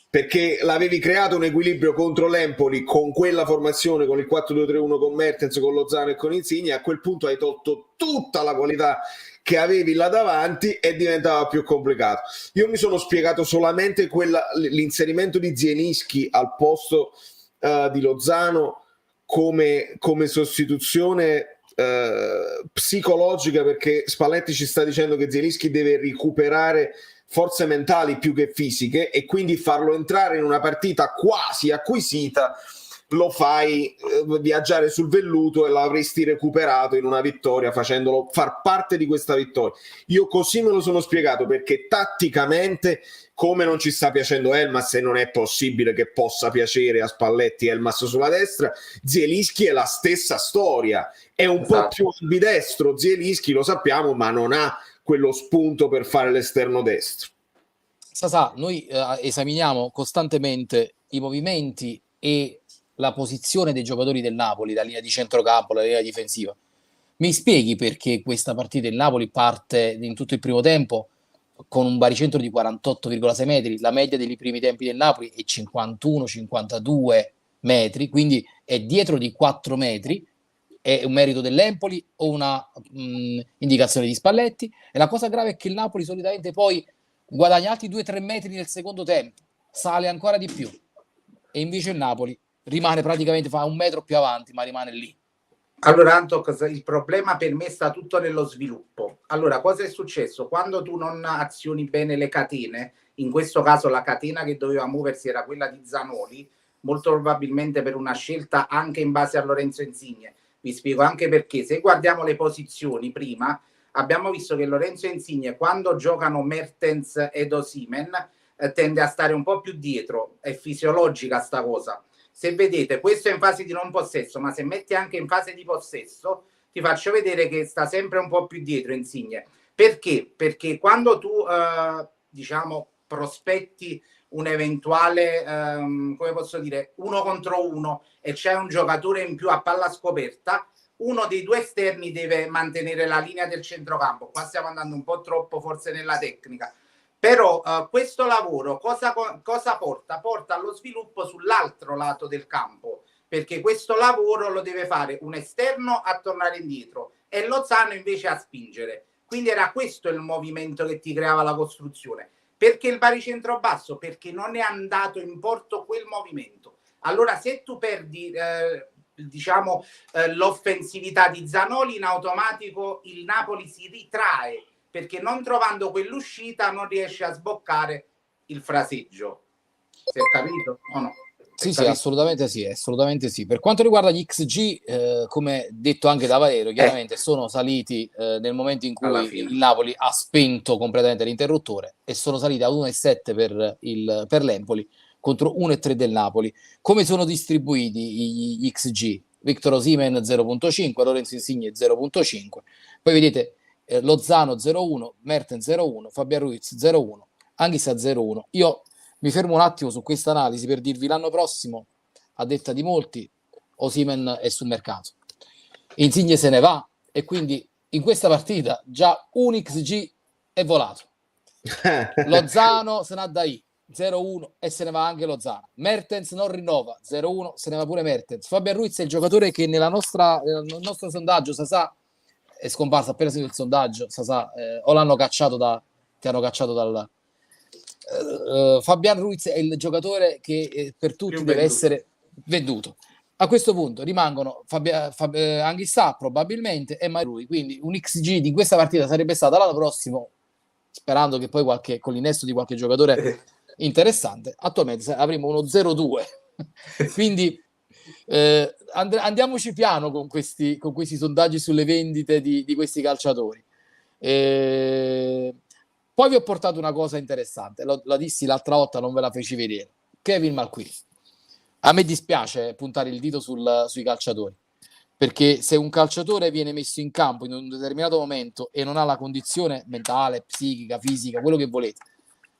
perché l'avevi creato un equilibrio contro l'Empoli con quella formazione, con il 4-2-3-1 con Mertens, con Lozano e con Insigne. A quel punto hai tolto tutta la qualità che avevi là davanti e diventava più complicato. Io mi sono spiegato solamente l'inserimento di Zielinski al posto di Lozano come sostituzione psicologica, perché Spalletti ci sta dicendo che Zielinski deve recuperare forze mentali più che fisiche, e quindi farlo entrare in una partita quasi acquisita lo fai viaggiare sul velluto e l'avresti recuperato in una vittoria facendolo far parte di questa vittoria. Io così me lo sono spiegato, perché tatticamente, come non ci sta piacendo Elmas, e non è possibile che possa piacere a Spalletti Elmas sulla destra, Zielinski è la stessa storia, è un po' più ambidestro Zielinski, lo sappiamo, ma non ha quello spunto per fare l'esterno destro. Sasà, noi esaminiamo costantemente i movimenti e la posizione dei giocatori del Napoli, la linea di centrocampo, la linea difensiva. Mi spieghi perché questa partita il Napoli parte in tutto il primo tempo con un baricentro di 48,6 metri, la media dei primi tempi del Napoli è 51-52 metri, quindi è dietro di 4 metri. È un merito dell'Empoli o una indicazione di Spalletti? E la cosa grave è che il Napoli solitamente poi guadagna altri 2-3 metri nel secondo tempo, sale ancora di più, e invece il Napoli rimane praticamente, fa un metro più avanti, ma rimane lì. Allora Antox, il problema per me sta tutto nello sviluppo. Allora, cosa è successo? Quando tu non azioni bene le catene, in questo caso la catena che doveva muoversi era quella di Zanoli, molto probabilmente per una scelta anche in base a Lorenzo Insigne. Vi spiego anche perché. Se guardiamo le posizioni prima, abbiamo visto che Lorenzo Insigne, quando giocano Mertens ed Osimhen, tende a stare un po' più dietro. È fisiologica sta cosa. Se vedete, questo è in fase di non possesso, ma se metti anche in fase di possesso, ti faccio vedere che sta sempre un po' più dietro Insigne. Perché? Perché quando tu, diciamo, prospetti un eventuale, come posso dire, 1 contro 1 e c'è un giocatore in più a palla scoperta, uno dei due esterni deve mantenere la linea del centrocampo. Qua stiamo andando un po' troppo forse nella tecnica, Però questo lavoro cosa porta? Porta allo sviluppo sull'altro lato del campo, perché questo lavoro lo deve fare un esterno a tornare indietro e Lozano invece a spingere. Quindi era questo il movimento che ti creava la costruzione. Perché il baricentro basso? Perché non è andato in porto quel movimento. Allora se tu perdi l'offensività di Zanoli, in automatico il Napoli si ritrae, perché non trovando quell'uscita non riesce a sboccare il fraseggio. Si è capito o no? Sì, sì, assolutamente sì, assolutamente sì. Per quanto riguarda gli XG, come detto anche da Valerio, chiaramente sono saliti nel momento in cui il Napoli ha spento completamente l'interruttore, e sono saliti a 1,7 per l'Empoli contro 1,3 del Napoli. Come sono distribuiti gli XG? Victor Osimhen 0,5, Lorenzo Insigne 0,5, poi vedete Lozano 0,1, Mertens 0,1, Fabian Ruiz 0,1, Anghissa 0,1. Io mi fermo un attimo su questa analisi per dirvi: l'anno prossimo, a detta di molti, Osimhen è sul mercato, Insigne se ne va, e quindi in questa partita già un XG è volato. Lozano se ne ha da 0-1 e se ne va anche Lozano. Mertens non rinnova, 0-1, se ne va pure Mertens. Fabian Ruiz è il giocatore che nel nostro sondaggio, Sasà, è scomparso appena finito il sondaggio, Sasà, o l'hanno cacciato ti hanno cacciato dal... Fabian Ruiz è il giocatore che per tutti deve essere venduto. A questo punto rimangono Anghissà probabilmente e Marui, quindi un XG di questa partita sarebbe stata l'anno prossimo, sperando che poi con l'innesto di qualche giocatore interessante, attualmente avremo uno 0-2. Quindi andiamoci piano con questi sondaggi sulle vendite di questi calciatori. Poi vi ho portato una cosa interessante, la dissi l'altra volta, non ve la feci vedere. Kevin Malquis. A me dispiace puntare il dito sui calciatori, perché se un calciatore viene messo in campo in un determinato momento e non ha la condizione mentale, psichica, fisica, quello che volete,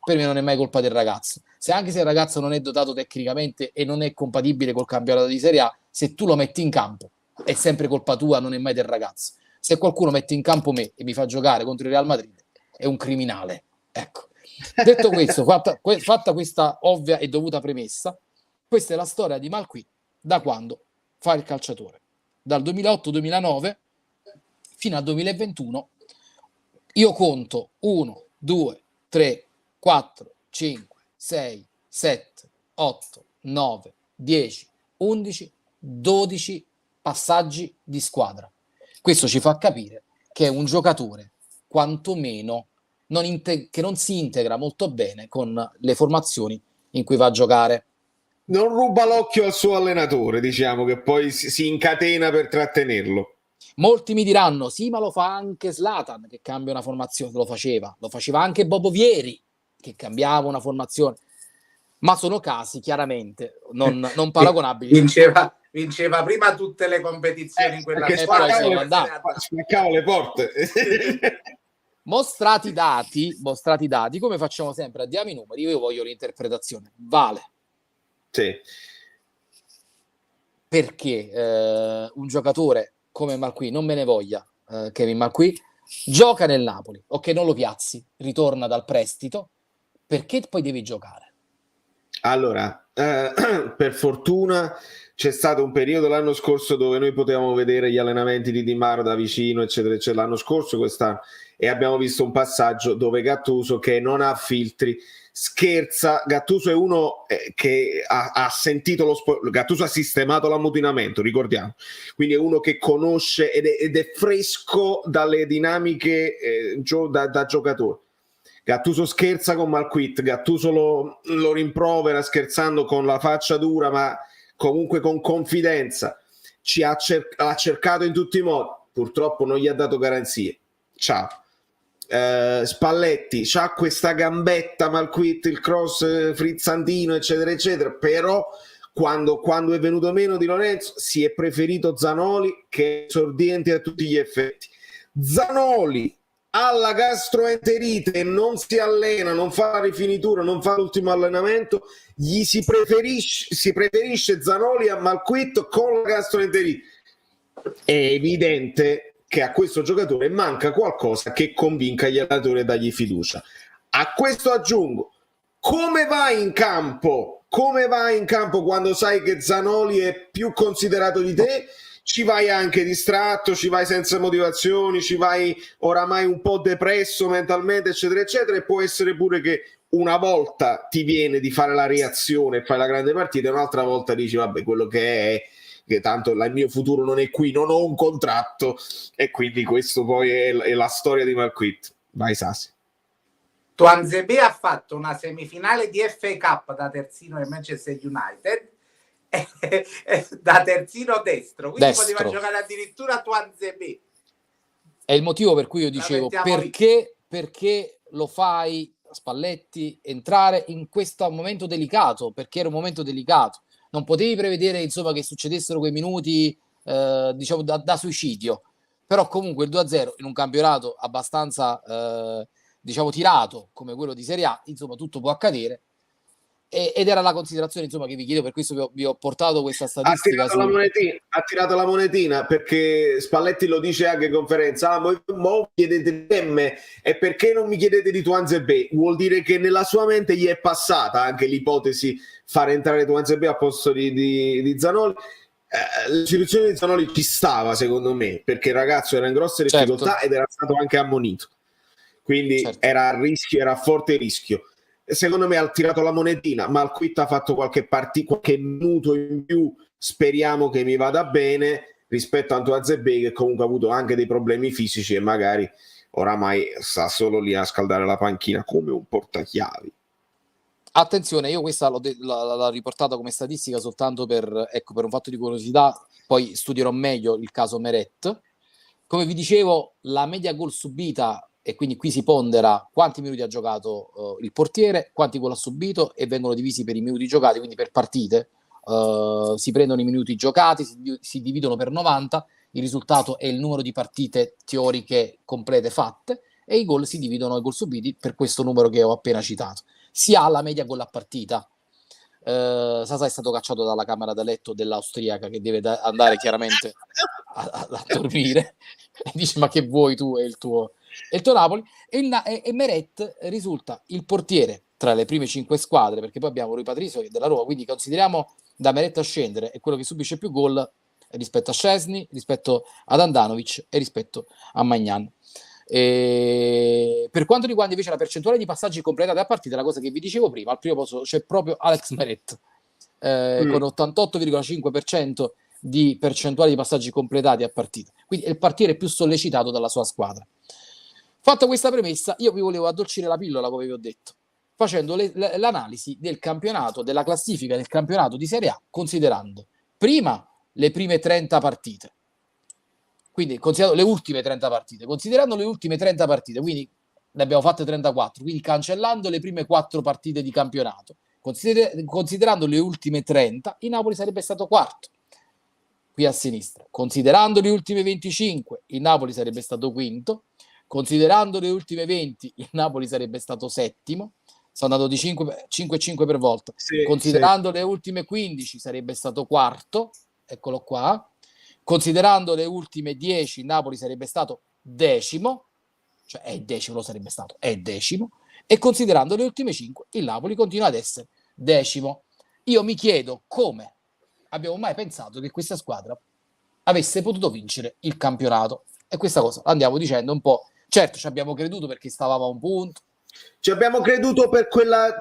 per me non è mai colpa del ragazzo. Anche se il ragazzo non è dotato tecnicamente e non è compatibile col campionato di Serie A, se tu lo metti in campo è sempre colpa tua, non è mai del ragazzo. Se qualcuno mette in campo me e mi fa giocare contro il Real Madrid, è un criminale. Ecco. Detto questo, fatta questa ovvia e dovuta premessa, questa è la storia di Malquis da quando fa il calciatore, dal 2008-2009 fino al 2021. Io conto 1, 2, 3, 4, 5, 6, 7, 8, 9, 10, 11, 12 passaggi di squadra. Questo ci fa capire che è un giocatore quantomeno che non si integra molto bene con le formazioni in cui va a giocare. Non ruba l'occhio al suo allenatore, diciamo, che poi si incatena per trattenerlo. Molti mi diranno: sì, ma lo fa anche Zlatan, che cambia una formazione. Lo faceva anche Bobo Vieri, che cambiava una formazione, ma sono casi chiaramente non paragonabili. Vinceva prima tutte le competizioni in quella squadra, spaccava le porte. Mostrati i dati, come facciamo sempre, diamo i numeri, io voglio l'interpretazione. Vale. Sì. Perché un giocatore come Malquis, non me ne voglia Kevin Malquis, gioca nel Napoli, ok, non lo piazzi, ritorna dal prestito, perché poi devi giocare? Allora, per fortuna c'è stato un periodo l'anno scorso dove noi potevamo vedere gli allenamenti di Di Maro da vicino, eccetera, eccetera, l'anno scorso, quest'anno, e abbiamo visto un passaggio dove Gattuso, che non ha filtri, scherza. Gattuso è uno che ha sentito Gattuso ha sistemato l'ammutinamento, ricordiamo, quindi è uno che conosce ed è fresco dalle dinamiche da giocatore. Gattuso scherza con Malquis, Gattuso lo rimprovera scherzando, con la faccia dura ma comunque con confidenza, ha cercato in tutti i modi, purtroppo non gli ha dato garanzie. Ciao. Spalletti c'ha questa gambetta, Malquis, il cross frizzantino, eccetera eccetera, però quando è venuto meno Di Lorenzo si è preferito Zanoli, che è esordiente a tutti gli effetti. Zanoli alla gastroenterite e non si allena, non fa la rifinitura, non fa l'ultimo allenamento, si preferisce Zanoli a Malquis con la gastroenterite. È evidente che a questo giocatore manca qualcosa che convinca gli allenatori e dargli fiducia. A questo aggiungo, come vai in campo? Come vai in campo quando sai che Zanoli è più considerato di te? Ci vai anche distratto, ci vai senza motivazioni, ci vai oramai un po' depresso mentalmente, eccetera, eccetera, e può essere pure che una volta ti viene di fare la reazione e fai la grande partita, e un'altra volta dici vabbè, quello che è, che tanto il mio futuro non è qui, non ho un contratto, e quindi questo poi è la storia di Malquit. Vai Sassi. Tuanzebe ha fatto una semifinale di FA Cup da terzino del Manchester United, da terzino destro, quindi poteva giocare addirittura Tuanzebe. È il motivo per cui io dicevo perché lo fai, Spalletti, entrare in questo momento delicato, perché era un momento delicato. Non potevi prevedere, insomma, che succedessero quei minuti diciamo da suicidio, però comunque il 2-0 in un campionato abbastanza diciamo tirato come quello di Serie A, insomma tutto può accadere, ed era la considerazione, insomma, che vi chiedo, per questo vi ho portato questa statistica. Ha tirato la monetina, perché Spalletti lo dice anche in conferenza: mo chiedete di me, e perché non mi chiedete di Tuanzebe? Vuol dire che nella sua mente gli è passata anche l'ipotesi fare entrare Tuanzebe a posto di Zanoli. L'istituzione di Zanoli ci stava, secondo me, perché il ragazzo era in grosse difficoltà, ed era stato anche ammonito, quindi era a rischio, era a forte rischio. Secondo me ha tirato la monetina, ma Malquit ha fatto qualche minuto in più, speriamo che mi vada bene, rispetto a Tuanzebe, che comunque ha avuto anche dei problemi fisici e magari oramai sta solo lì a scaldare la panchina come un portachiavi. Attenzione, io questa l'ho riportata come statistica soltanto per un fatto di curiosità, poi studierò meglio il caso Meret. Come vi dicevo, la media gol subita, e quindi qui si pondera quanti minuti ha giocato il portiere, quanti gol ha subito, e vengono divisi per i minuti giocati, quindi per partite. Si prendono i minuti giocati, si dividono per 90, il risultato è il numero di partite teoriche complete fatte, e i gol si dividono, i gol subiti, per questo numero che ho appena citato. Si ha la media gol a partita. Sasa è stato cacciato dalla camera da letto dell'austriaca, che deve andare chiaramente a dormire, e dice: ma che vuoi tu e il tuo Napoli? E Meret risulta il portiere tra le prime 5 squadre, perché poi abbiamo Rui Patricio che è della Roma, quindi consideriamo da Meret a scendere è quello che subisce più gol rispetto a Szczesny, rispetto ad Andanovic e rispetto a Maignan. Per quanto riguarda invece la percentuale di passaggi completati a partita, la cosa che vi dicevo prima, al primo posto c'è proprio Alex Meret, con 88,5% di percentuale di passaggi completati a partita, quindi è il portiere più sollecitato dalla sua squadra. Fatta questa premessa, io vi volevo addolcire la pillola, come vi ho detto, facendo l'analisi del campionato, della classifica del campionato di Serie A, considerando prima le prime 30 partite, quindi considerando le ultime 30 partite, quindi ne abbiamo fatte 34, quindi cancellando le prime 4 partite di campionato, considerando le ultime 30, il Napoli sarebbe stato quarto, qui a sinistra. Considerando le ultime 25, il Napoli sarebbe stato quinto. Considerando le ultime 20, il Napoli sarebbe stato settimo. Sono andato di 5 per volta. Considerando le ultime 15, sarebbe stato quarto. Eccolo qua. Considerando le ultime 10, il Napoli sarebbe stato decimo. Cioè è decimo, è decimo. E considerando le ultime 5, il Napoli continua ad essere decimo. Io mi chiedo come abbiamo mai pensato che questa squadra avesse potuto vincere il campionato, e questa cosa andiamo dicendo un po'. Certo, ci abbiamo creduto perché stavamo a un punto, ci abbiamo creduto per quella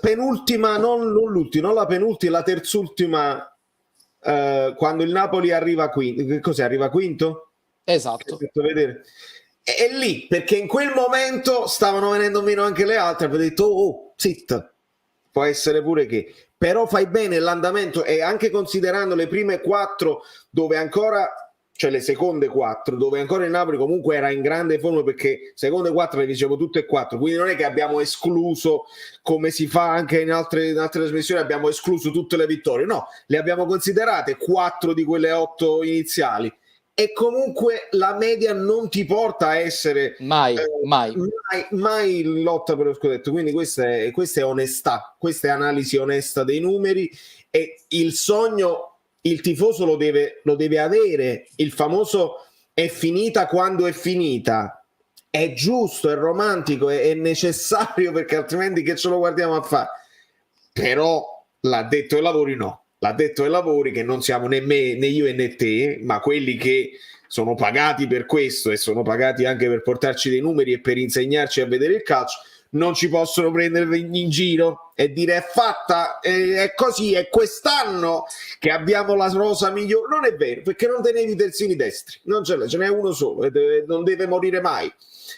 penultima, non l'ultima, non la penultima, la terzultima, quando il Napoli arriva quinto. Che cos'è? Arriva quinto? Esatto. Vedere. E lì, perché in quel momento stavano venendo meno anche le altre, avevo detto oh, zitta, può essere pure che, però fai bene l'andamento, e anche considerando le prime 4 dove ancora, cioè le seconde 4 dove ancora il Napoli comunque era in grande forma, perché seconde 4 le dicevo tutte e 4, quindi non è che abbiamo escluso, come si fa anche in altre trasmissioni, abbiamo escluso tutte le vittorie, no, le abbiamo considerate 4 di quelle 8 iniziali. E comunque la media non ti porta a essere mai in lotta per lo scudetto, quindi questa è onestà, questa è analisi onesta dei numeri, e il sogno il tifoso lo deve avere, il famoso è finita quando è finita, è giusto, è romantico, è necessario, perché altrimenti che ce lo guardiamo a fare? Però l'addetto ai lavori no, l'addetto ai lavori, che non siamo né me né io né te, ma quelli che sono pagati per questo e sono pagati anche per portarci dei numeri e per insegnarci a vedere il calcio, non ci possono prendere in giro e dire è fatta, è così, è quest'anno che abbiamo la rosa migliore. Non è vero, perché non tenevi i terzini destri, non ce n'è uno solo e non deve morire mai.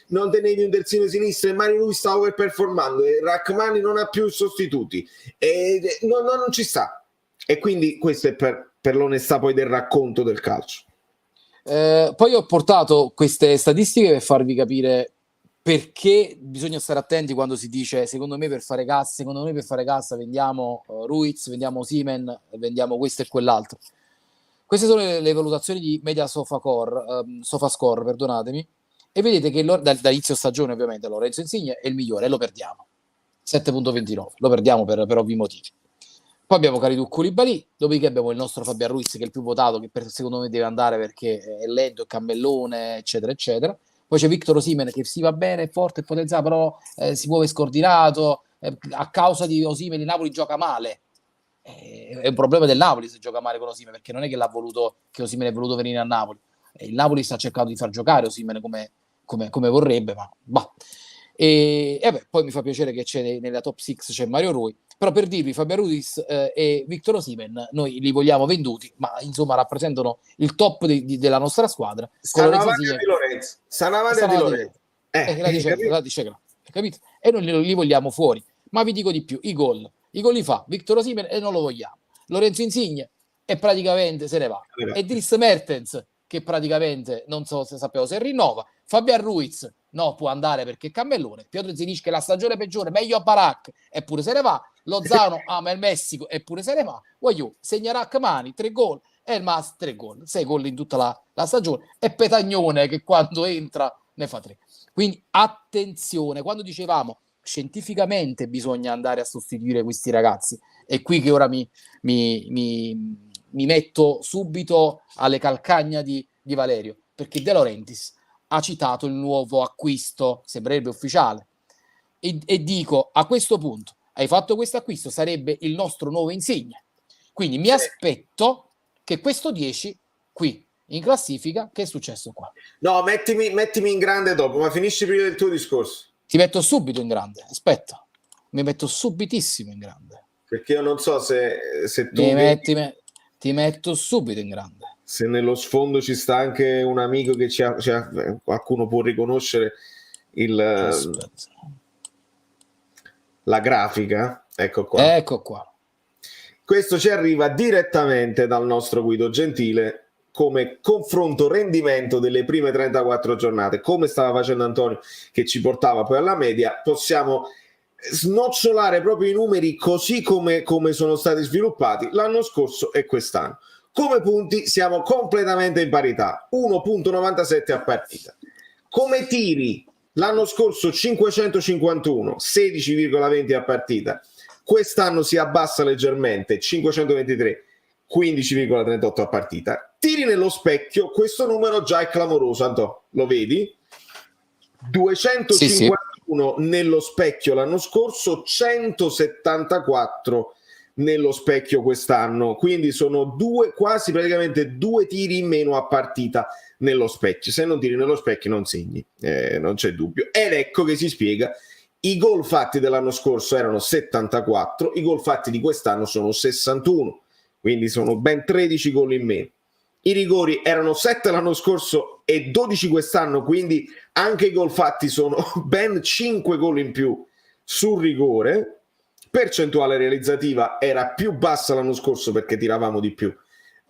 Non tenevi un terzino sinistro e Mani lui stava overperformando e Rachmani non ha più sostituti e non ci sta. E quindi questo è per l'onestà poi del racconto del calcio. Poi ho portato queste statistiche per farvi capire perché bisogna stare attenti quando si dice secondo me per fare cassa vendiamo Ruiz, vendiamo Osimhen, vendiamo questo e quell'altro. Queste sono le valutazioni di Media SofaScore, perdonatemi, e vedete che da inizio stagione ovviamente Lorenzo Insigne è il migliore e lo perdiamo 7.29, lo perdiamo per ovvi motivi. Poi abbiamo Kalidou Koulibaly, dopodiché abbiamo il nostro Fabian Ruiz che è il più votato, che secondo me deve andare perché è lento, è cammellone, eccetera eccetera. Poi c'è Victor Osimhen che si va bene, è forte, è potenziato, però si muove scordinato, a causa di Osimhen il Napoli gioca male. È un problema del Napoli se gioca male con Osimhen, perché non è che Osimhen è voluto venire a Napoli. Il Napoli sta cercando di far giocare Osimhen come vorrebbe, ma bah. Poi mi fa piacere che c'è nella top 6 c'è Mario Rui, però per dirvi Fabian Ruiz e Victor Osimhen noi li vogliamo venduti, ma insomma rappresentano il top della nostra squadra. Stanno avanti di Lorenzo. La dice, capito? E noi li vogliamo fuori, ma vi dico di più, i gol li fa Victor Osimhen e non lo vogliamo. Lorenzo Insigne e praticamente se ne va, e Dries Mertens che praticamente non so se sappiamo se rinova. Fabian Ruiz no, può andare perché è cammellone. Piotr Zilinski che la stagione peggiore, meglio a Barak eppure se ne va. Lozano ama il Messico eppure se ne va. Voglio segna Rachmani 3 gol, Elmas 3 gol, 6 gol in tutta la stagione, e Petagnone che quando entra ne fa 3. Quindi attenzione, quando dicevamo scientificamente bisogna andare a sostituire questi ragazzi, è qui che ora mi metto subito alle calcagna di Valerio, perché De Laurentiis ha citato il nuovo acquisto, sembrerebbe ufficiale, e dico a questo punto, hai fatto questo acquisto, sarebbe il nostro nuovo Insigne, quindi mi aspetto che questo 10 qui in classifica, che è successo qua? No, mettimi in grande dopo, ma finisci prima del tuo discorso. Ti metto subito in grande, aspetta, mi metto subitissimo in grande, perché io non so se tu ti metto subito in grande. Se nello sfondo ci sta anche un amico che qualcuno può riconoscere la grafica, ecco qua. Questo ci arriva direttamente dal nostro Guido Gentile come confronto rendimento delle prime 34 giornate, come stava facendo Antonio che ci portava poi alla media. Possiamo snocciolare proprio i numeri così come sono stati sviluppati l'anno scorso e quest'anno. Come punti siamo completamente in parità, 1.97 a partita. Come tiri, l'anno scorso 551, 16,20 a partita. Quest'anno si abbassa leggermente, 523, 15,38 a partita. Tiri nello specchio, questo numero già è clamoroso, Anto, lo vedi? 251 sì. Nello specchio l'anno scorso, 174 nello specchio quest'anno, quindi sono quasi praticamente 2 tiri in meno a partita nello specchio. Se non tiri nello specchio non segni, non c'è dubbio. Ed ecco che si spiega: i gol fatti dell'anno scorso erano 74, i gol fatti di quest'anno sono 61, quindi sono ben 13 gol in meno. I rigori erano 7 l'anno scorso e 12 quest'anno, quindi anche i gol fatti sono ben 5 gol in più sul rigore. Percentuale realizzativa era più bassa l'anno scorso perché tiravamo di più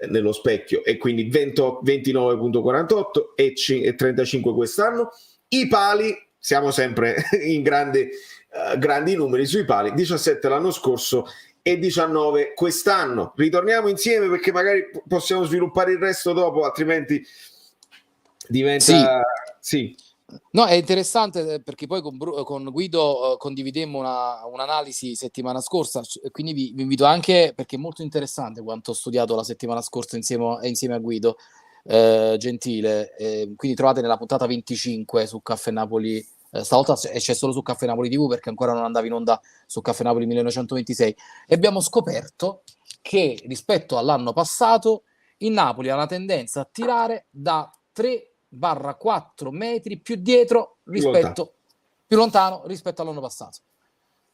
nello specchio, e quindi 29.48 e 35 quest'anno. I pali, siamo sempre in grandi numeri sui pali, 17 l'anno scorso e 19 quest'anno. Ritorniamo insieme perché magari possiamo sviluppare il resto dopo, altrimenti diventa... Sì. No, è interessante perché poi con Guido condividemmo un'analisi settimana scorsa, quindi vi invito anche, perché è molto interessante quanto ho studiato la settimana scorsa insieme a Guido. Gentile, quindi trovate nella puntata 25 su Caffè Napoli. Stavolta c'è solo su Caffè Napoli TV perché ancora non andava in onda su Caffè Napoli 1926, e abbiamo scoperto che rispetto all'anno passato il Napoli ha una tendenza a tirare da 3-4 metri più dietro più lontano rispetto all'anno passato.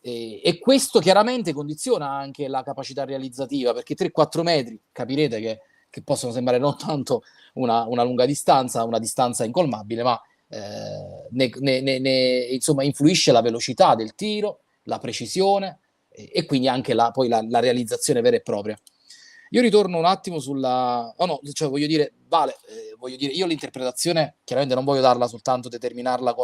E questo chiaramente condiziona anche la capacità realizzativa, perché 3-4 metri capirete che possono sembrare non tanto una lunga distanza, una distanza incolmabile, ma insomma influisce la velocità del tiro, la precisione e quindi anche poi la realizzazione vera e propria. Io ritorno un attimo sulla... voglio dire, io l'interpretazione chiaramente non voglio darla soltanto, determinarla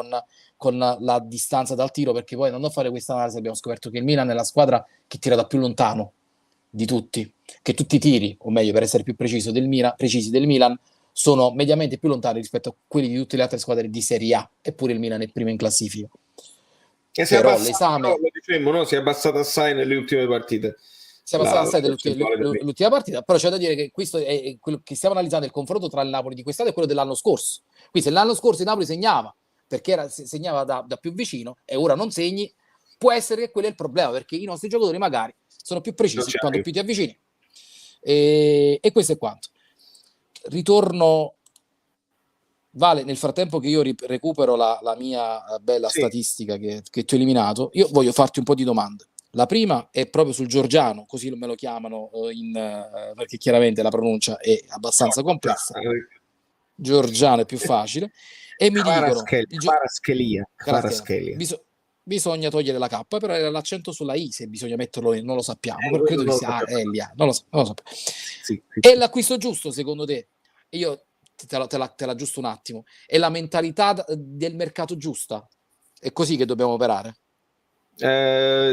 con la distanza dal tiro, perché poi andando a fare questa analisi abbiamo scoperto che il Milan è la squadra che tira da più lontano di tutti, che tutti i tiri, o meglio per essere più precisi del Milan, sono mediamente più lontani rispetto a quelli di tutte le altre squadre di Serie A, eppure il Milan è primo in classifica. E però l'esame... si è abbassato assai nelle ultime partite. Si è passato assai dell'ultima partita, però c'è da dire che questo è quello che stiamo analizzando, il confronto tra il Napoli di quest'anno e quello dell'anno scorso. Quindi se l'anno scorso il Napoli segnava, perché segnava da più vicino, e ora non segni, può essere che quello è il problema, perché i nostri giocatori magari sono più precisi quando più ti avvicini. E questo è quanto. Ritorno, Vale, nel frattempo che io recupero la mia bella statistica che ti ho eliminato, io voglio farti un po' di domande. La prima è proprio sul georgiano, così me lo chiamano perché chiaramente la pronuncia è abbastanza complessa. Georgiano è più facile. E mi dicono Kvaratskhelia. Bisogna togliere la K, però era l'accento sulla I, se bisogna metterlo, non lo sappiamo, però credo che sia non lo so. Sì. È l'acquisto giusto secondo te? Io te la aggiusto un attimo. È la mentalità del mercato giusta? È così che dobbiamo operare?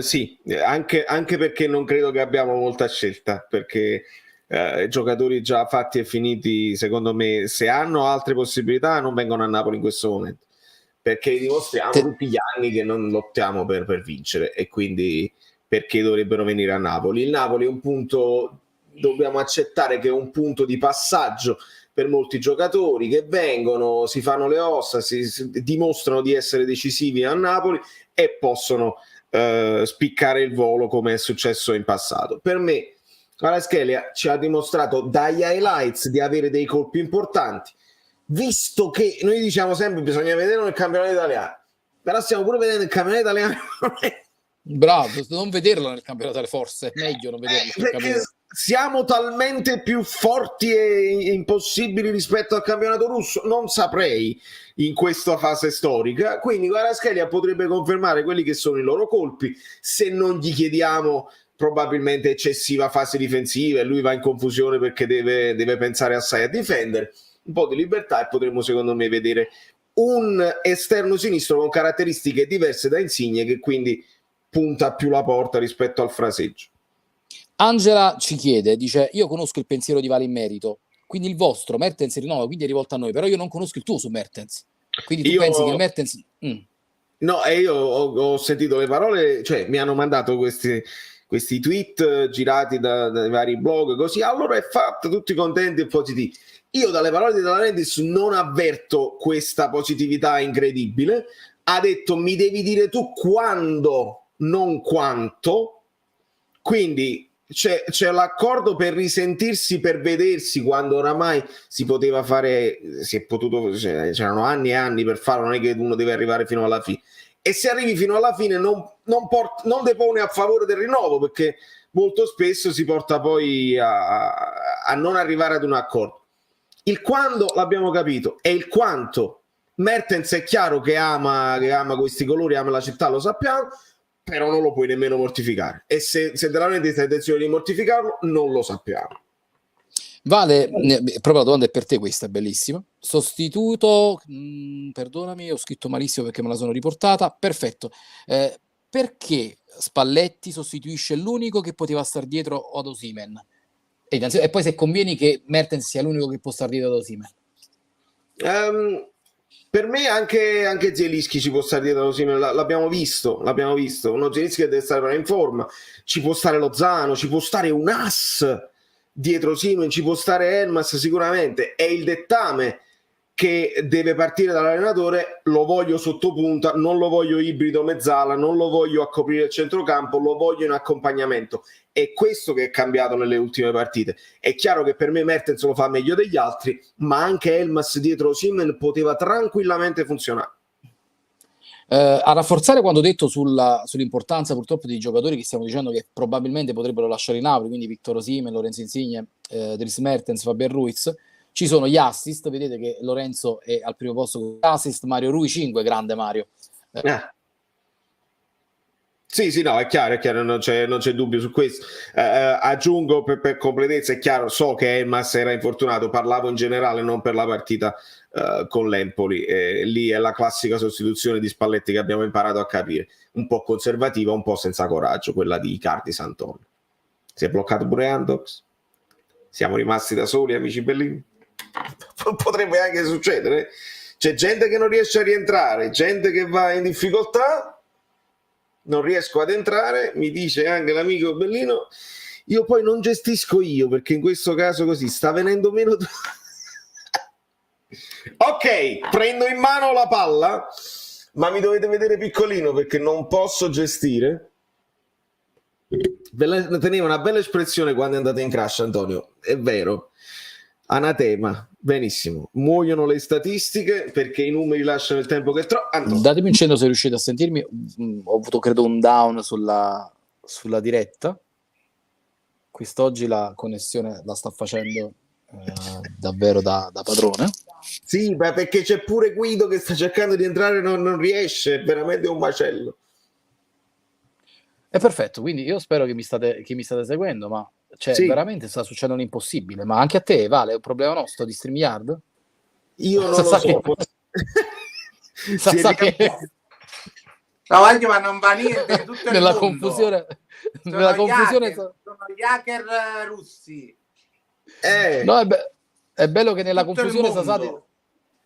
Sì, anche perché non credo che abbiamo molta scelta, perché giocatori già fatti e finiti, secondo me, se hanno altre possibilità non vengono a Napoli in questo momento, perché dimostriamo tutti gli anni che non lottiamo per vincere, e quindi perché dovrebbero venire a Napoli? Il Napoli è un punto, dobbiamo accettare che è un punto di passaggio per molti giocatori che vengono, si fanno le ossa, si dimostrano di essere decisivi a Napoli e possono spiccare il volo, come è successo in passato. Per me Kvaratskhelia ci ha dimostrato dagli highlights di avere dei colpi importanti, visto che noi diciamo sempre bisogna vederlo nel campionato italiano, però stiamo pure vedendo il campionato italiano. Bravo, non vederlo nel campionato, forse è meglio non vederlo nel campionato. Siamo talmente più forti e impossibili rispetto al campionato russo? Non saprei in questa fase storica, quindi Kvaratskhelia potrebbe confermare quelli che sono i loro colpi, se non gli chiediamo probabilmente eccessiva fase difensiva e lui va in confusione perché deve pensare assai a difendere, un po' di libertà, e potremmo secondo me vedere un esterno sinistro con caratteristiche diverse da Insigne, che quindi punta più la porta rispetto al fraseggio. Angela ci chiede, dice: io conosco il pensiero di Vale in merito, quindi il vostro Mertens rinnova, quindi è rivolto a noi, però io non conosco il tuo su Mertens, quindi tu pensi che Mertens... No, e io ho sentito le parole, cioè mi hanno mandato questi tweet girati dai vari blog, così, allora è fatto, tutti contenti e positivi. Io dalle parole di De Laurentiis non avverto questa positività incredibile. Ha detto: mi devi dire tu quando, non quanto, quindi c'è l'accordo per risentirsi, per vedersi, quando oramai si poteva fare, si è potuto, c'erano anni e anni per farlo, non è che uno deve arrivare fino alla fine, e se arrivi fino alla fine non depone a favore del rinnovo, perché molto spesso si porta poi a non arrivare ad un accordo. Il quando l'abbiamo capito, e il quanto Mertens è chiaro che ama questi colori, ama la città, lo sappiamo, però non lo puoi nemmeno mortificare, e se veramente hai intenzione di mortificarlo non lo sappiamo. Vale, proprio la domanda è per te, questa è bellissima. Sostituto, perdonami, ho scritto malissimo perché me la sono riportata, perfetto. Perché Spalletti sostituisce l'unico che poteva star dietro ad Osimhen? E poi se convieni che Mertens sia l'unico che può star dietro ad Osimhen. Per me anche Zielinski ci può stare dietro, l'abbiamo visto, uno Zielinski che deve stare in forma, ci può stare Lozano, ci può stare un as dietro Simon ci può stare Elmas sicuramente, è il dettame che deve partire dall'allenatore, lo voglio sottopunta, non lo voglio ibrido mezzala, non lo voglio a coprire il centrocampo, lo voglio in accompagnamento. È questo che è cambiato nelle ultime partite. È chiaro che per me Mertens lo fa meglio degli altri, ma anche Elmas dietro Osimhen poteva tranquillamente funzionare. A rafforzare quanto detto sull'importanza purtroppo dei giocatori che stiamo dicendo che probabilmente potrebbero lasciare i Napoli, quindi Victor Osimhen, Lorenzo Insigne, Dries Mertens, Fabian Ruiz. Ci sono gli assist, vedete che Lorenzo è al primo posto con assist, Mario Rui 5, grande Mario. Sì, no, è chiaro, non c'è dubbio su questo. Aggiungo per completezza, è chiaro, so che Elmas era infortunato, parlavo in generale, non per la partita con l'Empoli. Lì è la classica sostituzione di Spalletti che abbiamo imparato a capire, un po' conservativa, un po' senza coraggio, quella di Icardi Santon. Si è bloccato pure Andox? Siamo rimasti da soli, amici bellini? Potrebbe anche succedere. C'è gente che non riesce a rientrare, gente che va in difficoltà. Non riesco ad entrare, mi dice anche l'amico Bellino. Io poi non gestisco io, perché in questo caso così sta venendo meno. Ok, prendo in mano la palla, ma mi dovete vedere piccolino perché non posso gestire. Teneva una bella espressione quando è andato in crash, Antonio, è vero. Anatema, benissimo. Muoiono le statistiche perché i numeri lasciano il tempo che trova. Datemi un cenno se riuscite a sentirmi. Ho avuto credo un down sulla diretta. Quest'oggi la connessione la sta facendo davvero da padrone. Sì, ma perché c'è pure Guido che sta cercando di entrare, non riesce, è veramente un macello. È perfetto, quindi io spero che mi state seguendo, ma Sì. veramente sta succedendo l'impossibile. Ma anche a te, Vale, è un problema nostro di StreamYard? Io non lo so. No, ma non va niente, tutto nella il mondo. confusione. Sono gli hacker russi. No, è bello che nella tutto confusione Sasà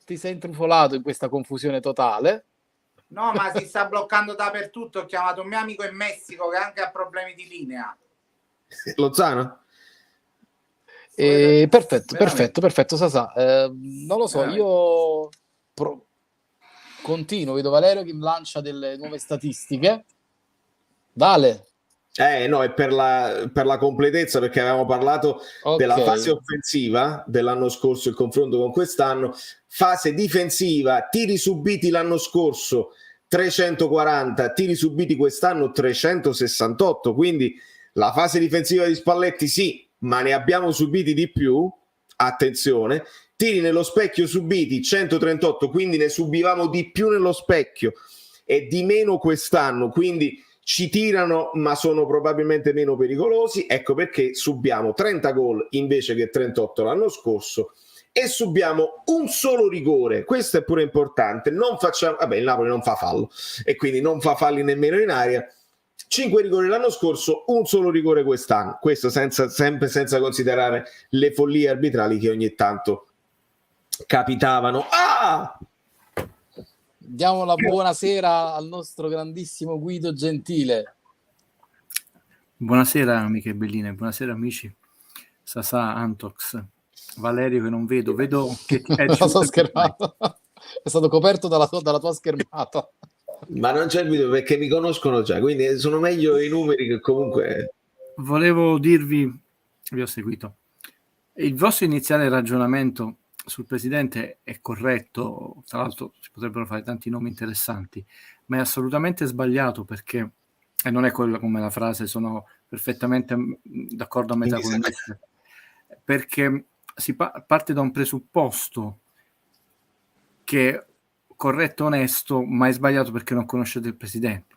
ti sei intrufolato in questa confusione totale. No, ma si sta bloccando dappertutto. Ho chiamato un mio amico in Messico che anche ha problemi di linea. Lozano? Perfetto Sasà. Non lo so, io continuo, vedo Valerio che lancia delle nuove statistiche. Vale. No, è per la completezza, perché avevamo parlato della fase offensiva dell'anno scorso, il confronto con quest'anno, fase difensiva, tiri subiti l'anno scorso 340, tiri subiti quest'anno 368, quindi la fase difensiva di Spalletti sì, ma ne abbiamo subiti di più, attenzione, tiri nello specchio subiti 138, quindi ne subivamo di più nello specchio e di meno quest'anno, quindi ci tirano ma sono probabilmente meno pericolosi, ecco perché subiamo 30 gol invece che 38 l'anno scorso e subiamo un solo rigore, questo è pure importante, non facciamo, il Napoli non fa fallo e quindi non fa falli nemmeno in area, 5 rigori l'anno scorso, un solo rigore quest'anno, questo sempre senza considerare le follie arbitrali che ogni tanto capitavano. Diamo la buonasera al nostro grandissimo Guido Gentile. Buonasera amiche belline, buonasera amici. Sasà, Antox, Valerio che non vedo che è schermata. È stato coperto dalla tua schermata. Ma non c'è il video perché mi conoscono già, quindi sono meglio i numeri che comunque... Volevo dirvi, vi ho seguito, il vostro iniziale ragionamento sul presidente è corretto, tra l'altro si potrebbero fare tanti nomi interessanti, ma è assolutamente sbagliato perché, e non è quella come la frase, sono perfettamente d'accordo a metà con il perché si parte da un presupposto che è corretto, onesto, ma è sbagliato perché non conoscete il presidente.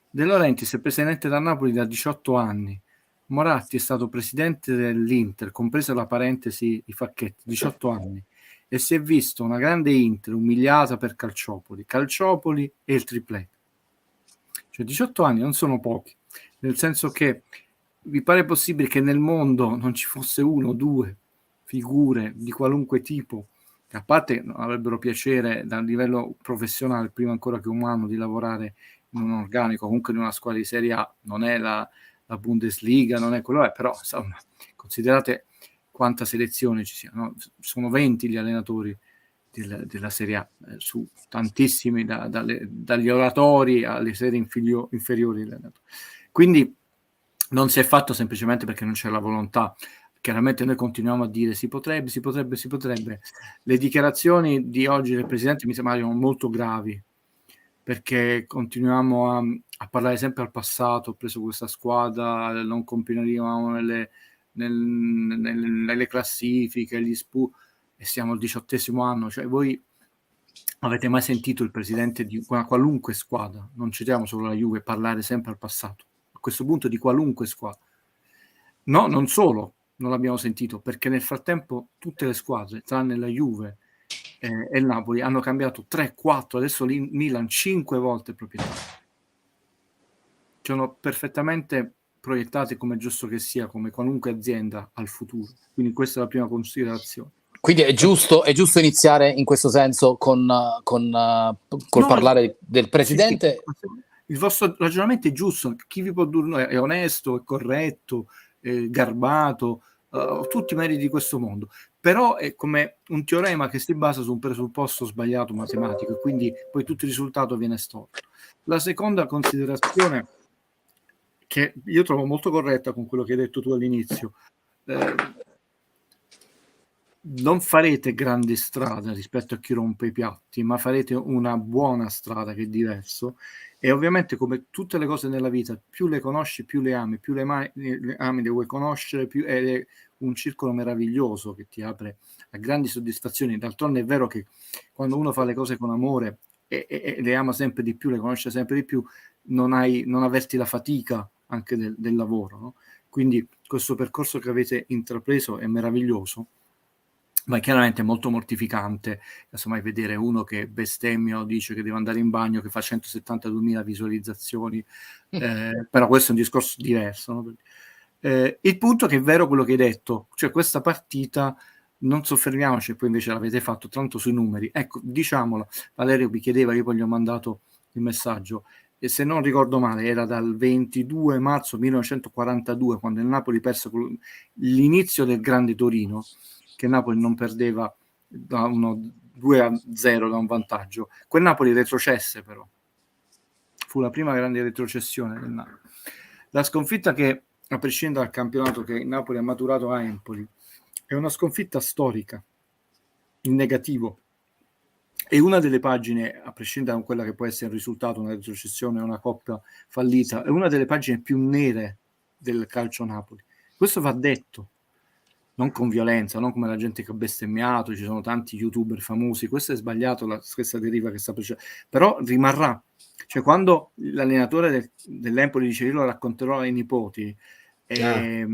De Laurentiis è presidente da Napoli da 18 anni, Moratti è stato presidente dell'Inter, compresa la parentesi i Facchetti, 18 anni, e si è visto una grande Inter umiliata per Calciopoli e il triplete. Cioè 18 anni non sono pochi, nel senso che vi pare possibile che nel mondo non ci fosse uno o due figure di qualunque tipo, che a parte non avrebbero piacere dal livello professionale, prima ancora che umano, di lavorare in un organico, comunque in una squadra di Serie A, non è la Bundesliga, non è quello, però insomma, considerate quanta selezione ci sia, no? Sono 20 gli allenatori della Serie A, su tantissimi, dagli oratori alle serie inferiori. Quindi non si è fatto semplicemente perché non c'è la volontà. Chiaramente noi continuiamo a dire si potrebbe. Le dichiarazioni di oggi del Presidente mi sembrano molto gravi, perché continuiamo a parlare sempre al passato. Ho preso questa squadra, non competiamo nelle classifiche, gli e siamo al 18° anno. Cioè, voi avete mai sentito il presidente di una qualunque squadra, non citiamo solo la Juve, parlare sempre al passato? A questo punto di qualunque squadra. No, non solo, non l'abbiamo sentito, perché nel frattempo tutte le squadre, tranne la Juve e il Napoli, hanno cambiato 3, 4, adesso Milan 5 volte proprietario. Sono perfettamente proiettate, come giusto che sia, come qualunque azienda, al futuro. Quindi questa è la prima considerazione. Quindi è giusto iniziare in questo senso col parlare del presidente. Sì. Il vostro ragionamento è giusto, chi vi può dire è onesto, è corretto, è garbato, tutti i meriti di questo mondo, però è come un teorema che si basa su un presupposto sbagliato matematico e quindi poi tutto il risultato viene storto. La seconda considerazione, che io trovo molto corretta con quello che hai detto tu all'inizio, non farete grande strada rispetto a chi rompe i piatti, ma farete una buona strada, che è diverso. E ovviamente, come tutte le cose nella vita, più le conosci, più le ami, più le ami, le vuoi conoscere, più è un circolo meraviglioso che ti apre a grandi soddisfazioni. D'altronde è vero che quando uno fa le cose con amore e le ama sempre di più, le conosce sempre di più, non avverti la fatica anche del lavoro, no? Quindi questo percorso che avete intrapreso è meraviglioso, ma è chiaramente molto mortificante, insomma, vedere uno che bestemmia o dice che deve andare in bagno, che fa 172.000 visualizzazioni, però questo è un discorso diverso, no? Il punto è che è vero quello che hai detto, cioè questa partita, non soffermiamoci, poi invece l'avete fatto tanto sui numeri, ecco, diciamolo, Valerio mi chiedeva, io poi gli ho mandato il messaggio, e se non ricordo male era dal 22 marzo 1942, quando il Napoli perse l'inizio del Grande Torino, che Napoli non perdeva da 2-0 da un vantaggio. Quel Napoli retrocesse, però fu la prima grande retrocessione del Napoli. La sconfitta che, a prescindere dal campionato che il Napoli ha maturato a Empoli, è una sconfitta storica in negativo. E una delle pagine, a prescindere da quella che può essere il risultato, una retrocessione, una coppa fallita, è una delle pagine più nere del calcio Napoli. Questo va detto, non con violenza, non come la gente che ha bestemmiato, ci sono tanti youtuber famosi, questo è sbagliato, questa deriva che sta procedendo, però rimarrà. Cioè, quando l'allenatore dell'Empoli dice io lo racconterò ai nipoti, è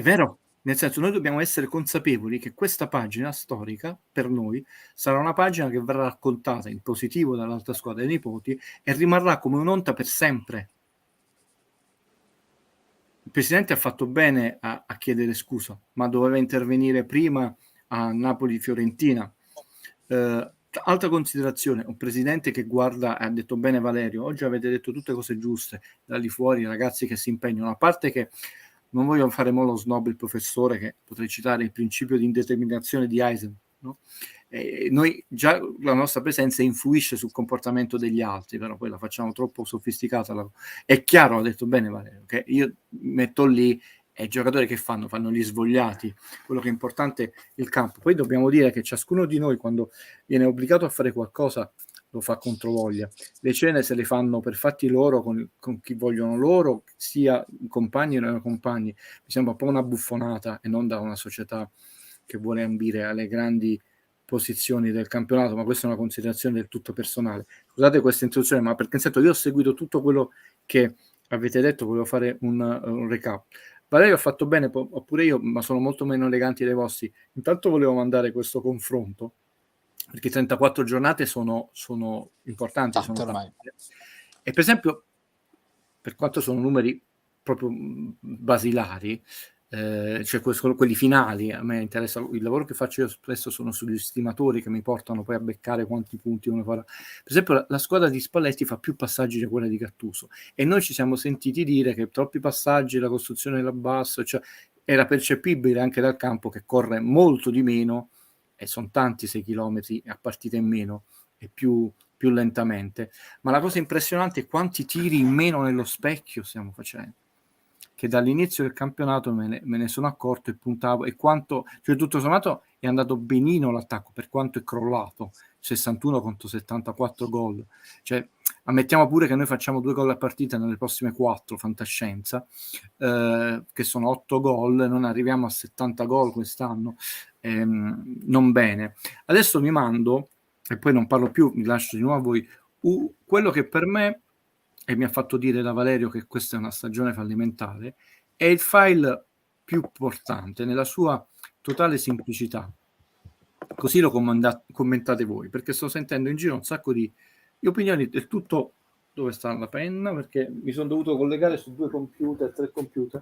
vero, nel senso, noi dobbiamo essere consapevoli che questa pagina storica per noi sarà una pagina che verrà raccontata in positivo dall'altra squadra ai nipoti e rimarrà come un'onta per sempre. Il presidente ha fatto bene a chiedere scusa, ma doveva intervenire prima a Napoli-Fiorentina. Altra considerazione, un presidente che guarda, ha detto bene Valerio, oggi avete detto tutte cose giuste, da lì fuori ragazzi che si impegnano, a parte che non voglio fare lo snob il professore, che potrei citare il principio di indeterminazione di Heisenberg, no? Noi già la nostra presenza influisce sul comportamento degli altri, però poi la facciamo troppo sofisticata. È chiaro, ha detto bene Valerio, che io metto lì e i giocatori che fanno gli svogliati, quello che è importante è il campo. Poi dobbiamo dire che ciascuno di noi, quando viene obbligato a fare qualcosa, lo fa controvoglia. Le cene se le fanno per fatti loro, con chi vogliono loro, sia compagni o non compagni. Mi sembra un po' una buffonata e non da una società che vuole ambire alle grandi posizioni del campionato, ma questa è una considerazione del tutto personale. Scusate questa introduzione, ma perché io ho seguito tutto quello che avete detto, volevo fare un recap. Valerio ha fatto bene, oppure io, ma sono molto meno eleganti dei vostri. Intanto volevo mandare questo confronto, perché 34 giornate sono importanti. Sono ormai. E per esempio, per quanto sono numeri proprio basilari, cioè quelli finali, a me interessa il lavoro che faccio io spesso sono sugli stimatori che mi portano poi a beccare quanti punti uno farà. Per esempio la squadra di Spalletti fa più passaggi di quella di Gattuso e noi ci siamo sentiti dire che troppi passaggi, la costruzione della basso, cioè era percepibile anche dal campo che corre molto di meno, e sono tanti 6 chilometri a partita in meno e più lentamente, ma la cosa impressionante è quanti tiri in meno nello specchio stiamo facendo, che dall'inizio del campionato me ne sono accorto e puntavo, e quanto, cioè tutto sommato è andato benino l'attacco, per quanto è crollato 61 contro 74 gol, cioè ammettiamo pure che noi facciamo 2 gol a partita nelle prossime 4, fantascienza, che sono 8 gol, non arriviamo a 70 gol quest'anno, non bene. Adesso vi mando, e poi non parlo più, vi lascio di nuovo a voi, quello che per me, e mi ha fatto dire da Valerio che questa è una stagione fallimentare, è il file più importante nella sua totale semplicità. Così lo commentate voi, perché sto sentendo in giro un sacco di opinioni del tutto... Dove sta la penna? Perché mi sono dovuto collegare su 2 computer, 3 computer,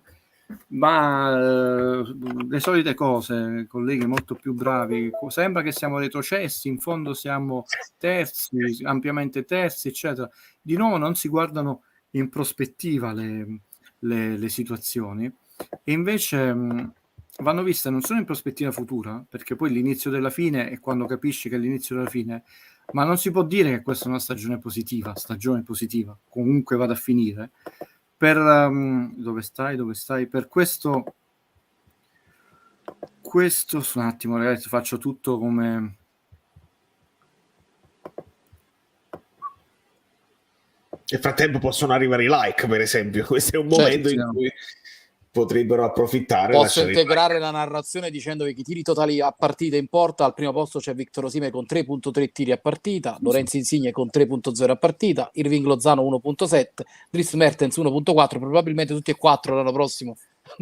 ma le solite cose, colleghi molto più bravi, sembra che siamo retrocessi, in fondo siamo terzi, ampiamente terzi, eccetera. Di nuovo non si guardano in prospettiva le situazioni, e invece vanno viste non solo in prospettiva futura, perché poi l'inizio della fine è quando capisci che è l'inizio della fine, ma non si può dire che questa è una stagione positiva, comunque vada a finire. Per dove stai? Per questo un attimo, ragazzi, faccio tutto come... Nel frattempo possono arrivare i like, per esempio. Questo è un momento in cui potrebbero approfittare. Posso integrare la narrazione dicendovi che i tiri totali a partita in porta. Al primo posto c'è Victor Osimhen con 3.3 tiri a partita, Lorenzo Insigne con 3.0 a partita, Irving Lozano 1.7, Dries Mertens 1.4. Probabilmente tutti e 4 l'anno prossimo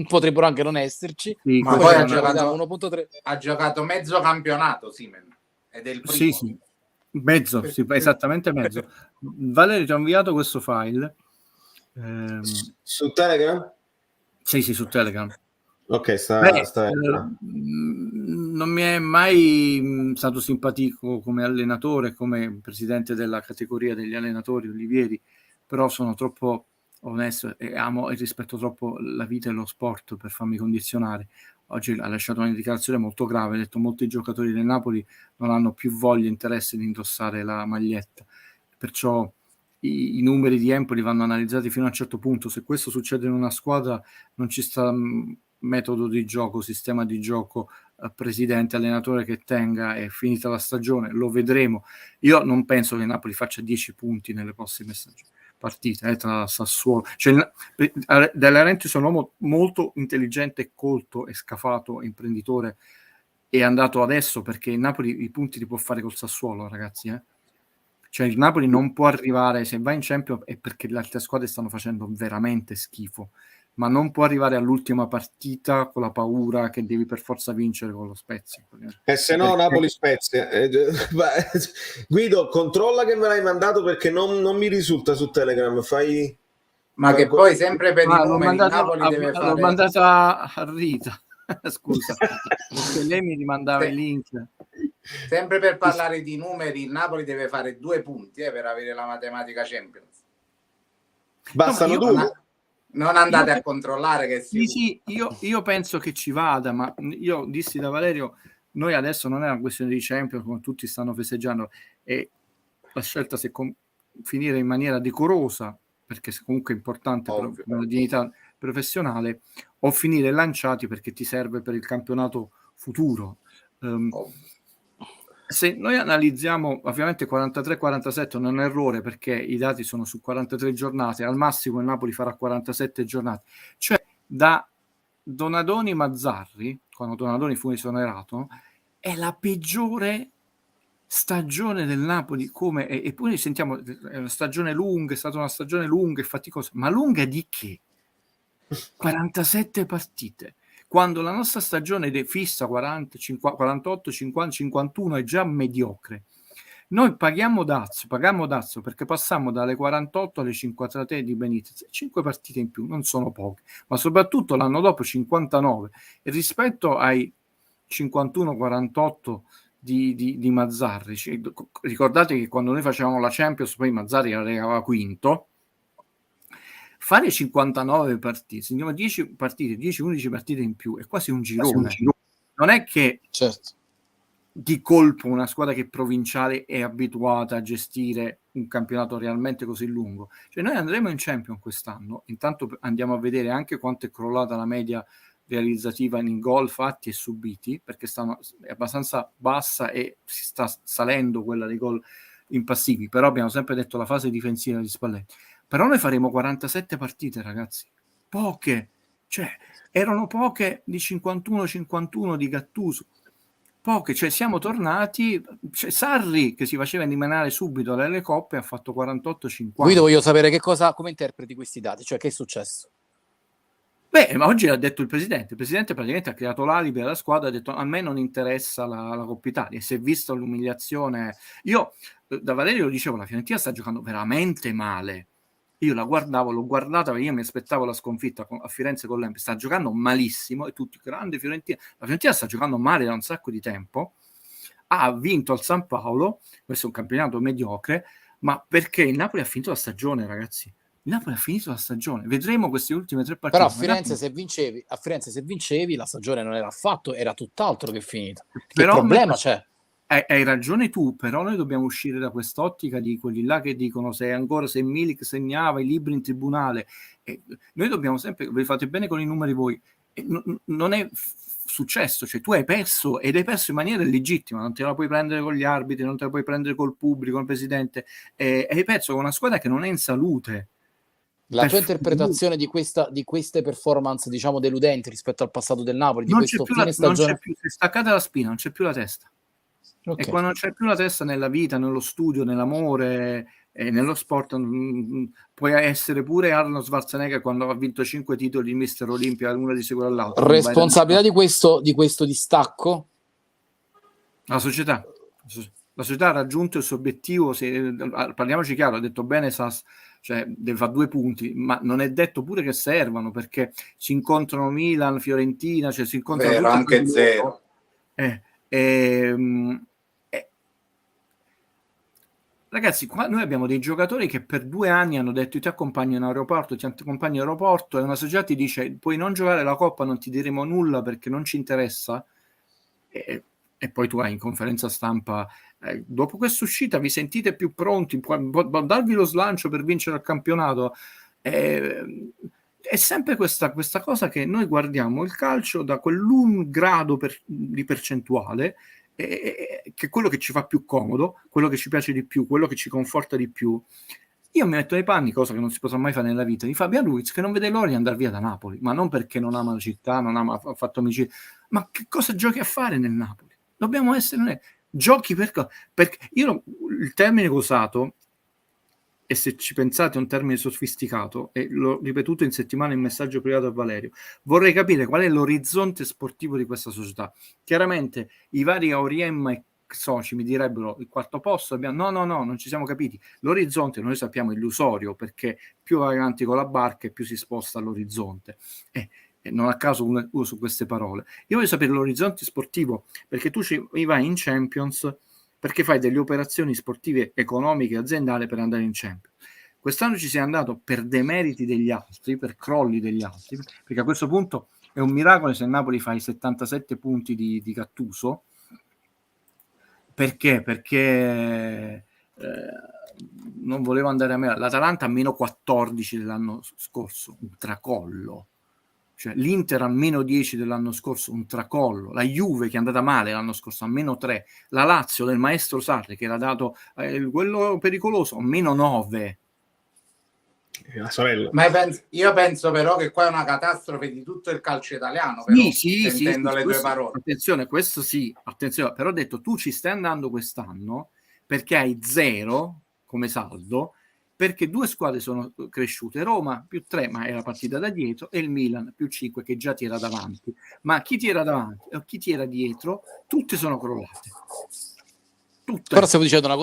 potrebbero anche non esserci, sì, ma poi ha giocato mezzo campionato Osimhen, ed è il primo. Sì. Mezzo, sì, esattamente mezzo. Valerio ti ha inviato questo file su Telegram? Sì, su Telegram. Ok, non mi è mai stato simpatico come allenatore, come presidente della categoria degli allenatori Olivieri, però sono troppo onesto e amo e rispetto troppo la vita e lo sport per farmi condizionare. Oggi ha lasciato una dichiarazione molto grave, ha detto molti giocatori del Napoli non hanno più voglia e interesse di indossare la maglietta, perciò i numeri di Empoli vanno analizzati fino a un certo punto. Se questo succede in una squadra non ci sta metodo di gioco, sistema di gioco, presidente, allenatore che tenga, è finita la stagione, lo vedremo. Io non penso che Napoli faccia 10 punti nelle prossime partite tra Sassuolo, cioè, De Laurentiis è un uomo molto intelligente, colto e scafato, imprenditore, è andato adesso perché il Napoli i punti li può fare col Sassuolo, ragazzi, cioè il Napoli non può arrivare, se va in Champions è perché le altre squadre stanno facendo veramente schifo, ma non può arrivare all'ultima partita con la paura che devi per forza vincere con lo Spezia. E se no Napoli Spezia. Guido, controlla che me l'hai mandato perché non mi risulta su Telegram. Ma che poi sempre per i numeri Napoli deve fare... L'ho mandata a Rita. Scusa, perché lei mi rimandava il link. Sempre per parlare di numeri, il Napoli deve fare 2 punti per avere la matematica Champions. Bastano 2. Non andate a controllare che sì, io penso che ci vada, ma io dissi da Valerio, noi adesso non è una questione di Champions, come tutti stanno festeggiando, e la scelta se finire in maniera decorosa, perché comunque è importante per la dignità professionale, o finire lanciati perché ti serve per il campionato futuro. Se noi analizziamo, ovviamente 43-47 non è un errore perché i dati sono su 43 giornate, al massimo il Napoli farà 47 giornate, cioè da Donadoni-Mazzarri, quando Donadoni fu esonerato, è la peggiore stagione del Napoli, come eppure sentiamo è una stagione lunga, è stata una stagione lunga e faticosa, ma lunga di che? 47 partite. Quando la nostra stagione è fissa 40, 50, 48, 50, 51 è già mediocre. Noi paghiamo dazio perché passiamo dalle 48 alle 53 di Benitez, 5 partite in più, non sono poche, ma soprattutto l'anno dopo 59, e rispetto ai 51-48 di Mazzarri, ricordate che quando noi facevamo la Champions poi Mazzarri arrivava quinto, fare 59 partite, se andiamo a 10 partite, 10-11 partite in più, è quasi un girone. Non è che Certo. di colpo una squadra che è provinciale è abituata a gestire un campionato realmente così lungo. Cioè noi andremo in Champions quest'anno, intanto andiamo a vedere anche quanto è crollata la media realizzativa in gol fatti e subiti, perché è abbastanza bassa e si sta salendo quella dei gol in passivi, però abbiamo sempre detto la fase difensiva di Spalletti. Però noi faremo 47 partite, ragazzi, poche, cioè erano poche di 51-51 di Gattuso, poche, cioè siamo tornati, cioè Sarri che si faceva eliminare subito dalle coppe ha fatto 48-50. Guido, voglio sapere come interpreti questi dati, cioè che è successo? Beh, ma oggi ha detto il presidente praticamente ha creato l'alibi alla squadra, ha detto a me non interessa la Coppa Italia, e si è vista l'umiliazione. Io da Valerio lo dicevo, la Fiorentina sta giocando veramente male, io la guardavo, l'ho guardata perché io mi aspettavo la sconfitta a Firenze con l'Empoli, sta giocando malissimo e tutti, grande Fiorentina, la Fiorentina sta giocando male da un sacco di tempo, ha vinto al San Paolo, questo è un campionato mediocre, ma perché il Napoli ha finito la stagione, ragazzi. Il Napoli ha finito la stagione, vedremo queste ultime 3 partite. Però a Firenze se vincevi la stagione non era affatto, era tutt'altro che finita. Che problema c'è? Hai ragione tu, però noi dobbiamo uscire da quest'ottica di quelli là che dicono se Milik segnava i libri in tribunale. Noi dobbiamo sempre, vi fate bene con i numeri voi, non è successo, cioè tu hai perso ed hai perso in maniera illegittima, non te la puoi prendere con gli arbitri, non te la puoi prendere col pubblico, con il presidente, hai perso con una squadra che non è in salute. La tua interpretazione di queste performance, diciamo, deludenti rispetto al passato del Napoli, di questo fine stagione? Non c'è più, si è staccata la spina, non c'è più la testa. Okay. E quando non c'è più la testa nella vita, nello studio, nell'amore e nello sport, puoi essere pure Arnold Schwarzenegger quando ha vinto 5 titoli di Mister Olimpia, uno di seguito all'altro. Responsabilità di questo distacco? La società ha raggiunto il suo obiettivo, parliamoci chiaro, ha detto bene Sass, cioè deve fare 2 punti, ma non è detto pure che servano, perché si incontrano Milan, Fiorentina, cioè si incontrano vero, anche 0. Ragazzi, qua noi abbiamo dei giocatori che per 2 anni hanno detto ti accompagno in aeroporto, e una società ti dice puoi non giocare la Coppa, non ti diremo nulla perché non ci interessa, e poi tu hai in conferenza stampa dopo questa uscita vi sentite più pronti, darvi lo slancio per vincere il campionato. È sempre questa cosa che noi guardiamo il calcio da quell'1 grado di percentuale, che è quello che ci fa più comodo, quello che ci piace di più, quello che ci conforta di più. Io mi metto nei panni, cosa che non si potrà mai fare nella vita, di Fabian Ruiz, che non vede l'ora di andare via da Napoli, ma non perché non ama la città, ha fatto amicizia, ma che cosa giochi a fare nel Napoli? Dobbiamo essere giochi perché io il termine che ho usato, e se ci pensate è un termine sofisticato, e l'ho ripetuto in settimana in messaggio privato a Valerio, vorrei capire qual è l'orizzonte sportivo di questa società. Chiaramente i vari Auriemma e soci mi direbbero il 4º posto, no, non ci siamo capiti. L'orizzonte noi sappiamo è illusorio, perché più vai avanti con la barca e più si sposta l'orizzonte. Non a caso uso queste parole. Io voglio sapere l'orizzonte sportivo, perché tu vai in Champions perché fai delle operazioni sportive, economiche, aziendali per andare in Champions. Quest'anno ci sei andato per demeriti degli altri, per crolli degli altri, perché a questo punto è un miracolo se il Napoli fa i 77 punti di Gattuso. Perché? Perché non volevo andare a me. L'Atalanta a meno 14 dell'anno scorso, un tracollo. Cioè, l'Inter a meno 10 dell'anno scorso, un tracollo. La Juve che è andata male l'anno scorso a meno 3. La Lazio del maestro Sarri che era dato quello pericoloso a meno 9. La sorella. Ma io penso però che qua è una catastrofe di tutto il calcio italiano, però, sentendo le tue parole. Attenzione, questo sì, attenzione, però ho detto tu ci stai andando quest'anno perché hai 0 come saldo, perché 2 squadre sono cresciute, Roma più 3 ma è la partita da dietro, e il Milan più 5 che già ti era davanti, ma chi ti era davanti o chi ti era dietro, tutte sono crollate, tutte. Però stiamo dicendo una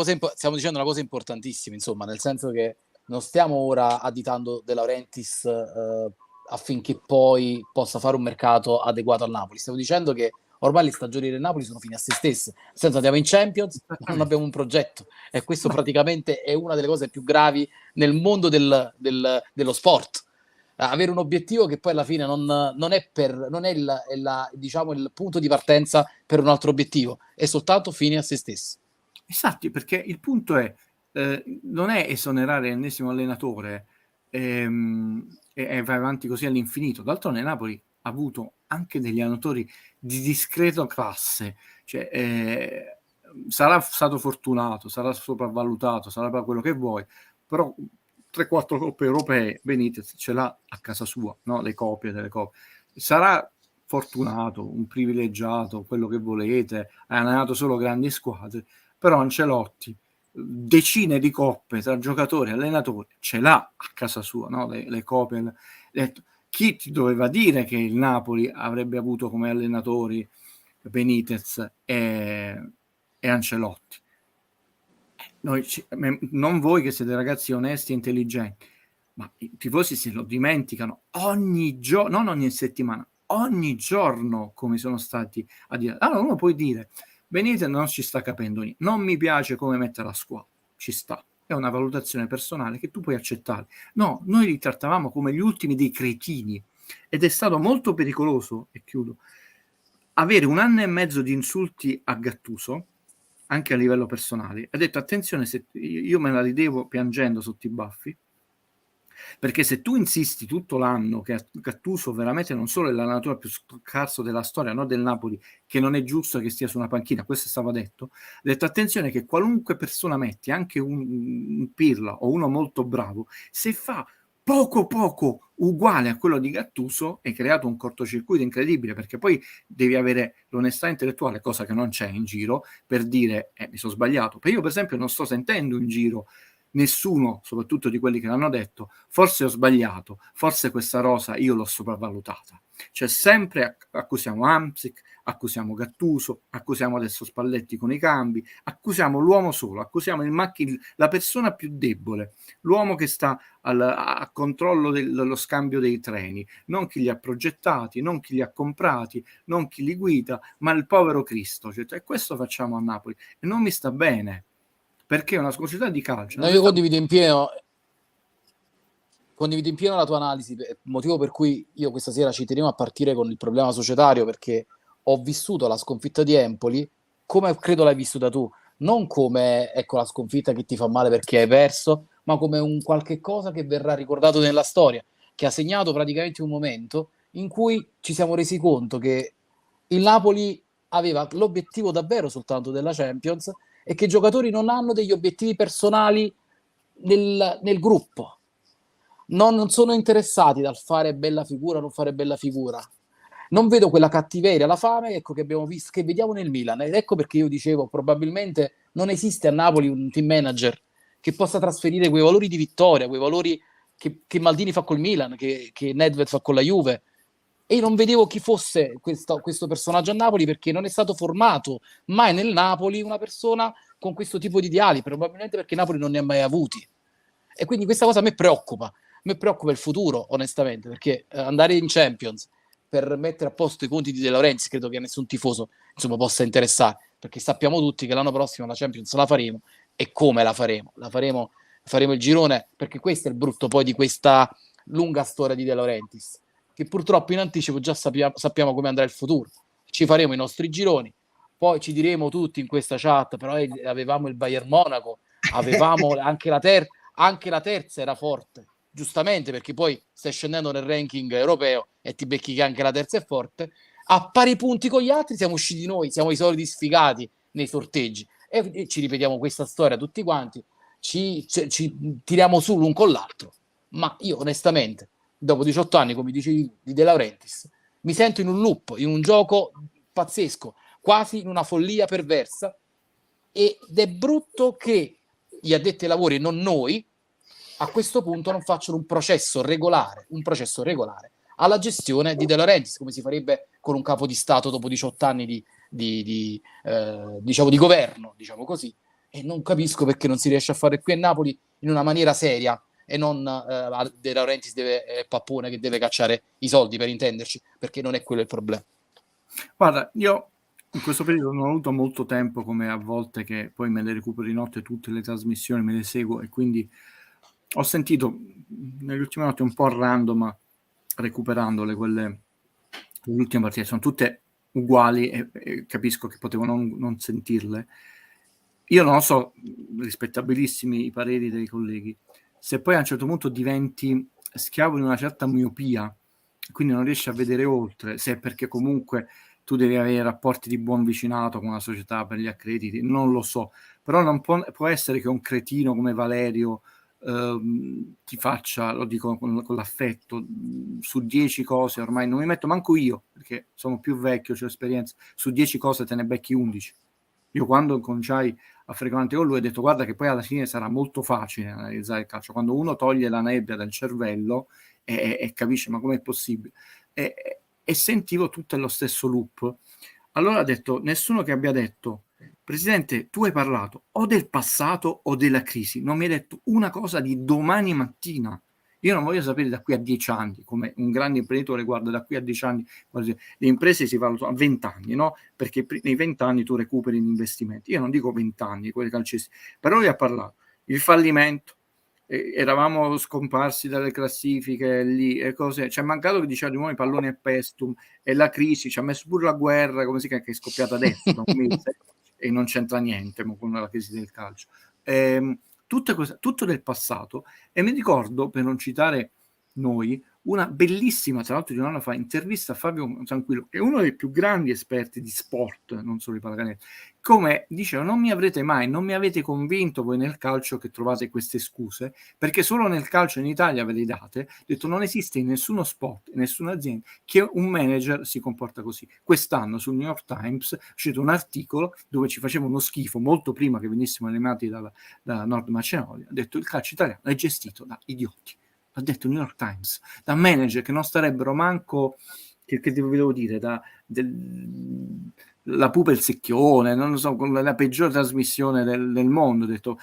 cosa importantissima, insomma, nel senso che non stiamo ora additando De Laurentiis affinché poi possa fare un mercato adeguato al Napoli. Stiamo dicendo che ormai le stagioni del Napoli sono fine a se stesse. Nel senso, andiamo in Champions, ma non abbiamo un progetto. E questo praticamente è una delle cose più gravi nel mondo dello sport. avere un obiettivo che poi alla fine non è diciamo, il punto di partenza per un altro obiettivo, è soltanto fine a se stesso. Esatto, perché il punto è non è esonerare l'ennesimo allenatore e vai avanti così all'infinito. D'altronde Napoli ha avuto anche degli allenatori di discreta classe, cioè, sarà stato fortunato, sarà sopravvalutato, sarà quello che vuoi, però 3-4 coppe europee Benitez ce l'ha a casa sua, no? Le copie delle coppe. Sarà fortunato, un privilegiato, quello che volete, ha allenato solo grandi squadre, però Ancelotti decine di coppe tra giocatori e allenatori ce l'ha a casa sua, no? Le copie. Chi ti doveva dire che il Napoli avrebbe avuto come allenatori Benitez e Ancelotti? Non voi che siete ragazzi onesti e intelligenti, ma i tifosi se lo dimenticano ogni giorno, non ogni settimana, ogni giorno, come sono stati a dire. Allora uno può dire Benitez non ci sta capendo niente, non mi piace come mette la squadra, ci sta, è una valutazione personale che tu puoi accettare. No, noi li trattavamo come gli ultimi dei cretini ed è stato molto pericoloso, e chiudo, avere 1 anno e mezzo di insulti a Gattuso anche a livello personale. Ha detto attenzione, se io me la ridevo piangendo sotto i baffi, perché se tu insisti tutto l'anno che Gattuso veramente non solo è l'allenatore più scarso della storia, no, del Napoli, che non è giusto che stia su una panchina, questo stava detto, ha detto attenzione che qualunque persona metti, anche un Pirla o uno molto bravo, se fa poco uguale a quello di Gattuso, hai creato un cortocircuito incredibile, perché poi devi avere l'onestà intellettuale, cosa che non c'è in giro, per dire mi sono sbagliato. Perché io per esempio non sto sentendo in giro nessuno, soprattutto di quelli che l'hanno detto, forse ho sbagliato, forse questa rosa io l'ho sopravvalutata. Cioè sempre accusiamo Hamsik, accusiamo Gattuso, accusiamo adesso Spalletti con i cambi, accusiamo l'uomo solo, accusiamo la persona più debole, l'uomo che sta a controllo dello scambio dei treni, non chi li ha progettati, non chi li ha comprati, non chi li guida, ma il povero Cristo. Cioè, questo facciamo a Napoli e non mi sta bene, perché è una società di calcio. No, io condivido in pieno la tua analisi, motivo per cui io questa sera ci tenevo a partire con il problema societario, perché ho vissuto la sconfitta di Empoli come credo l'hai vissuta tu, non come ecco la sconfitta che ti fa male perché hai perso, ma come un qualche cosa che verrà ricordato nella storia, che ha segnato praticamente un momento in cui ci siamo resi conto che il Napoli aveva l'obiettivo davvero soltanto della Champions e che i giocatori non hanno degli obiettivi personali nel gruppo. Non sono interessati dal fare bella figura o non fare bella figura. Non vedo quella cattiveria, la fame, ecco, che abbiamo visto, che vediamo nel Milan. Ed ecco perché io dicevo, probabilmente non esiste a Napoli un team manager che possa trasferire quei valori di vittoria, quei valori che Maldini fa col Milan, che Nedved fa con la Juve. E io non vedevo chi fosse questo personaggio a Napoli, perché non è stato formato mai nel Napoli una persona con questo tipo di ideali, probabilmente perché Napoli non ne ha mai avuti. E quindi questa cosa a me preoccupa. A me preoccupa il futuro, onestamente, perché andare in Champions per mettere a posto i conti di De Laurentiis credo che a nessun tifoso insomma possa interessare, perché sappiamo tutti che l'anno prossimo la Champions la faremo. E come la faremo? Faremo il girone, perché questo è il brutto poi di questa lunga storia di De Laurentiis, che purtroppo in anticipo già sappiamo come andrà il futuro. Ci faremo i nostri gironi, poi ci diremo tutti in questa chat, però avevamo il Bayern Monaco, avevamo anche la terza era forte, giustamente, perché poi stai scendendo nel ranking europeo e ti becchi che anche la terza è forte. A pari punti con gli altri siamo usciti noi, siamo i soliti sfigati nei sorteggi e ci ripetiamo questa storia tutti quanti, ci tiriamo su l'un con l'altro. Ma io onestamente, dopo 18 anni, come dicevi di De Laurentiis, mi sento in un loop, in un gioco pazzesco, quasi in una follia perversa, ed è brutto che gli addetti ai lavori, non noi, a questo punto non facciano un processo regolare alla gestione di De Laurentiis, come si farebbe con un capo di Stato dopo 18 anni diciamo di governo, diciamo così. E non capisco perché non si riesce a fare qui a Napoli in una maniera seria, e non De Laurentiis Pappone che deve cacciare i soldi, per intenderci, perché non è quello il problema. Guarda, io in questo periodo non ho avuto molto tempo, come a volte che poi me le recupero di notte tutte le trasmissioni, me le seguo, e quindi ho sentito negli ultimi notti un po' random recuperandole quelle ultime partite, sono tutte uguali e capisco che potevo non sentirle. Io non lo so, rispettabilissimi i pareri dei colleghi, se poi a un certo punto diventi schiavo di una certa miopia, quindi non riesci a vedere oltre, se è perché comunque tu devi avere rapporti di buon vicinato con la società per gli accrediti, non lo so, però non può essere che un cretino come Valerio ti faccia, lo dico con l'affetto, su 10 cose ormai non mi metto manco io, perché sono più vecchio, c'ho esperienza, su 10 cose te ne becchi 11. Io quando cominciai a frequentare con lui ho detto guarda che poi alla fine sarà molto facile analizzare il calcio, quando uno toglie la nebbia dal cervello e capisce ma com'è possibile, e sentivo tutto lo stesso loop. Allora ha detto nessuno che abbia detto Presidente, tu hai parlato o del passato o della crisi, non mi hai detto una cosa di domani mattina. Io non voglio sapere da qui a 10 anni, come un grande imprenditore guarda da qui a 10 anni, le imprese si valutano a 20 anni, no? Perché nei 20 anni tu recuperi gli investimenti. Io non dico 20 anni, quelli calcistici, però lui ha parlato. Il fallimento, eravamo scomparsi dalle classifiche lì e cose, c'è mancato che diceva di nuovo i palloni a pestum e la crisi, ci ha messo pure la guerra, come si chiama, che è scoppiata adesso da un mese e non c'entra niente con la crisi del calcio. Tutto del passato, e mi ricordo, per non citare noi, una bellissima, tra l'altro di un anno fa, intervista a Fabio Tranquillo, che è uno dei più grandi esperti di sport, non solo di pallacanestro, come diceva non mi avete convinto voi nel calcio che trovate queste scuse, perché solo nel calcio in Italia ve le date. Ho detto non esiste in nessuno sport, in nessuna azienda che un manager si comporta così. Quest'anno sul New York Times è uscito un articolo dove ci faceva uno schifo molto prima che venissimo eliminati da Nord Macedonia. Ha detto il calcio italiano è gestito da idioti, ha detto il New York Times, da manager che non starebbero manco, che devo dire, la pupa e il secchione, non lo so, con la peggiore trasmissione del mondo. Ho detto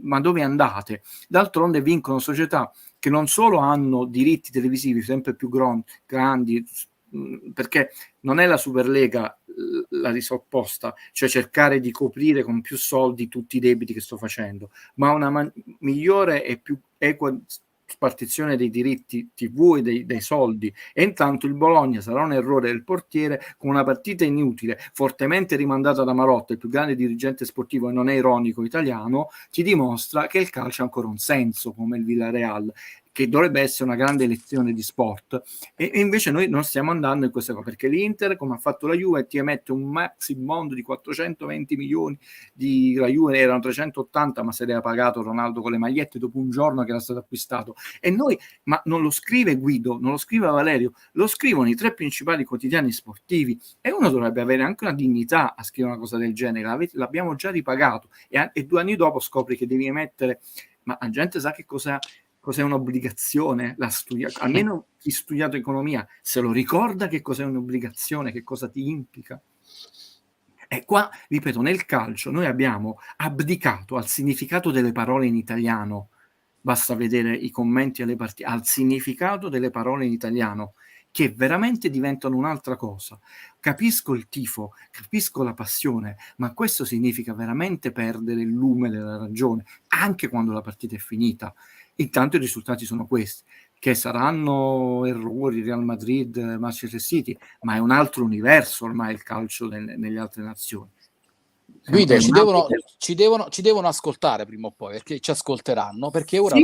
ma dove andate? D'altronde vincono società che non solo hanno diritti televisivi sempre più grandi, perché non è la Superlega la risposta, cioè cercare di coprire con più soldi tutti i debiti che sto facendo, ma una migliore e più equa spartizione dei diritti TV e dei soldi. E intanto il Bologna sarà un errore del portiere con una partita inutile, fortemente rimandata da Marotta, il più grande dirigente sportivo e non è ironico italiano, ci dimostra che il calcio ha ancora un senso, come il Villarreal, che dovrebbe essere una grande lezione di sport, e invece noi non stiamo andando in questa cosa, perché l'Inter, come ha fatto la Juve, ti emette un maxi bond di 420 milioni, la Juve erano 380, ma se l'era pagato Ronaldo con le magliette dopo un giorno che era stato acquistato. E noi, ma non lo scrive Guido, non lo scrive Valerio, lo scrivono i 3 principali quotidiani sportivi, e uno dovrebbe avere anche una dignità a scrivere una cosa del genere. L'abbiamo già ripagato, e 2 anni dopo scopri che devi emettere, ma la gente sa che cos'è un'obbligazione? Almeno chi ha studiato economia se lo ricorda che cos'è un'obbligazione, che cosa ti implica. E qua, ripeto, nel calcio noi abbiamo abdicato al significato delle parole in italiano. Basta vedere i commenti alle partite, al significato delle parole in italiano, che veramente diventano un'altra cosa. Capisco il tifo, capisco la passione, ma questo significa veramente perdere il lume della ragione, anche quando la partita è finita. Intanto i risultati sono questi, che saranno errori, Real Madrid, Manchester City, ma è un altro universo ormai il calcio nelle altre nazioni. Guido, ci devono ascoltare prima o poi, perché ci ascolteranno, perché ora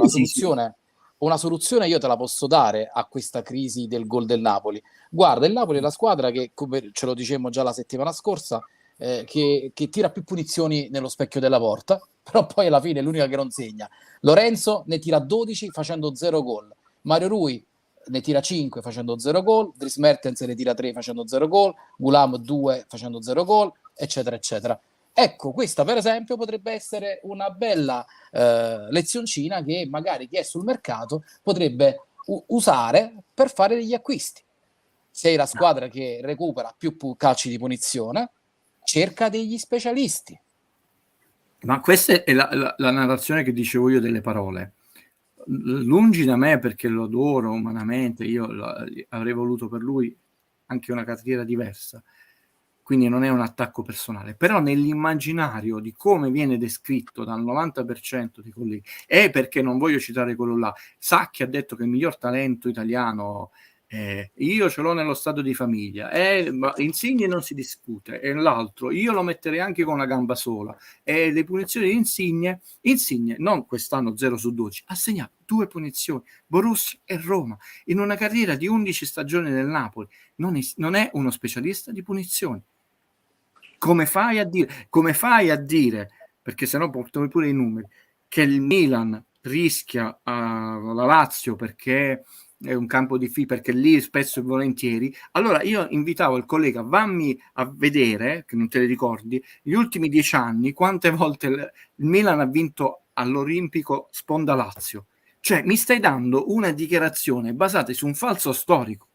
una soluzione io te la posso dare a questa crisi del gol del Napoli. Guarda, il Napoli è la squadra che, come ce lo dicemmo già la settimana scorsa, che tira più punizioni nello specchio della porta, però poi alla fine è l'unica che non segna. Lorenzo ne tira 12 facendo 0 gol. Mario Rui ne tira 5 facendo 0 gol, Dries Mertens ne tira 3 facendo 0 gol, Gulam 2 facendo 0 gol, eccetera, eccetera. Ecco, questa per esempio potrebbe essere una bella lezioncina che magari chi è sul mercato potrebbe usare per fare degli acquisti. Sei la squadra che recupera più calci di punizione, cerca degli specialisti. Ma questa è la narrazione che dicevo io delle parole. Lungi da me, perché lo adoro umanamente, io avrei voluto per lui anche una carriera diversa. quindi non è un attacco personale, però nell'immaginario di come viene descritto dal 90% dei colleghi, e perché non voglio citare quello là, Sacchi ha detto che il miglior talento italiano, io ce l'ho nello stato di famiglia, ma Insigne non si discute, e l'altro io lo metterei anche con una gamba sola, e le punizioni di Insigne non quest'anno 0/12, ha segnato 2 punizioni, Borussia e Roma, in una carriera di 11 stagioni nel Napoli. Non è uno specialista di punizioni. Come fai a dire, perché sennò portano pure i numeri, che il Milan rischia la Lazio perché è un campo difficile, perché lì spesso e volentieri. Allora io invitavo il collega, vammi a vedere, che non te le ricordi, gli ultimi 10 anni, quante volte il Milan ha vinto all'Olimpico sponda Lazio. Cioè mi stai dando una dichiarazione basata su un falso storico.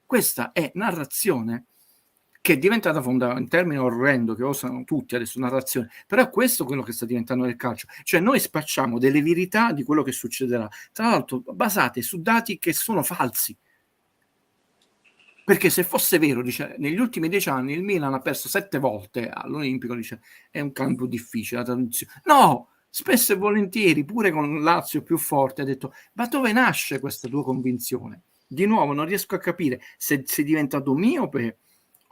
Questa è narrazione che è diventata un termine orrendo che usano tutti adesso, narrazione, però è questo quello che sta diventando nel calcio, cioè noi spacciamo delle verità di quello che succederà, tra l'altro basate su dati che sono falsi, perché se fosse vero, dice, negli ultimi 10 anni il Milan ha perso 7 volte all'Olimpico, dice, è un campo difficile, la traduzione. No, spesso e volentieri, pure con Lazio più forte, ha detto, ma dove nasce questa tua convinzione? Di nuovo non riesco a capire se sei diventato miope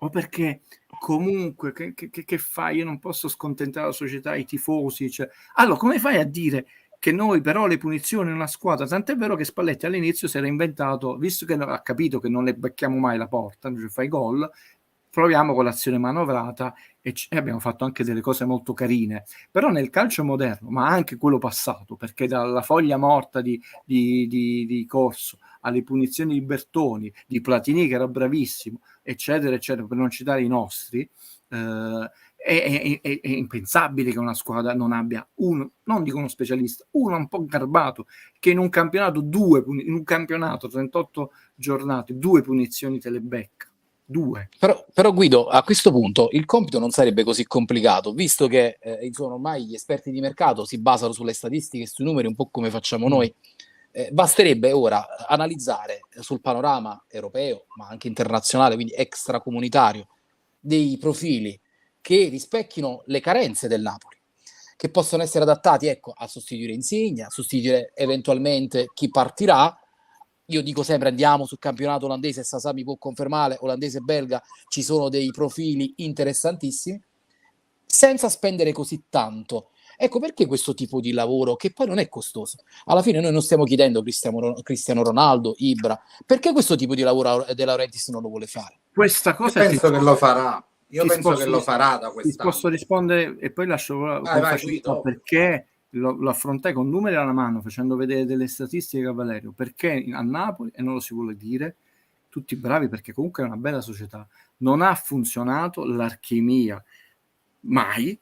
o perché comunque che fai? Io non posso scontentare la società, i tifosi, cioè. Allora come fai a dire che noi però le punizioni in una squadra, tant'è vero che Spalletti all'inizio si era inventato, visto che ha capito che non le becchiamo mai la porta, cioè fai gol, proviamo con l'azione manovrata e abbiamo fatto anche delle cose molto carine, però nel calcio moderno, ma anche quello passato, perché dalla foglia morta di Corso alle punizioni di Bertoni, di Platini che era bravissimo, eccetera, eccetera, per non citare i nostri, è impensabile che una squadra non abbia uno, non dico uno specialista, uno un po' garbato, che in un campionato, in un campionato 38 giornate, 2 punizioni te le becca. 2. Però Guido, a questo punto il compito non sarebbe così complicato, visto che insomma, ormai gli esperti di mercato si basano sulle statistiche e sui numeri, un po' come facciamo noi. Basterebbe ora analizzare sul panorama europeo, ma anche internazionale, quindi extracomunitario, dei profili che rispecchino le carenze del Napoli, che possono essere adattati, ecco, a sostituire Insigne, a sostituire eventualmente chi partirà. Io dico sempre andiamo sul campionato olandese, Sasà mi può confermare, olandese e belga, ci sono dei profili interessantissimi, senza spendere così tanto. Ecco perché questo tipo di lavoro, che poi non è costoso. Alla fine noi non stiamo chiedendo Cristiano Ronaldo, Ibra, perché questo tipo di lavoro De Laurentiis non lo vuole fare? Questa cosa Io penso che lo farà. Io penso che lo farà da Ti quest'anno. posso rispondere e poi lascio con facilità, perché lo affrontai con numeri alla mano, facendo vedere delle statistiche a Valerio, perché a Napoli, e non lo si vuole dire, tutti bravi perché comunque è una bella società, non ha funzionato l'alchimia mai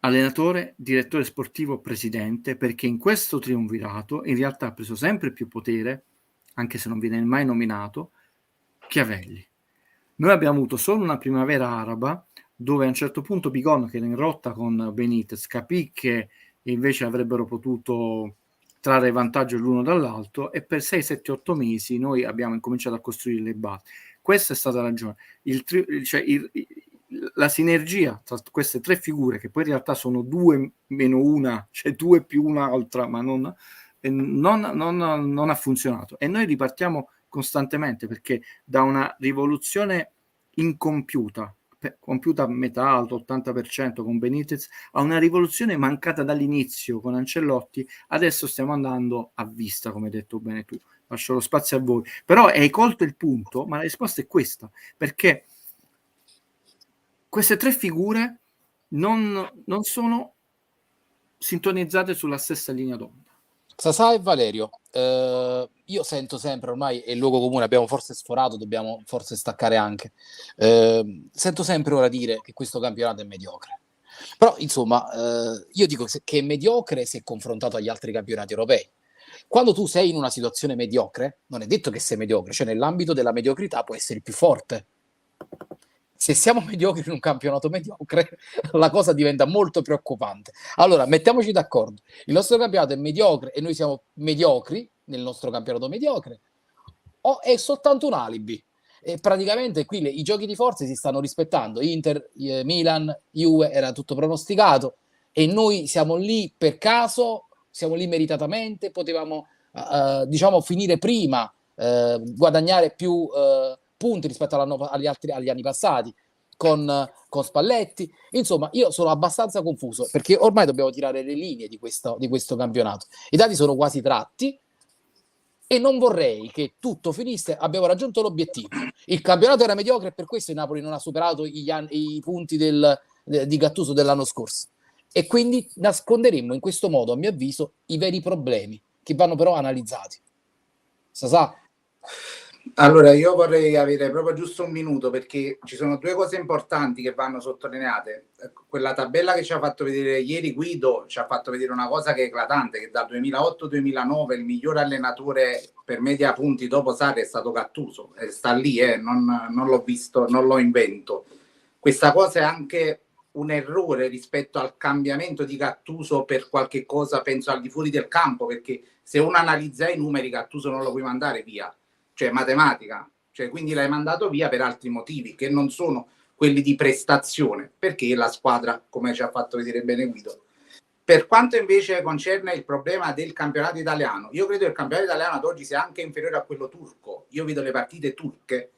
allenatore, direttore sportivo, presidente, perché in questo triumvirato in realtà ha preso sempre più potere, anche se non viene mai nominato, Chiavelli. Noi abbiamo avuto solo una primavera araba dove a un certo punto Bigon, che era in rotta con Benitez, capì che invece avrebbero potuto trarre vantaggio l'uno dall'altro, e per 6, 7, 8 mesi noi abbiamo incominciato a costruire le basi. Questa è stata la ragione. La sinergia tra queste 3 figure, che poi in realtà sono 2 meno una, cioè 2 più un'altra, ma non ha funzionato. E noi ripartiamo costantemente, perché da una rivoluzione incompiuta, compiuta a metà, alto 80% con Benitez, a una rivoluzione mancata dall'inizio con Ancelotti, adesso stiamo andando a vista, come hai detto bene tu. Lascio lo spazio a voi. Però hai colto il punto, ma la risposta è questa, perché queste 3 figure non sono sintonizzate sulla stessa linea d'onda. Sasà e Valerio, io sento sempre, ormai è il luogo comune, abbiamo forse sforato, dobbiamo forse staccare anche, sento sempre ora dire che questo campionato è mediocre, però insomma io dico che è mediocre se confrontato agli altri campionati europei. Quando tu sei in una situazione mediocre, non è detto che sei mediocre, cioè nell'ambito della mediocrità può essere il più forte. Se siamo mediocri in un campionato mediocre, la cosa diventa molto preoccupante. Allora, mettiamoci d'accordo. Il nostro campionato è mediocre e noi siamo mediocri nel nostro campionato mediocre, o è soltanto un alibi? E praticamente qui i giochi di forze si stanno rispettando. Inter, Milan, Juve, era tutto pronosticato e noi siamo lì per caso, siamo lì meritatamente, potevamo diciamo finire prima, guadagnare più punti rispetto agli anni passati con Spalletti. Insomma, io sono abbastanza confuso perché ormai dobbiamo tirare le linee di questo campionato. I dati sono quasi tratti e non vorrei che tutto finisse. Abbiamo raggiunto l'obiettivo. Il campionato era mediocre e per questo il Napoli non ha superato i punti di Gattuso dell'anno scorso. E quindi nasconderemmo in questo modo, a mio avviso, i veri problemi che vanno però analizzati. Sasà? Allora, io vorrei avere proprio giusto un minuto perché ci sono due cose importanti che vanno sottolineate. Quella tabella che ci ha fatto vedere ieri Guido ci ha fatto vedere una cosa che è eclatante, che dal 2008-2009 il miglior allenatore per media punti dopo Sarri è stato Gattuso, sta lì, non l'ho visto, non lo invento. Questa cosa è anche un errore rispetto al cambiamento di Gattuso per qualche cosa, penso al di fuori del campo, perché se uno analizza i numeri Gattuso non lo puoi mandare via. Cioè matematica, cioè quindi l'hai mandato via per altri motivi che non sono quelli di prestazione, perché la squadra, come ci ha fatto vedere bene Guido. Per quanto invece concerne il problema del campionato italiano, io credo che il campionato italiano ad oggi sia anche inferiore a quello turco. Io vedo le partite turche,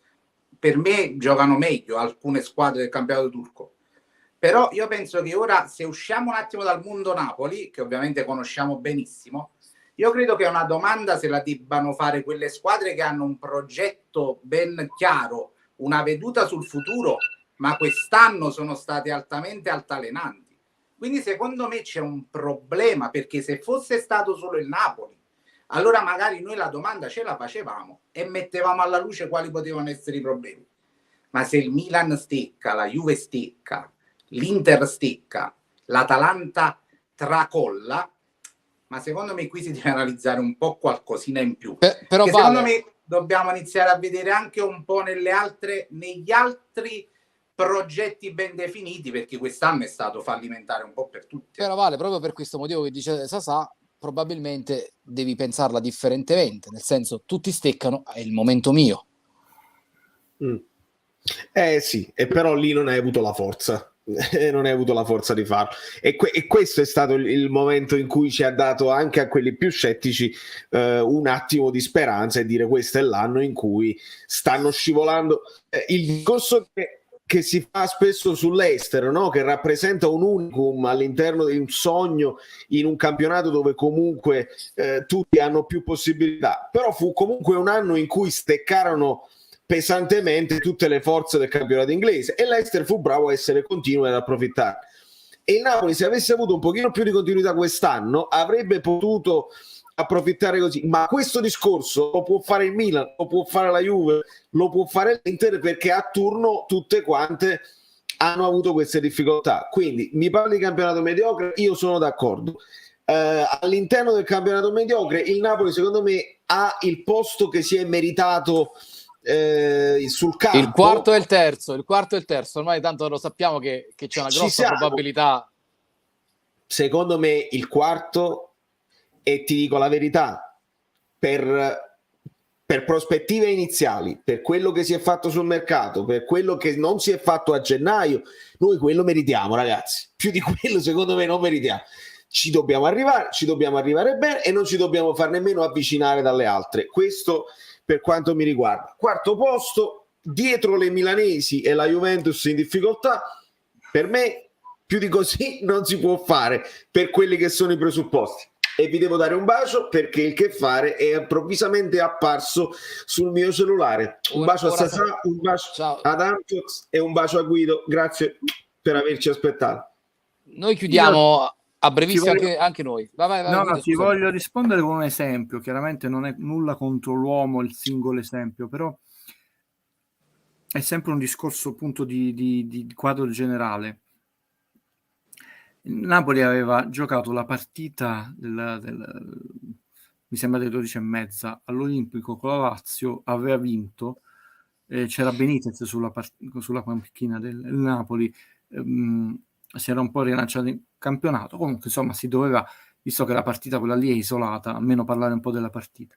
per me giocano meglio alcune squadre del campionato turco. Però io penso che ora, se usciamo un attimo dal mondo Napoli, che ovviamente conosciamo benissimo, io credo che una domanda se la debbano fare quelle squadre che hanno un progetto ben chiaro, una veduta sul futuro, ma quest'anno sono state altamente altalenanti. Quindi secondo me c'è un problema, perché se fosse stato solo il Napoli, allora magari noi la domanda ce la facevamo e mettevamo alla luce quali potevano essere i problemi. Ma se il Milan stecca, la Juve stecca, l'Inter stecca, l'Atalanta tracolla, ma secondo me qui si deve analizzare un po' qualcosina in più. Però secondo me dobbiamo iniziare a vedere anche un po' negli altri progetti ben definiti, perché quest'anno è stato fallimentare un po' per tutti. Però Vale, proprio per questo motivo che dice Sasà, probabilmente devi pensarla differentemente, nel senso tutti steccano, è il momento mio. Sì, e però lì non hai avuto la forza. Non hai avuto la forza di farlo e questo è stato il momento in cui ci ha dato anche a quelli più scettici un attimo di speranza e dire questo è l'anno in cui stanno scivolando. Il discorso che si fa spesso sull'estero, no? Che rappresenta un unicum all'interno di un sogno in un campionato dove comunque tutti hanno più possibilità, però fu comunque un anno in cui steccarono pesantemente tutte le forze del campionato inglese e l'Leicester fu bravo a essere continuo ad approfittare. E il Napoli, se avesse avuto un pochino più di continuità quest'anno, avrebbe potuto approfittare così. Ma questo discorso lo può fare il Milan, lo può fare la Juve, lo può fare l'Inter, perché a turno tutte quante hanno avuto queste difficoltà. Quindi mi parli di campionato mediocre, io sono d'accordo. All'interno del campionato mediocre il Napoli secondo me ha il posto che si è meritato sul campo. Il quarto e il terzo, ormai tanto lo sappiamo che c'è una grossa probabilità. Secondo me il quarto, e ti dico la verità, per prospettive iniziali, per quello che si è fatto sul mercato, per quello che non si è fatto a gennaio, noi quello meritiamo, ragazzi. Più di quello secondo me non meritiamo. Ci dobbiamo arrivare bene e non ci dobbiamo far nemmeno avvicinare dalle altre. Questo per quanto mi riguarda. Quarto posto, dietro le milanesi e la Juventus in difficoltà, per me più di così non si può fare per quelli che sono i presupposti. E vi devo dare un bacio perché il che fare è improvvisamente apparso sul mio cellulare. Un bacio a Sasà, un bacio ad Antox e un bacio a Guido. Grazie per averci aspettato. Noi chiudiamo a brevissimo anche noi. Vai, Guido, ti voglio rispondere con un esempio. Chiaramente non è nulla contro l'uomo, il singolo esempio, però è sempre un discorso appunto di quadro generale. Napoli aveva giocato la partita mi sembra delle 12:30 all'Olimpico con la Lazio, aveva vinto, c'era Benitez sulla panchina del Napoli, si era un po' rilanciato in campionato, comunque insomma si doveva, visto che la partita quella lì è isolata, almeno parlare un po' della partita.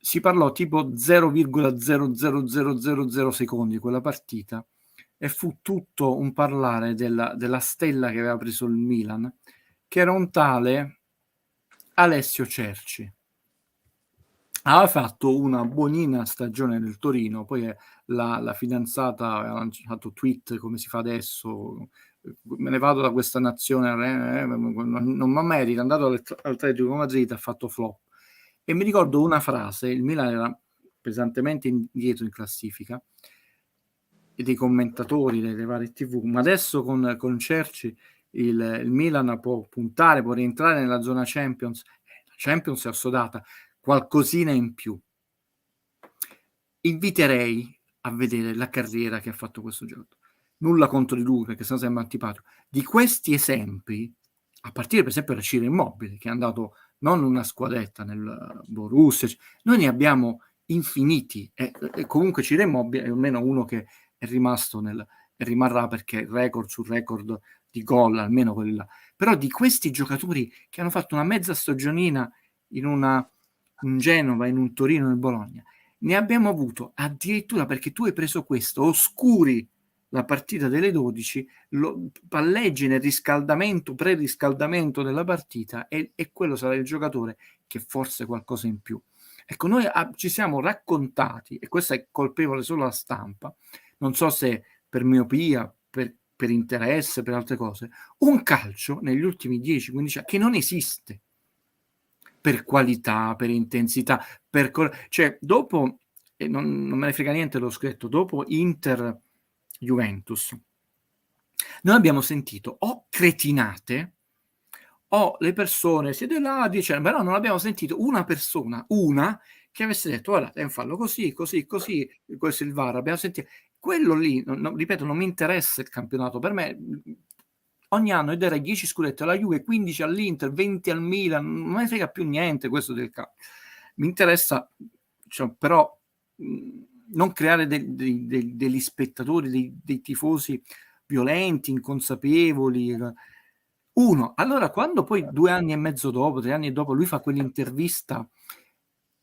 si parlò tipo 0,00000 secondi quella partita, e fu tutto un parlare della stella che aveva preso il Milan, che era un tale Alessio Cerci. Aveva fatto una buonina stagione nel Torino, poi la fidanzata aveva lanciato tweet come si fa adesso, me ne vado da questa nazione, non mi merita, è andato all'Atletico Madrid, ha fatto flop. E mi ricordo una frase, il Milan era pesantemente indietro in classifica, e dei commentatori delle varie TV, ma adesso con Cerci il Milan può puntare, può rientrare nella zona Champions. La Champions è assodata, qualcosina in più. Inviterei a vedere la carriera che ha fatto questo giocatore. Nulla contro di lui, perché sennò sembra antipatico. Di questi esempi, a partire per esempio da Ciro Immobile, che è andato non una squadretta nel Borussia, noi ne abbiamo infiniti, e comunque Ciro Immobile è almeno uno che è rimasto e rimarrà, perché record su record di gol, almeno quella. Però di questi giocatori che hanno fatto una mezza stagionina in un Genova, in un Torino, nel Bologna, ne abbiamo avuto addirittura, perché tu hai preso questo, oscuri la partita delle 12, lo palleggi nel riscaldamento, pre-riscaldamento della partita, e quello sarà il giocatore che forse qualcosa in più. Ecco, noi ci siamo raccontati, e questo è colpevole solo la stampa, non so se per miopia, per interesse, per altre cose, un calcio negli ultimi 10-15 anni che non esiste, per qualità, per intensità, cioè dopo, non me ne frega niente, l'ho scritto, dopo Inter Juventus noi abbiamo sentito o cretinate o le persone siete là, dice, però non abbiamo sentito una persona, che avesse detto guarda, devi farlo così, questo è il VAR, abbiamo sentito quello lì, ripeto, non mi interessa il campionato, per me ogni anno io darei 10 scudetti alla Juve, 15 all'Inter, 20 al Milan, non me ne frega più niente questo del calcio. Mi interessa, cioè, però non creare degli spettatori, dei tifosi violenti, inconsapevoli. Allora quando poi 2 anni e mezzo dopo, 3 anni dopo, lui fa quell'intervista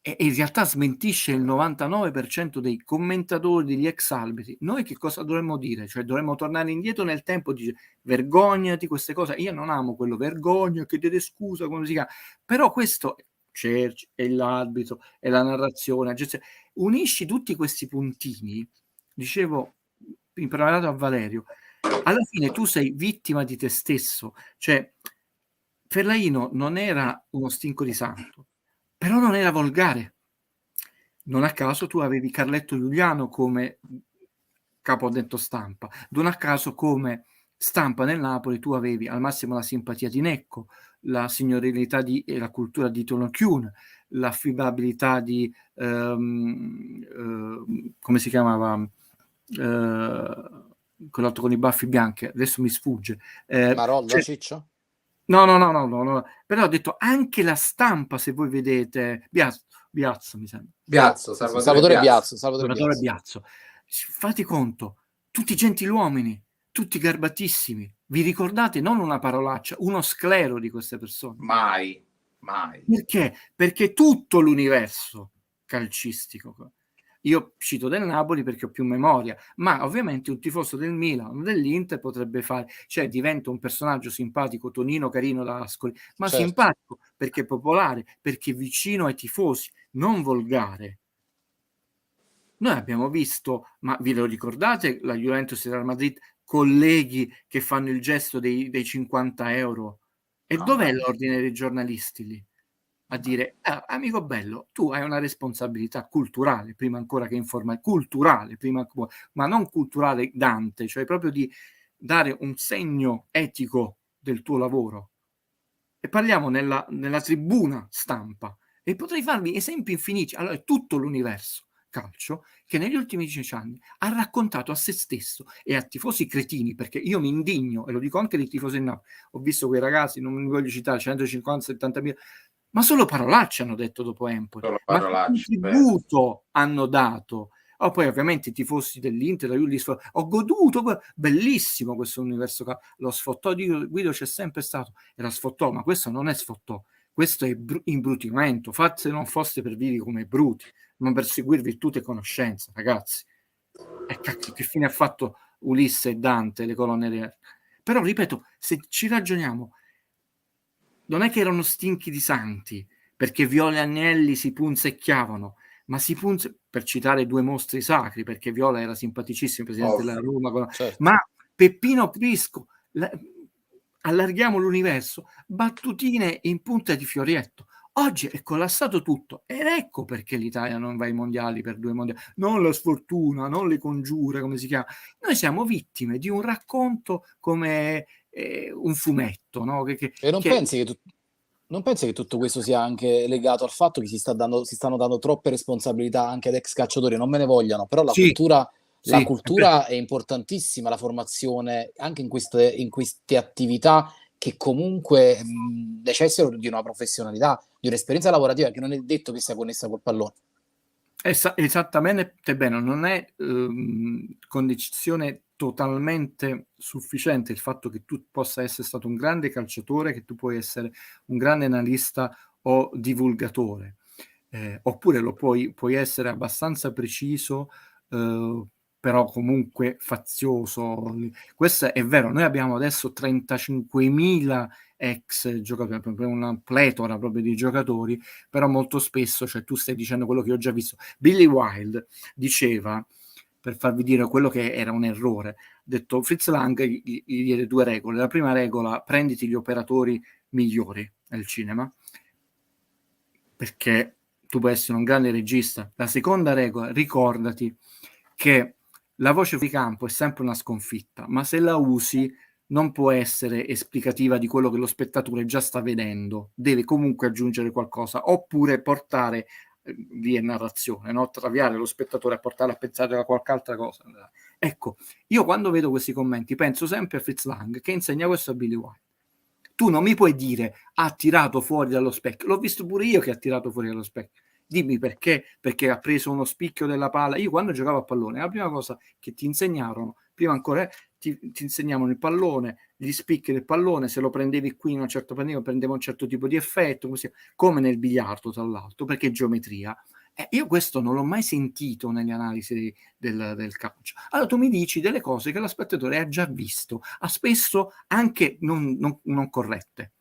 e in realtà smentisce il 99% dei commentatori, degli ex arbitri, noi che cosa dovremmo dire? Cioè dovremmo tornare indietro nel tempo e dire vergognati, queste cose. Io non amo quello vergogna, chiedete scusa, come si chiama, però questo è l'arbitro, è la narrazione, unisci tutti questi puntini, dicevo in preparato a Valerio, alla fine tu sei vittima di te stesso. Cioè Fellaino non era uno stinco di santo, però non era volgare. Non a caso tu avevi Carletto Giuliano come capo addetto stampa, non a caso come stampa nel Napoli tu avevi al massimo la simpatia di Necco, la signorilità e la cultura di Tono Chiun, l'affidabilità di come si chiamava quell'altro con i baffi bianchi, adesso mi sfugge, Marollo, Ciccio? No, però ho detto anche la stampa, se voi vedete Biazzo mi sembra. Salvatore Biazzo. Salvatore Biazzo. Fate conto, tutti gentiluomini, tutti garbatissimi. Vi ricordate non una parolaccia, uno sclero di queste persone? Mai. Perché? Perché tutto l'universo calcistico, io cito del Napoli perché ho più memoria, ma ovviamente un tifoso del Milan o dell'Inter potrebbe fare, cioè diventa un personaggio simpatico, Tonino carino da Ascoli, ma certo, simpatico perché è popolare, perché è vicino ai tifosi, non volgare. Noi abbiamo visto, ma vi lo ricordate, la Juventus e il Real Madrid, colleghi che fanno il gesto dei 50 euro? E dov'è l'ordine dei giornalisti lì? A dire, amico bello, tu hai una responsabilità culturale, prima ancora che informale, culturale, ma non culturale Dante, cioè proprio di dare un segno etico del tuo lavoro. E parliamo nella tribuna stampa, e potrei farvi esempi infiniti. Allora è tutto l'universo calcio che negli ultimi 10 anni ha raccontato a se stesso e a tifosi cretini, perché io mi indigno, e lo dico anche dei tifosi del Napoli, ho visto quei ragazzi, non mi voglio citare, 150-70 mila, ma solo parolacce hanno detto dopo Empoli, ma che contributo hanno dato? Poi ovviamente i tifosi dell'Inter, ho goduto, bellissimo questo universo, lo sfottò di Guido c'è sempre stato, era sfottò, ma questo non è sfottò, questo è imbrutimento. Fate se non foste per vivi come bruti, ma per seguir virtù e conoscenza, ragazzi. E cacchio, che fine ha fatto Ulisse e Dante, le colonne delle... Però ripeto, se ci ragioniamo, non è che erano stinchi di santi, perché Viola e Agnelli si punzecchiavano, ma si per citare due mostri sacri, perché Viola era simpaticissimo, presidente della Roma, certo. ma Peppino Prisco, allarghiamo l'universo, battutine in punta di fiorietto. Oggi è collassato tutto ed ecco perché l'Italia non va ai mondiali per 2 mondiali, non la sfortuna, non le congiure, come si chiama. Noi siamo vittime di un racconto come un fumetto, no? E non pensi che tutto questo sia anche legato al fatto che si stanno dando troppe responsabilità anche ad ex calciatori? Non me ne vogliano, però la Sì, cultura è importantissima, la formazione anche in queste attività che comunque necessitano di una professionalità, di un'esperienza lavorativa che non è detto che sia connessa col pallone. Esattamente bene, non è condizione totalmente sufficiente il fatto che tu possa essere stato un grande calciatore, che tu puoi essere un grande analista o divulgatore, oppure puoi essere abbastanza preciso, però comunque fazioso. Questo è vero, noi abbiamo adesso 35.000 ex giocatori, una pletora proprio di giocatori, però molto spesso, cioè tu stai dicendo quello che ho già visto. Billy Wilde diceva, per farvi dire quello che era un errore, ha detto Fritz Lang gli diede 2 regole. La prima regola: prenditi gli operatori migliori nel cinema, perché tu puoi essere un grande regista. La seconda regola: ricordati che la voce fuori campo è sempre una sconfitta, ma se la usi non può essere esplicativa di quello che lo spettatore già sta vedendo, deve comunque aggiungere qualcosa, oppure portare via narrazione, no? Traviare lo spettatore a portare a pensare a qualche altra cosa. Ecco, io quando vedo questi commenti penso sempre a Fritz Lang, che insegna questo a Billy White. Tu non mi puoi dire ha tirato fuori dallo specchio, l'ho visto pure io che ha tirato fuori dallo specchio. Dimmi perché? Perché ha preso uno spicchio della palla. Io quando giocavo a pallone, la prima cosa che ti insegnarono, prima ancora, ti insegnavano il pallone, gli spicchi del pallone, se lo prendevi qui in un certo panino prendeva un certo tipo di effetto, come nel biliardo tra l'altro, perché geometria. Io questo non l'ho mai sentito nelle analisi del calcio. Allora tu mi dici delle cose che lo spettatore ha già visto, ha spesso anche non corrette.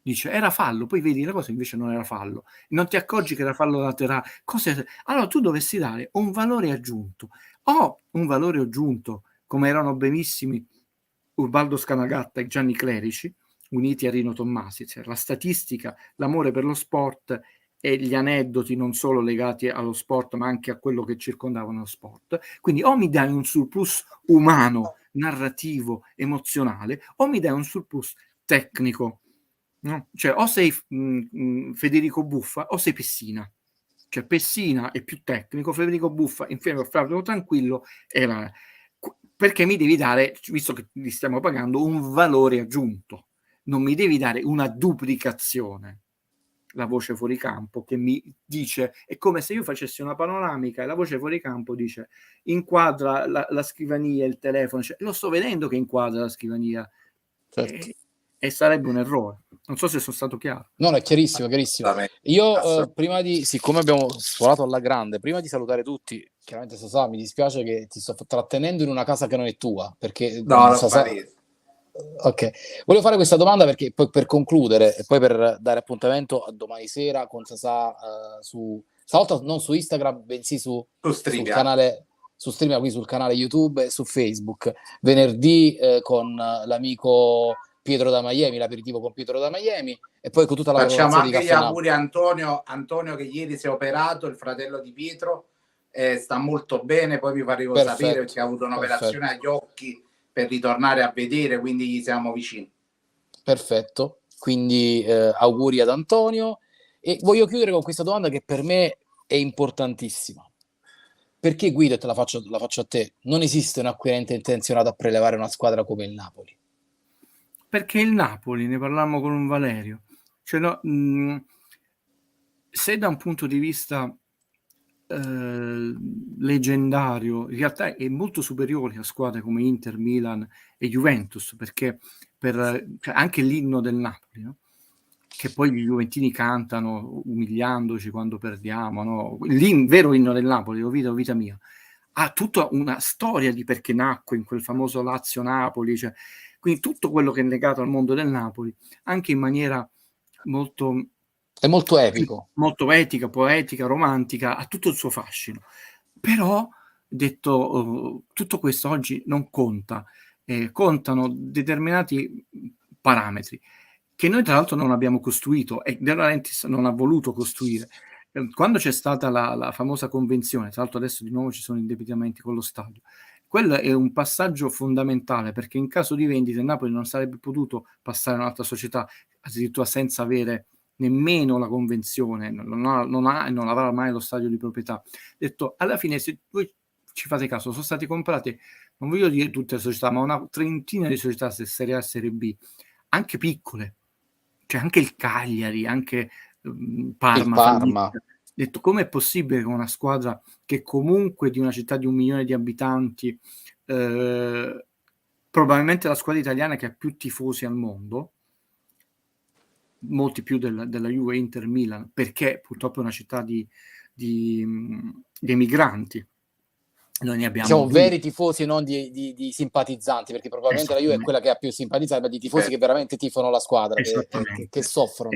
Dice era fallo, poi vedi la cosa invece non era fallo, non ti accorgi che era fallo laterale. Allora tu dovresti dare un valore aggiunto, o un valore aggiunto come erano benissimi Ubaldo Scanagatta e Gianni Clerici, uniti a Rino Tommasi, cioè la statistica, l'amore per lo sport e gli aneddoti non solo legati allo sport ma anche a quello che circondavano lo sport. Quindi o mi dai un surplus umano, narrativo, emozionale, o mi dai un surplus tecnico. No? Cioè o sei Federico Buffa o sei Pessina. Cioè Pessina è più tecnico, Federico Buffa insieme a Flavio Tranquillo era... Perché mi devi dare, visto che li stiamo pagando, un valore aggiunto. Non mi devi dare una duplicazione. La voce fuori campo che mi dice, è come se io facessi una panoramica e la voce fuori campo dice inquadra la scrivania, il telefono, cioè, lo sto vedendo che inquadra la scrivania. Certo. E sarebbe un errore. Non so se sono stato chiaro. No, è chiarissimo, chiarissimo. Io prima siccome abbiamo suonato alla grande, prima di salutare tutti, chiaramente Sasà, mi dispiace che ti sto trattenendo in una casa che non è tua, perché Sasà... Ok, volevo fare questa domanda perché poi per concludere e poi per dare appuntamento a domani sera con Sasà stavolta non su Instagram, bensì sul canale, su Streamia, qui sul canale YouTube e su Facebook, venerdì con l'amico Pietro da Miami, l'aperitivo con Pietro da Miami e poi con tutta la facciamo anche di gli auguri a Antonio che ieri si è operato, il fratello di Pietro, sta molto bene, poi vi faremo sapere perché ha avuto un'operazione agli occhi per ritornare a vedere, quindi gli siamo vicini. Perfetto, quindi auguri ad Antonio e voglio chiudere con questa domanda che per me è importantissima. Perché Guido, e te la faccio a te, non esiste un acquirente intenzionato a prelevare una squadra come il Napoli? Perché il Napoli, ne parlammo con un Valerio, cioè se da un punto di vista leggendario, in realtà è molto superiore a squadre come Inter, Milan e Juventus, perché cioè anche l'inno del Napoli, no? che poi gli juventini cantano umiliandoci quando perdiamo, no? Vero inno del Napoli, o vita mia, ha tutta una storia di perché nacque in quel famoso Lazio-Napoli, cioè, quindi tutto quello che è legato al mondo del Napoli, anche in maniera molto, È molto epico. molto etica, poetica, romantica, ha tutto il suo fascino. Però, detto tutto questo oggi non conta, contano determinati parametri che noi tra l'altro non abbiamo costruito e De Laurentiis non ha voluto costruire. Quando c'è stata la famosa convenzione, tra l'altro adesso di nuovo ci sono indebitamenti con lo stadio, quello è un passaggio fondamentale, perché in caso di vendita il Napoli non sarebbe potuto passare a un'altra società, addirittura senza avere nemmeno la convenzione, non ha e non avrà mai lo stadio di proprietà. Detto, alla fine, se voi ci fate caso, sono stati comprate, non voglio dire tutte le società, ma una trentina di società Serie A e Serie B, anche piccole, cioè anche il Cagliari, anche Parma. Parma. Detto, com'è possibile che una squadra che comunque di una città di 1 milione di abitanti, probabilmente la squadra italiana che ha più tifosi al mondo, molti più della Juve, Inter, Milan, perché purtroppo è una città di emigranti. Noi ne abbiamo siamo veri tifosi, non di simpatizzanti, perché probabilmente la Juve è quella che ha più simpatizzanti, ma di tifosi che veramente tifano la squadra, che soffrono.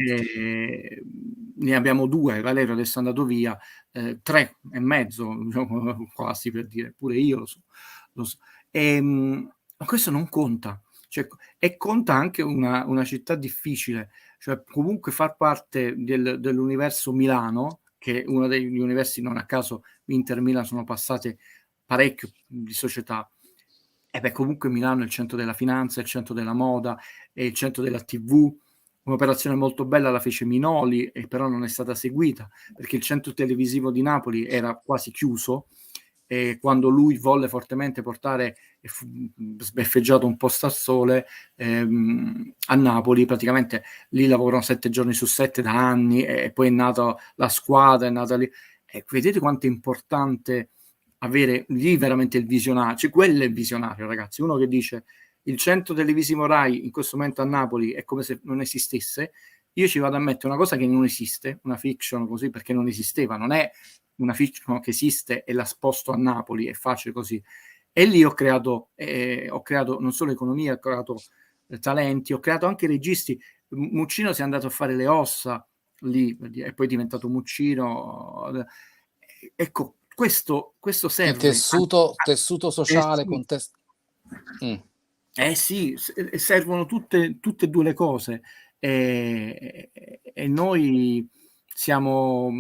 Ne abbiamo 2, Valerio adesso è andato via, 3 e mezzo, diciamo, quasi, per dire, pure io lo so. Ma questo non conta, cioè, e conta anche una città difficile, cioè comunque far parte dell'universo Milano, che è uno degli universi, non a caso Inter Milan sono passate parecchio di società, e beh, comunque Milano è il centro della finanza, è il centro della moda, è il centro della TV. Un'operazione molto bella la fece Minoli, e però non è stata seguita perché il centro televisivo di Napoli era quasi chiuso, e quando lui volle fortemente portare, e fu sbeffeggiato un po' al sole, a Napoli, praticamente lì lavorano 7 giorni su 7 da anni, e poi è nata la squadra, è nata lì. E vedete quanto è importante avere lì veramente il visionario, cioè quello è il visionario, ragazzi. Uno che dice il centro televisivo Rai in questo momento a Napoli è come se non esistesse. Io ci vado a mettere una cosa che non esiste, una fiction così, perché non esisteva, non è una fiction che esiste e la sposto a Napoli, è facile così. E lì ho creato non solo economia, ho creato talenti, ho creato anche registi. Muccino si è andato a fare le ossa lì, e poi è diventato Muccino. Ecco, questo serve. Il tessuto sociale, sì, servono tutte e due le cose, e noi siamo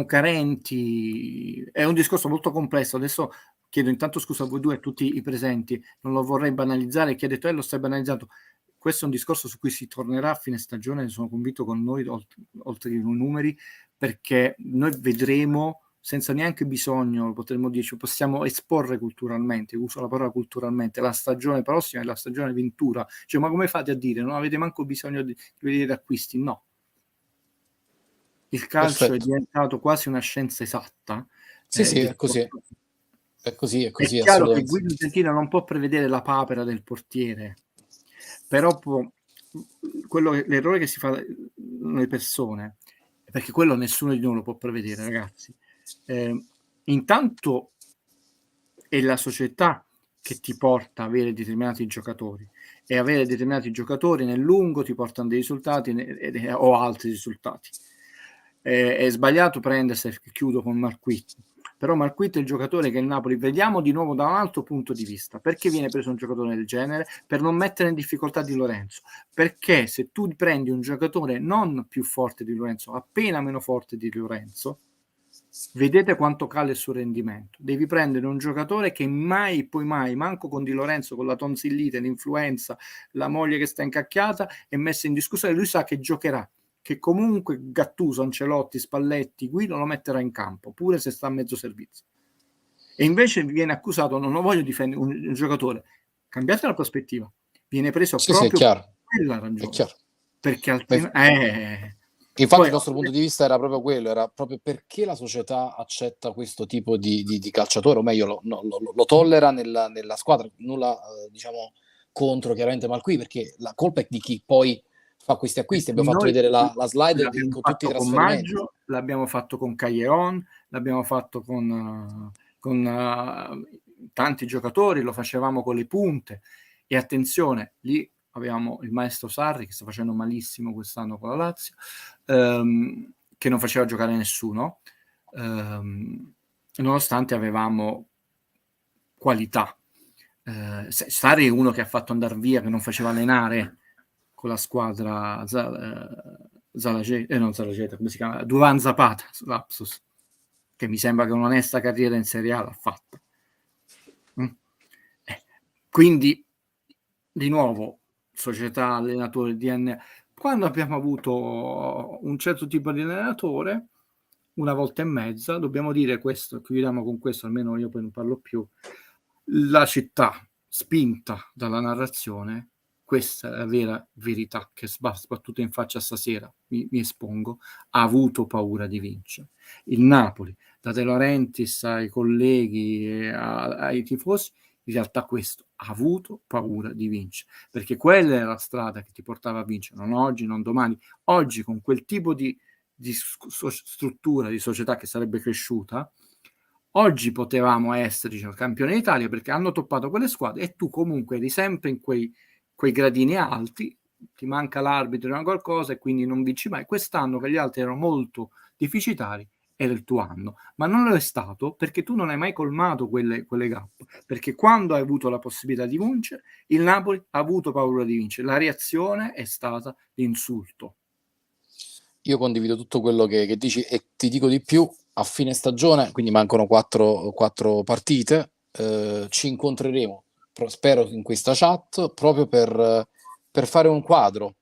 carenti. È un discorso molto complesso. Adesso chiedo intanto scusa a voi due e a tutti i presenti, non lo vorrei banalizzare. Chi ha detto lo stai banalizzando, questo è un discorso su cui si tornerà a fine stagione, sono convinto, con noi, oltre ai numeri, perché noi vedremo, senza neanche bisogno, potremmo dire, ci possiamo esporre culturalmente, uso la parola culturalmente, la stagione prossima è la stagione Ventura. Cioè, ma come fate a dire? Non avete manco bisogno di vedere acquisti? No. Il calcio è diventato quasi una scienza esatta. Sì, è così. È così, è chiaro che Guido Gentile non può prevedere la papera del portiere, però l'errore che si fa nelle persone, perché quello nessuno di noi lo può prevedere, ragazzi. Intanto è la società che ti porta a avere determinati giocatori, e avere determinati giocatori nel lungo ti portano dei risultati o altri risultati. È sbagliato prendersi, chiudo con Marquinhos, però Marquinhos è il giocatore che il Napoli, vediamo di nuovo da un altro punto di vista, perché viene preso un giocatore del genere? Per non mettere in difficoltà Di Lorenzo, perché se tu prendi un giocatore non più forte di Lorenzo, appena meno forte di Lorenzo, vedete quanto cala il suo rendimento. Devi prendere un giocatore che mai, manco con Di Lorenzo, con la tonsillite, l'influenza, la moglie che sta incacchiata, è messa in discussione. Lui sa che giocherà, che comunque Gattuso, Ancelotti, Spalletti, Guido lo metterà in campo, pure se sta a mezzo servizio. E invece viene accusato, non lo voglio difendere, un giocatore, cambiate la prospettiva, viene preso proprio per quella ragione. Perché altrimenti... Infatti il nostro punto di vista era proprio quello, era proprio perché la società accetta questo tipo di calciatore, o meglio lo tollera nella squadra, nulla diciamo contro chiaramente Malqui, perché la colpa è di chi poi fa questi acquisti. Abbiamo fatto Noi vedere la slide l'abbiamo con tutti i fatto con trasferimenti. Maggio, l'abbiamo fatto con Callejon, l'abbiamo fatto con tanti giocatori, lo facevamo con le punte. E attenzione, lì avevamo il maestro Sarri che sta facendo malissimo quest'anno con la Lazio, che non faceva giocare nessuno, nonostante avevamo qualità. Sarri è uno che ha fatto andare via, che non faceva allenare con la squadra non Zalageta, come si chiama? Duvan Zapata, lapsus, che mi sembra che un'onesta carriera in Serie A l'ha fatta. Quindi, di nuovo, società, allenatore, DNA. Quando abbiamo avuto un certo tipo di allenatore, una volta e mezza, dobbiamo dire questo, chiudiamo con questo, almeno io poi non parlo più, la città, spinta dalla narrazione, questa è la vera verità che sbattuta in faccia stasera, mi espongo, ha avuto paura di vincere. Il Napoli, da De Laurentiis ai colleghi e ai tifosi, in realtà questo ha avuto paura di vincere, perché quella era la strada che ti portava a vincere, non oggi, non domani. Oggi con quel tipo di struttura, di società che sarebbe cresciuta, oggi potevamo essere campioni d'Italia perché hanno toppato quelle squadre e tu comunque eri sempre in quei gradini alti, ti manca l'arbitro o qualcosa e quindi non vinci mai. Quest'anno che gli altri erano molto deficitari era il tuo anno, ma non lo è stato perché tu non hai mai colmato quelle gap, perché quando hai avuto la possibilità di vincere, il Napoli ha avuto paura di vincere, la reazione è stata l'insulto. Io condivido tutto quello che dici e ti dico di più, a fine stagione, quindi mancano 4 partite, ci incontreremo, spero in questa chat, proprio per fare un quadro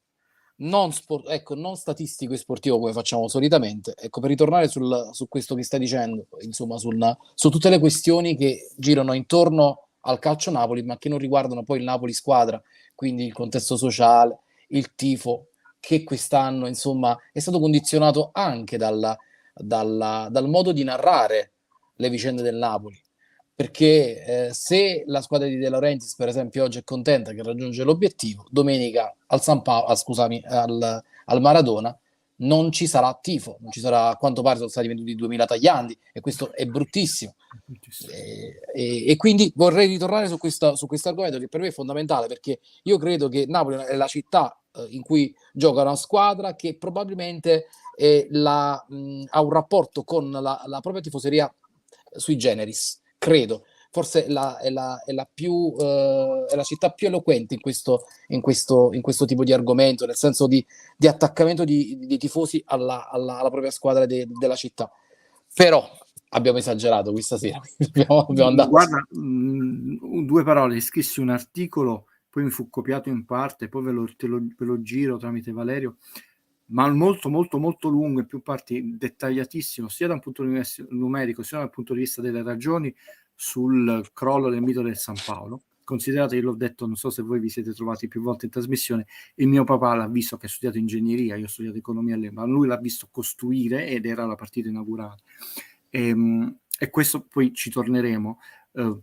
non statistico e sportivo come facciamo solitamente, ecco, per ritornare su questo che stai dicendo, insomma, su tutte le questioni che girano intorno al calcio Napoli, ma che non riguardano poi il Napoli squadra, quindi il contesto sociale, il tifo, che quest'anno, insomma, è stato condizionato anche dal modo di narrare le vicende del Napoli. Perché se la squadra di De Laurentiis, per esempio, oggi è contenta che raggiunge l'obiettivo, domenica al Maradona non ci sarà tifo, non ci sarà, a quanto pare sono stati venduti 2000 tagliandi e questo è bruttissimo. E quindi vorrei ritornare su questo argomento che per me è fondamentale, perché io credo che Napoli è la città in cui gioca una squadra che probabilmente ha un rapporto con la propria tifoseria sui generis, credo. Forse è la città più eloquente in questo tipo di argomento, nel senso di attaccamento di tifosi alla propria squadra della città. Però abbiamo esagerato questa sera. abbiamo andato. Guarda, 2 parole, scrissi un articolo, poi mi fu copiato in parte, poi ve lo giro tramite Valerio, ma molto molto molto lungo, in più parti, dettagliatissimo, sia da un punto di vista numerico sia dal punto di vista delle ragioni sul crollo del mito del San Paolo. Considerate, io l'ho detto, non so se voi vi siete trovati più volte in trasmissione, il mio papà l'ha visto, che ha studiato ingegneria, io ho studiato economia all'EMA, lui l'ha visto costruire ed era la partita inaugurale. E questo poi ci torneremo,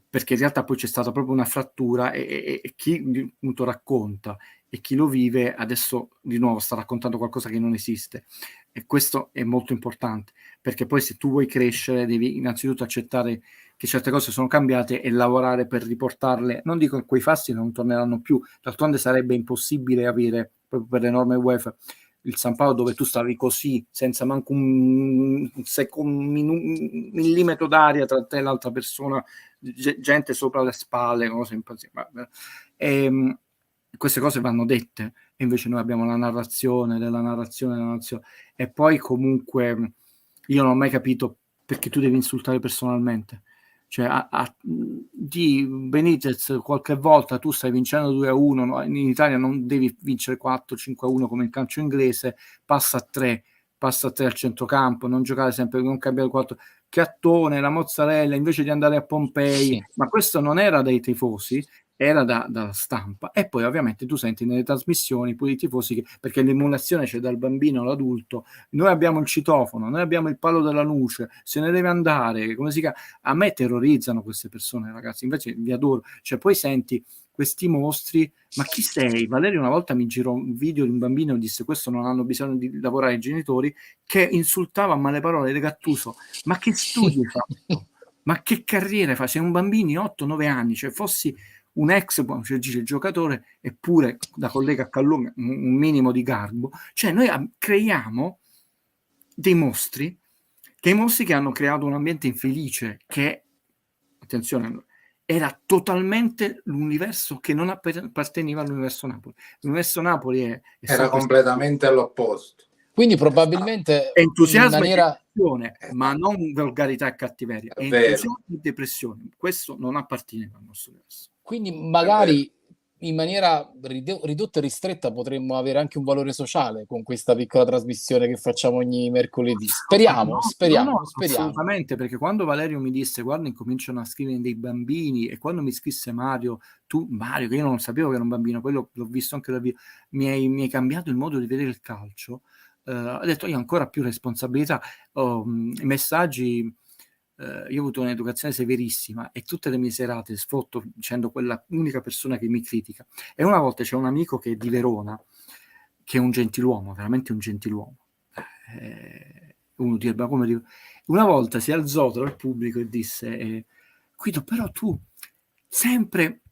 perché in realtà poi c'è stata proprio una frattura e chi appunto racconta e chi lo vive adesso di nuovo sta raccontando qualcosa che non esiste, e questo è molto importante, perché poi se tu vuoi crescere devi innanzitutto accettare che certe cose sono cambiate e lavorare per riportarle. Non dico che quei fasti non torneranno più, d'altronde sarebbe impossibile avere, proprio per le norme UEFA, il San Paolo dove tu stavi così senza manco un millimetro d'aria tra te e l'altra persona, gente sopra le spalle, cose impazzite. Queste cose vanno dette, e invece noi abbiamo la narrazione della narrazione, e poi comunque io non ho mai capito perché tu devi insultare personalmente. Cioè di Benitez qualche volta tu stai vincendo 2-1, no? In Italia non devi vincere 4-5-1 come il calcio inglese, passa a 3 al centrocampo, non giocare sempre, non cambiare 4, Chiattone, la mozzarella, invece di andare a Pompei, sì. Ma questo non era dai tifosi, era dalla stampa, e poi ovviamente tu senti nelle trasmissioni pure i tifosi perché l'emulazione c'è dal bambino all'adulto, noi abbiamo il citofono, noi abbiamo il palo della luce, se ne deve andare, come si chiama? A me terrorizzano queste persone, ragazzi, invece vi adoro, cioè poi senti questi mostri, ma chi sei? Valerio una volta mi girò un video di un bambino e disse questo non hanno bisogno di lavorare i genitori, che insultava a male parole De Gattuso, ma che studi hai fatto? Ma che carriera fai? Sei un bambino di 8-9 anni, cioè fossi un ex, cioè, il giocatore, eppure da collega a Callum un minimo di garbo, cioè noi creiamo dei mostri, che hanno creato un ambiente infelice che, attenzione, era totalmente l'universo che non apparteneva all'universo Napoli. L'universo Napoli era completamente all'opposto. Quindi probabilmente entusiasmo in maniera... e depressione, ma non volgarità e cattiveria, È entusiasmo e depressione. Questo non appartiene al nostro universo. Quindi magari in maniera ridotta e ristretta potremmo avere anche un valore sociale con questa piccola trasmissione che facciamo ogni mercoledì. Speriamo. No, assolutamente, perché quando Valerio mi disse guarda incominciano a scrivere dei bambini, e quando mi scrisse Mario, che io non sapevo che era un bambino, poi l'ho visto anche da video, mi hai cambiato il modo di vedere il calcio, ho detto io ho ancora più responsabilità, i messaggi, io ho avuto un'educazione severissima e tutte le mie serate sfotto dicendo quella unica persona che mi critica. E una volta c'è un amico che è di Verona, che è un gentiluomo, veramente un gentiluomo. Uno direbbe, come dico? Una volta si alzò tra il pubblico e disse Guido, però tu sempre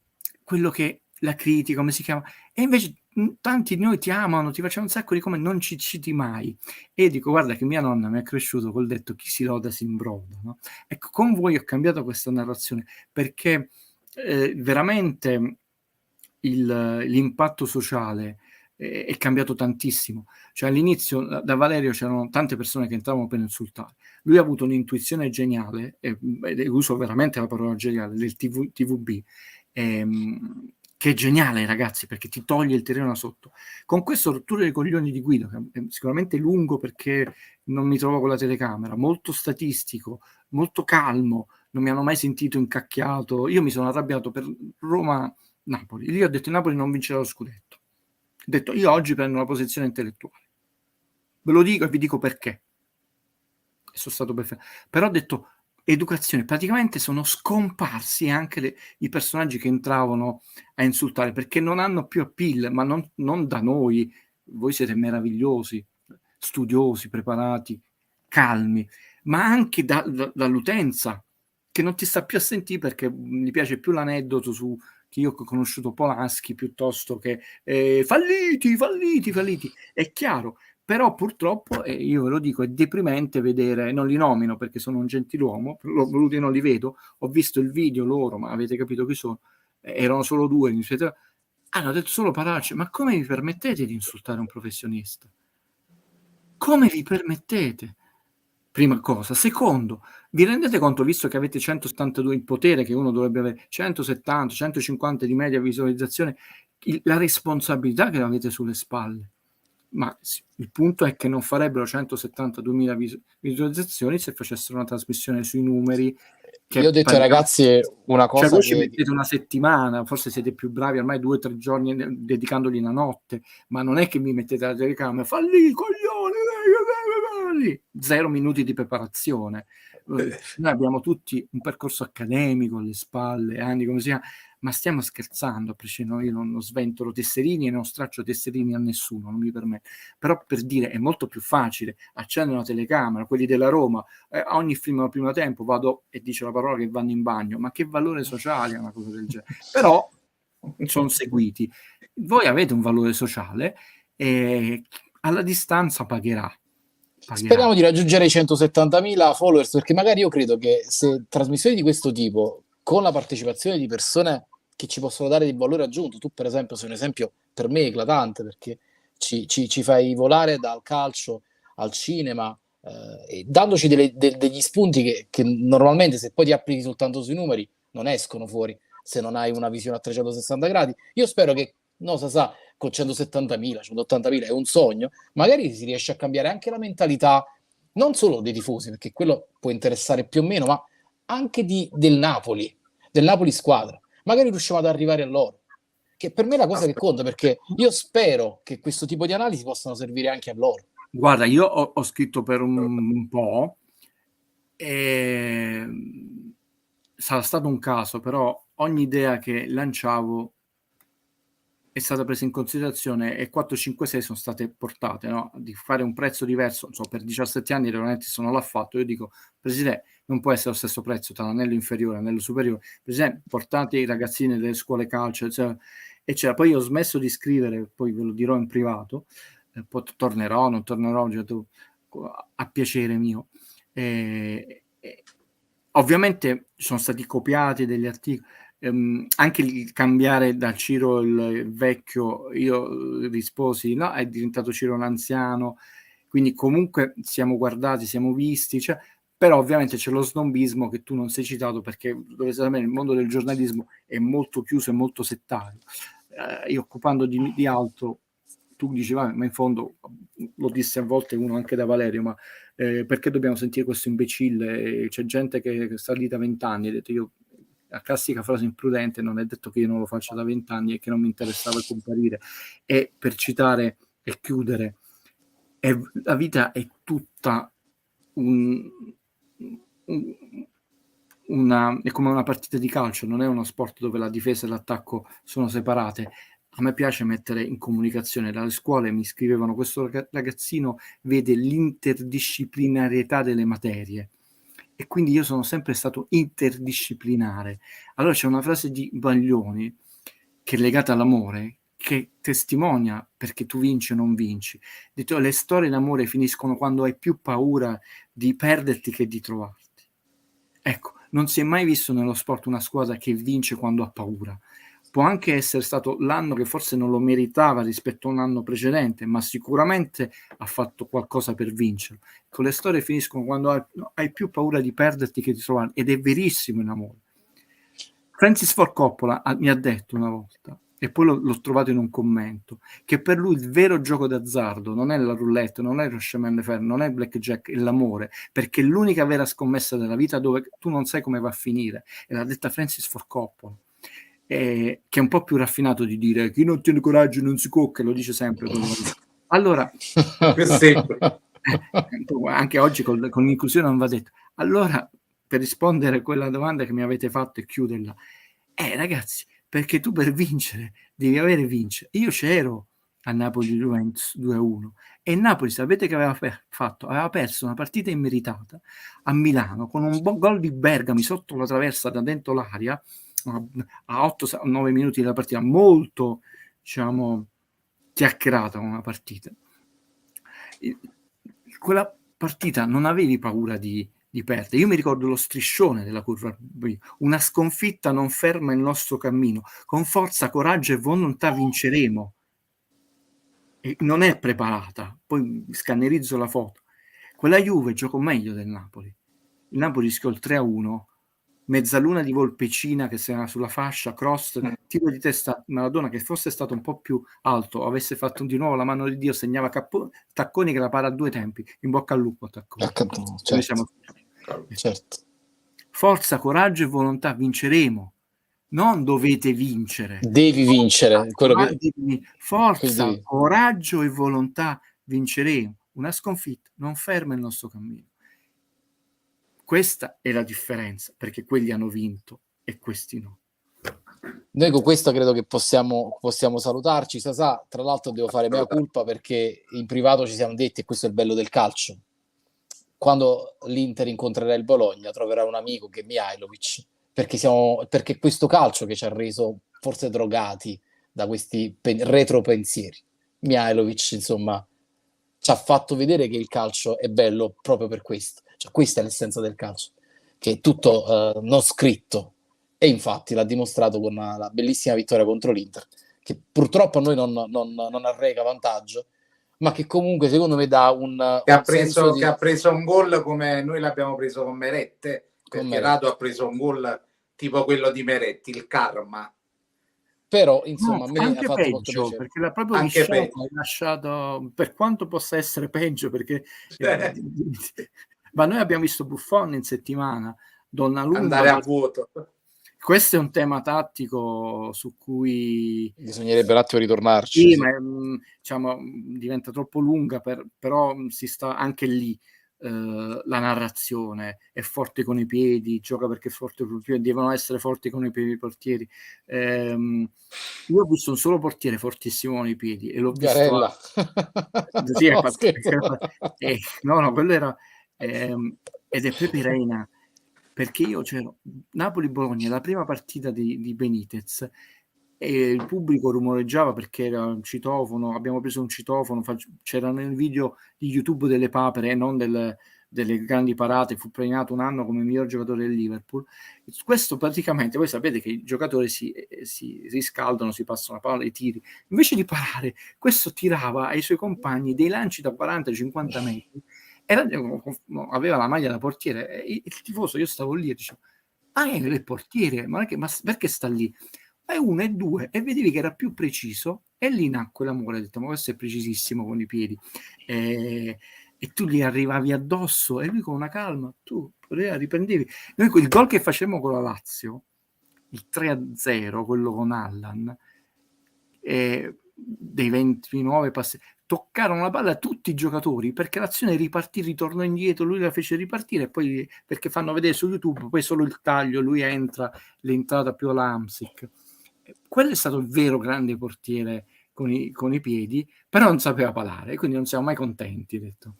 quello che la critica, come si chiama, e invece tanti di noi ti amano, ti facciamo un sacco di come, non ci citi mai. E dico, guarda che mia nonna mi ha cresciuto col detto chi si loda si imbroda, no? Ecco, con voi ho cambiato questa narrazione perché veramente l'impatto sociale è cambiato tantissimo. Cioè all'inizio da Valerio c'erano tante persone che entravano per insultare. Lui ha avuto un'intuizione geniale, e uso veramente la parola geniale, del TVB, che è geniale, ragazzi, perché ti toglie il terreno da sotto. Con questo rottura dei coglioni di Guido, che è sicuramente lungo perché non mi trovo con la telecamera, molto statistico, molto calmo, non mi hanno mai sentito incacchiato. Io mi sono arrabbiato per Roma-Napoli. Lì ho detto Napoli non vincerà lo scudetto. Ho detto io oggi prendo una posizione intellettuale. Ve lo dico e vi dico perché. E sono stato perfetto. Però ho detto educazione, praticamente sono scomparsi anche i personaggi che entravano a insultare perché non hanno più appeal, ma non da noi. Voi siete meravigliosi, studiosi, preparati, calmi, ma anche dall'utenza che non ti sta più a sentire perché mi piace più l'aneddoto su che io ho conosciuto Polanski piuttosto che falliti. È chiaro. Però purtroppo, io ve lo dico, è deprimente vedere, non li nomino perché sono un gentiluomo, voluti non li vedo, ho visto il video loro, ma avete capito chi sono, erano solo due, hanno detto solo parolacce, ma come vi permettete di insultare un professionista? Come vi permettete? Prima cosa. Secondo, vi rendete conto, visto che avete 172 il potere, che uno dovrebbe avere 170, 150 di media visualizzazione, la responsabilità che avete sulle spalle? Ma il punto è che non farebbero 172.000 visualizzazioni se facessero una trasmissione sui numeri. Io ho detto ai ragazzi una cosa, voi ci mettete una settimana, forse siete più bravi, ormai 2 o 3 giorni dedicandogli una notte, ma non è che mi mettete la telecamera, falli coglioni, 0 minuti di preparazione. Noi abbiamo tutti un percorso accademico alle spalle, anni come si chiama, ma stiamo scherzando, a prescindere, io non sventolo tesserini e non straccio tesserini a nessuno, non mi permetto. Però per dire, è molto più facile, accendo una telecamera, quelli della Roma, a ogni film al primo tempo vado e dice la parola che vanno in bagno, ma che valore sociale è una cosa del genere? Però sono seguiti. Voi avete un valore sociale e alla distanza pagherà. Speriamo di raggiungere i 170.000 followers, perché magari io credo che se trasmissioni di questo tipo, con la partecipazione di persone che ci possono dare di valore aggiunto, tu per esempio sei un esempio per me eclatante, perché ci fai volare dal calcio al cinema, e dandoci degli spunti che normalmente se poi ti applichi soltanto sui numeri non escono fuori se non hai una visione a 360 gradi. Io spero che, no, sa, con 170.000, 180.000 è un sogno, magari si riesce a cambiare anche la mentalità, non solo dei tifosi, perché quello può interessare più o meno, ma anche del Napoli squadra. Magari riusciamo ad arrivare a loro, che per me è la cosa che conta, perché io spero che questo tipo di analisi possano servire anche a loro. Guarda, io ho scritto per un po', sarà stato un caso, però ogni idea che lanciavo è stata presa in considerazione e 4-5-6 sono state portate, no? Di fare un prezzo diverso, non so, per 17 anni il regolamento non l'ha fatto. Io dico, Presidente, non può essere lo stesso prezzo tra l'anello inferiore e l'anello superiore. Presidente, portate i ragazzini delle scuole calcio, eccetera. Poi io ho smesso di scrivere, poi ve lo dirò in privato, poi tornerò, non tornerò, a piacere mio. Ovviamente sono stati copiati degli articoli, anche il cambiare da Ciro il vecchio, io risposi no, è diventato Ciro l'anziano, quindi comunque siamo guardati, siamo visti, cioè, però ovviamente c'è lo snobismo che tu non sei citato, perché dovete sapere, il mondo del giornalismo è molto chiuso e molto settario. Io occupando di altro, tu dici, ma in fondo, lo disse a volte uno anche da Valerio, ma perché dobbiamo sentire questo imbecille? C'è gente che sta lì da 20 anni. Ho detto io, la classica frase imprudente, non è detto che io non lo faccio da 20 anni e che non mi interessava comparire. E per citare e chiudere, la vita è tutta è come una partita di calcio, non è uno sport dove la difesa e l'attacco sono separate. A me piace mettere in comunicazione. Dalle scuole mi scrivevano: questo ragazzino vede l'interdisciplinarietà delle materie, e quindi io sono sempre stato interdisciplinare. Allora c'è una frase di Baglioni che è legata all'amore, che testimonia perché tu vinci o non vinci. Detto, le storie d'amore finiscono quando hai più paura di perderti che di trovarti. Ecco, non si è mai visto nello sport una squadra che vince quando ha paura. Può anche essere stato l'anno che forse non lo meritava rispetto a un anno precedente, ma sicuramente ha fatto qualcosa per vincerlo. Con le storie finiscono quando hai più paura di perderti che di trovarti, ed è verissimo in amore. Francis Ford Coppola mi ha detto una volta, e poi l'ho trovato in un commento, che per lui il vero gioco d'azzardo non è la roulette, non è il chemin de fer, non è il blackjack, è l'amore, perché è l'unica vera scommessa della vita dove tu non sai come va a finire. E l'ha detta Francis Ford Coppola, che è un po' più raffinato di dire chi non tiene coraggio non si cocca, lo dice sempre. Allora, anche oggi con l'inclusione non va detto. Allora, per rispondere a quella domanda che mi avete fatto e chiuderla, ragazzi, perché tu per vincere devi avere vincere. Io c'ero a Napoli-Juventus 2-1 e Napoli, sapete che aveva fatto? Aveva perso una partita immeritata a Milano con un gol di Bergami sotto la traversa da dentro l'aria a 8-9 minuti della partita, molto, diciamo, chiacchierata una partita. Quella partita non avevi paura di perdere. Io mi ricordo lo striscione della curva B: una sconfitta non ferma il nostro cammino, con forza, coraggio e volontà vinceremo. E non è preparata, poi scannerizzo la foto. Quella Juve giocò meglio del Napoli. Il Napoli rischiò il 3-1, mezzaluna di Volpecina che si era sulla fascia, cross, tiro di testa Maradona che fosse stato un po' più alto, avesse fatto di nuovo la mano di Dio, segnava Tacconi che la para a due tempi. In bocca al lupo Tacconi. Certo. Forza, coraggio e volontà, vinceremo. Non dovete vincere, devi vincere. Forza, coraggio e volontà, vinceremo. Una sconfitta non ferma il nostro cammino. Questa è la differenza, perché quelli hanno vinto e questi no. Noi con questo credo che possiamo salutarci. Sasà, tra l'altro devo fare mea culpa perché in privato ci siamo detti, e questo è il bello del calcio: quando l'Inter incontrerà il Bologna troverà un amico che è Mihajlovic, perché questo calcio che ci ha reso forse drogati da questi retro pensieri. Mihajlovic, insomma, ci ha fatto vedere che il calcio è bello proprio per questo. Cioè, questa è l'essenza del calcio, che è tutto non scritto, e infatti l'ha dimostrato con la bellissima vittoria contro l'Inter, che purtroppo a noi non arreca vantaggio, ma che comunque secondo me dà che ha preso un gol come noi l'abbiamo preso con Merette, perché Rado ha preso un gol tipo quello di Meretti, il karma. Però insomma a me anche ha fatto peggio, molto piacere, perché l'ha proprio lasciato, per quanto possa essere peggio, perché ma noi abbiamo visto Buffon in settimana, Donnarumma andare a vuoto. Questo è un tema tattico su cui bisognerebbe un attimo ritornarci. Sì, ma diciamo, diventa troppo lunga, però si sta anche lì. La narrazione è forte con i piedi, gioca perché è forte con i piedi, devono essere forti con i piedi i portieri. Io ho visto un solo portiere fortissimo con i piedi e l'ho visto Garella. sì, No, scherzo. no, quello era ed è Pepe Reina, perché io c'ero Napoli-Bologna, la prima partita di Benitez, e il pubblico rumoreggiava perché era un citofono, abbiamo preso un citofono, c'erano nel video di YouTube delle papere, non delle grandi parate, fu premiato un anno come miglior giocatore del Liverpool. Questo praticamente, voi sapete che i giocatori si riscaldano, si passano la palla ai tiri, invece di parare, questo tirava ai suoi compagni dei lanci da 40-50 metri, aveva la maglia da portiere, e il tifoso, io stavo lì e dicevo, è il portiere, ma perché sta lì? E 1 e 2, e vedevi che era più preciso, e lì nacque l'amore. Ho detto, ma questo è precisissimo con i piedi, e tu gli arrivavi addosso e lui con una calma tu riprendevi. Noi il gol che facevamo con la Lazio, il 3-0, quello con Allan, dei 29 passi, toccarono la palla tutti i giocatori, perché l'azione ripartì, ritornò indietro, lui la fece ripartire, e poi, perché fanno vedere su YouTube, poi solo il taglio, lui entra, l'entrata più l'Amsic. Quello è stato il vero grande portiere con i piedi, però non sapeva palare, quindi non siamo mai contenti. Ho detto.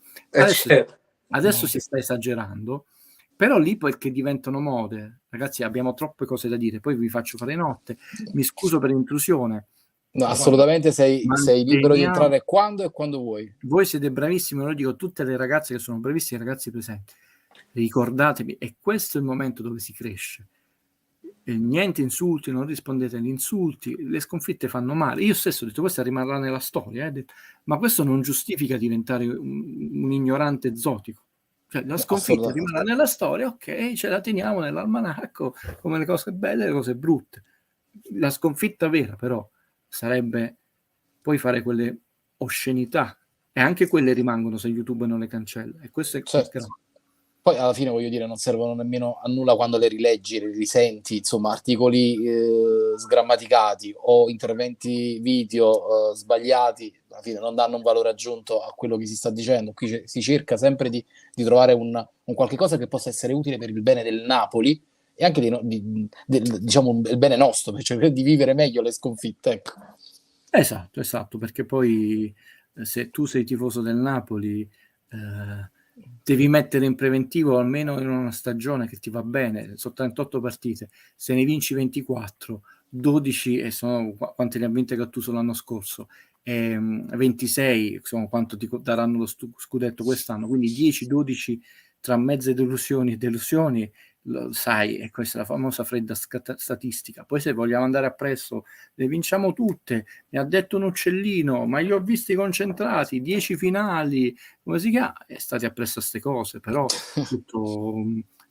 Adesso si sta esagerando, però lì perché diventano mode. Ragazzi, abbiamo troppe cose da dire, poi vi faccio fare notte, mi scuso per l'intrusione. No, assolutamente sei libero di entrare quando e quando vuoi. Voi siete bravissimi, lo dico a tutte le ragazze che sono bravissime, i ragazzi presenti. Ricordatevi, e questo è il momento dove si cresce. Niente insulti, non rispondete agli insulti, le sconfitte fanno male. Io stesso ho detto, questa rimarrà nella storia, ma questo non giustifica diventare un ignorante zotico. Cioè, la sconfitta rimarrà nella storia, ok, ce la teniamo nell'almanacco come le cose belle e le cose brutte. La sconfitta vera, però, sarebbe poi fare quelle oscenità, e anche quelle rimangono se YouTube non le cancella, e questo è certo. Poi alla fine, voglio dire, non servono nemmeno a nulla quando le rileggi, le risenti, insomma, articoli sgrammaticati o interventi video sbagliati, alla fine non danno un valore aggiunto a quello che si sta dicendo. Qui si cerca sempre di trovare un qualche cosa che possa essere utile per il bene del Napoli e anche diciamo il bene nostro, per cercare di vivere meglio le sconfitte. Ecco. Esatto, perché poi se tu sei tifoso del Napoli devi mettere in preventivo almeno in una stagione che ti va bene, sono 38 partite, se ne vinci 24, 12 e sono quante ne ha vinte Gattuso l'anno scorso, 26 insomma, quanto ti daranno lo scudetto quest'anno, quindi 10-12 tra mezze delusioni e delusioni, lo sai, e questa è la famosa fredda statistica. Poi se vogliamo andare appresso, le vinciamo tutte, mi ha detto un uccellino, ma io ho visti concentrati, 10 finali, come si chiama? E state appresso a ste cose, però tutto,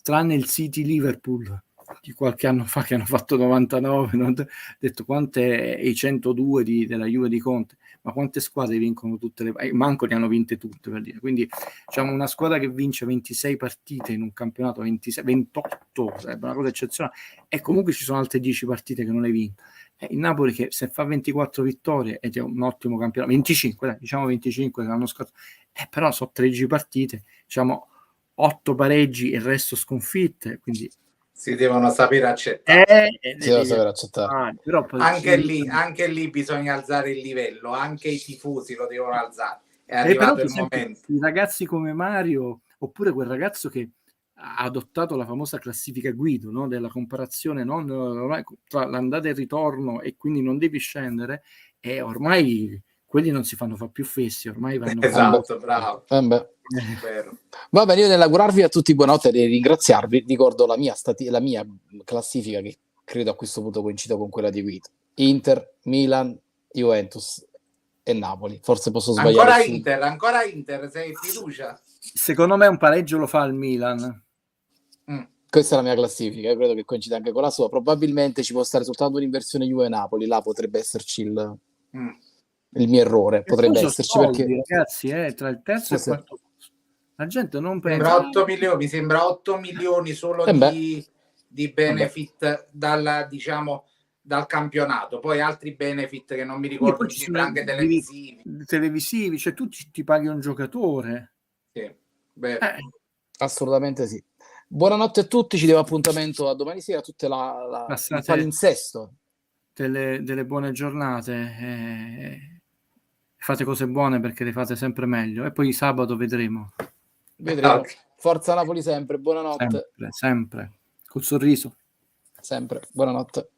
tranne il City Liverpool di qualche anno fa che hanno fatto 99, non ho detto quante, i 102 della Juve di Conte, ma quante squadre vincono tutte le manco ne hanno vinte tutte, per dire. Quindi diciamo una squadra che vince 26 partite in un campionato, 28 sarebbe una cosa eccezionale, e comunque ci sono altre 10 partite che non hai vinto. Il Napoli che se fa 24 vittorie ed è un ottimo campionato, 25 diciamo 25 l'anno scorso, però sono 13 partite, diciamo 8 pareggi e il resto sconfitte, quindi si devono sapere accettare. Però anche lì bisogna alzare il livello, anche i tifosi lo devono alzare. È arrivato il momento. I ragazzi come Mario, oppure quel ragazzo che ha adottato la famosa classifica Guido, no? Della comparazione tra l'andata e il ritorno, e quindi non devi scendere, e ormai quelli non si fanno fa più fessi, ormai vanno bravo. Va bene, io nell'augurarvi a tutti buonanotte e ringraziarvi, ricordo la mia classifica, che credo a questo punto coincida con quella di Guido: Inter, Milan, Juventus e Napoli. Forse posso sbagliare. Ancora Inter, sei fiducia? Secondo me un pareggio lo fa il Milan. Questa è la mia classifica, io credo che coincida anche con la sua. Probabilmente ci può stare soltanto un'inversione Juve-Napoli, là potrebbe esserci il mio errore, potrebbe esserci soldi, perché ragazzi, tra il terzo e il quarto la gente non pensa. 8 milioni, mi sembra 8 milioni solo di benefit dal campionato, poi altri benefit che non mi ricordo, mi sembra anche televisivi, cioè tu ti paghi un giocatore. Assolutamente sì. Buonanotte a tutti, ci diamo appuntamento a domani sera, tutte il palinsesto. delle buone giornate, fate cose buone perché le fate sempre meglio, e poi sabato vedremo. Vedremo. Forza Napoli sempre, buonanotte. Sempre, col sorriso. Sempre, buonanotte.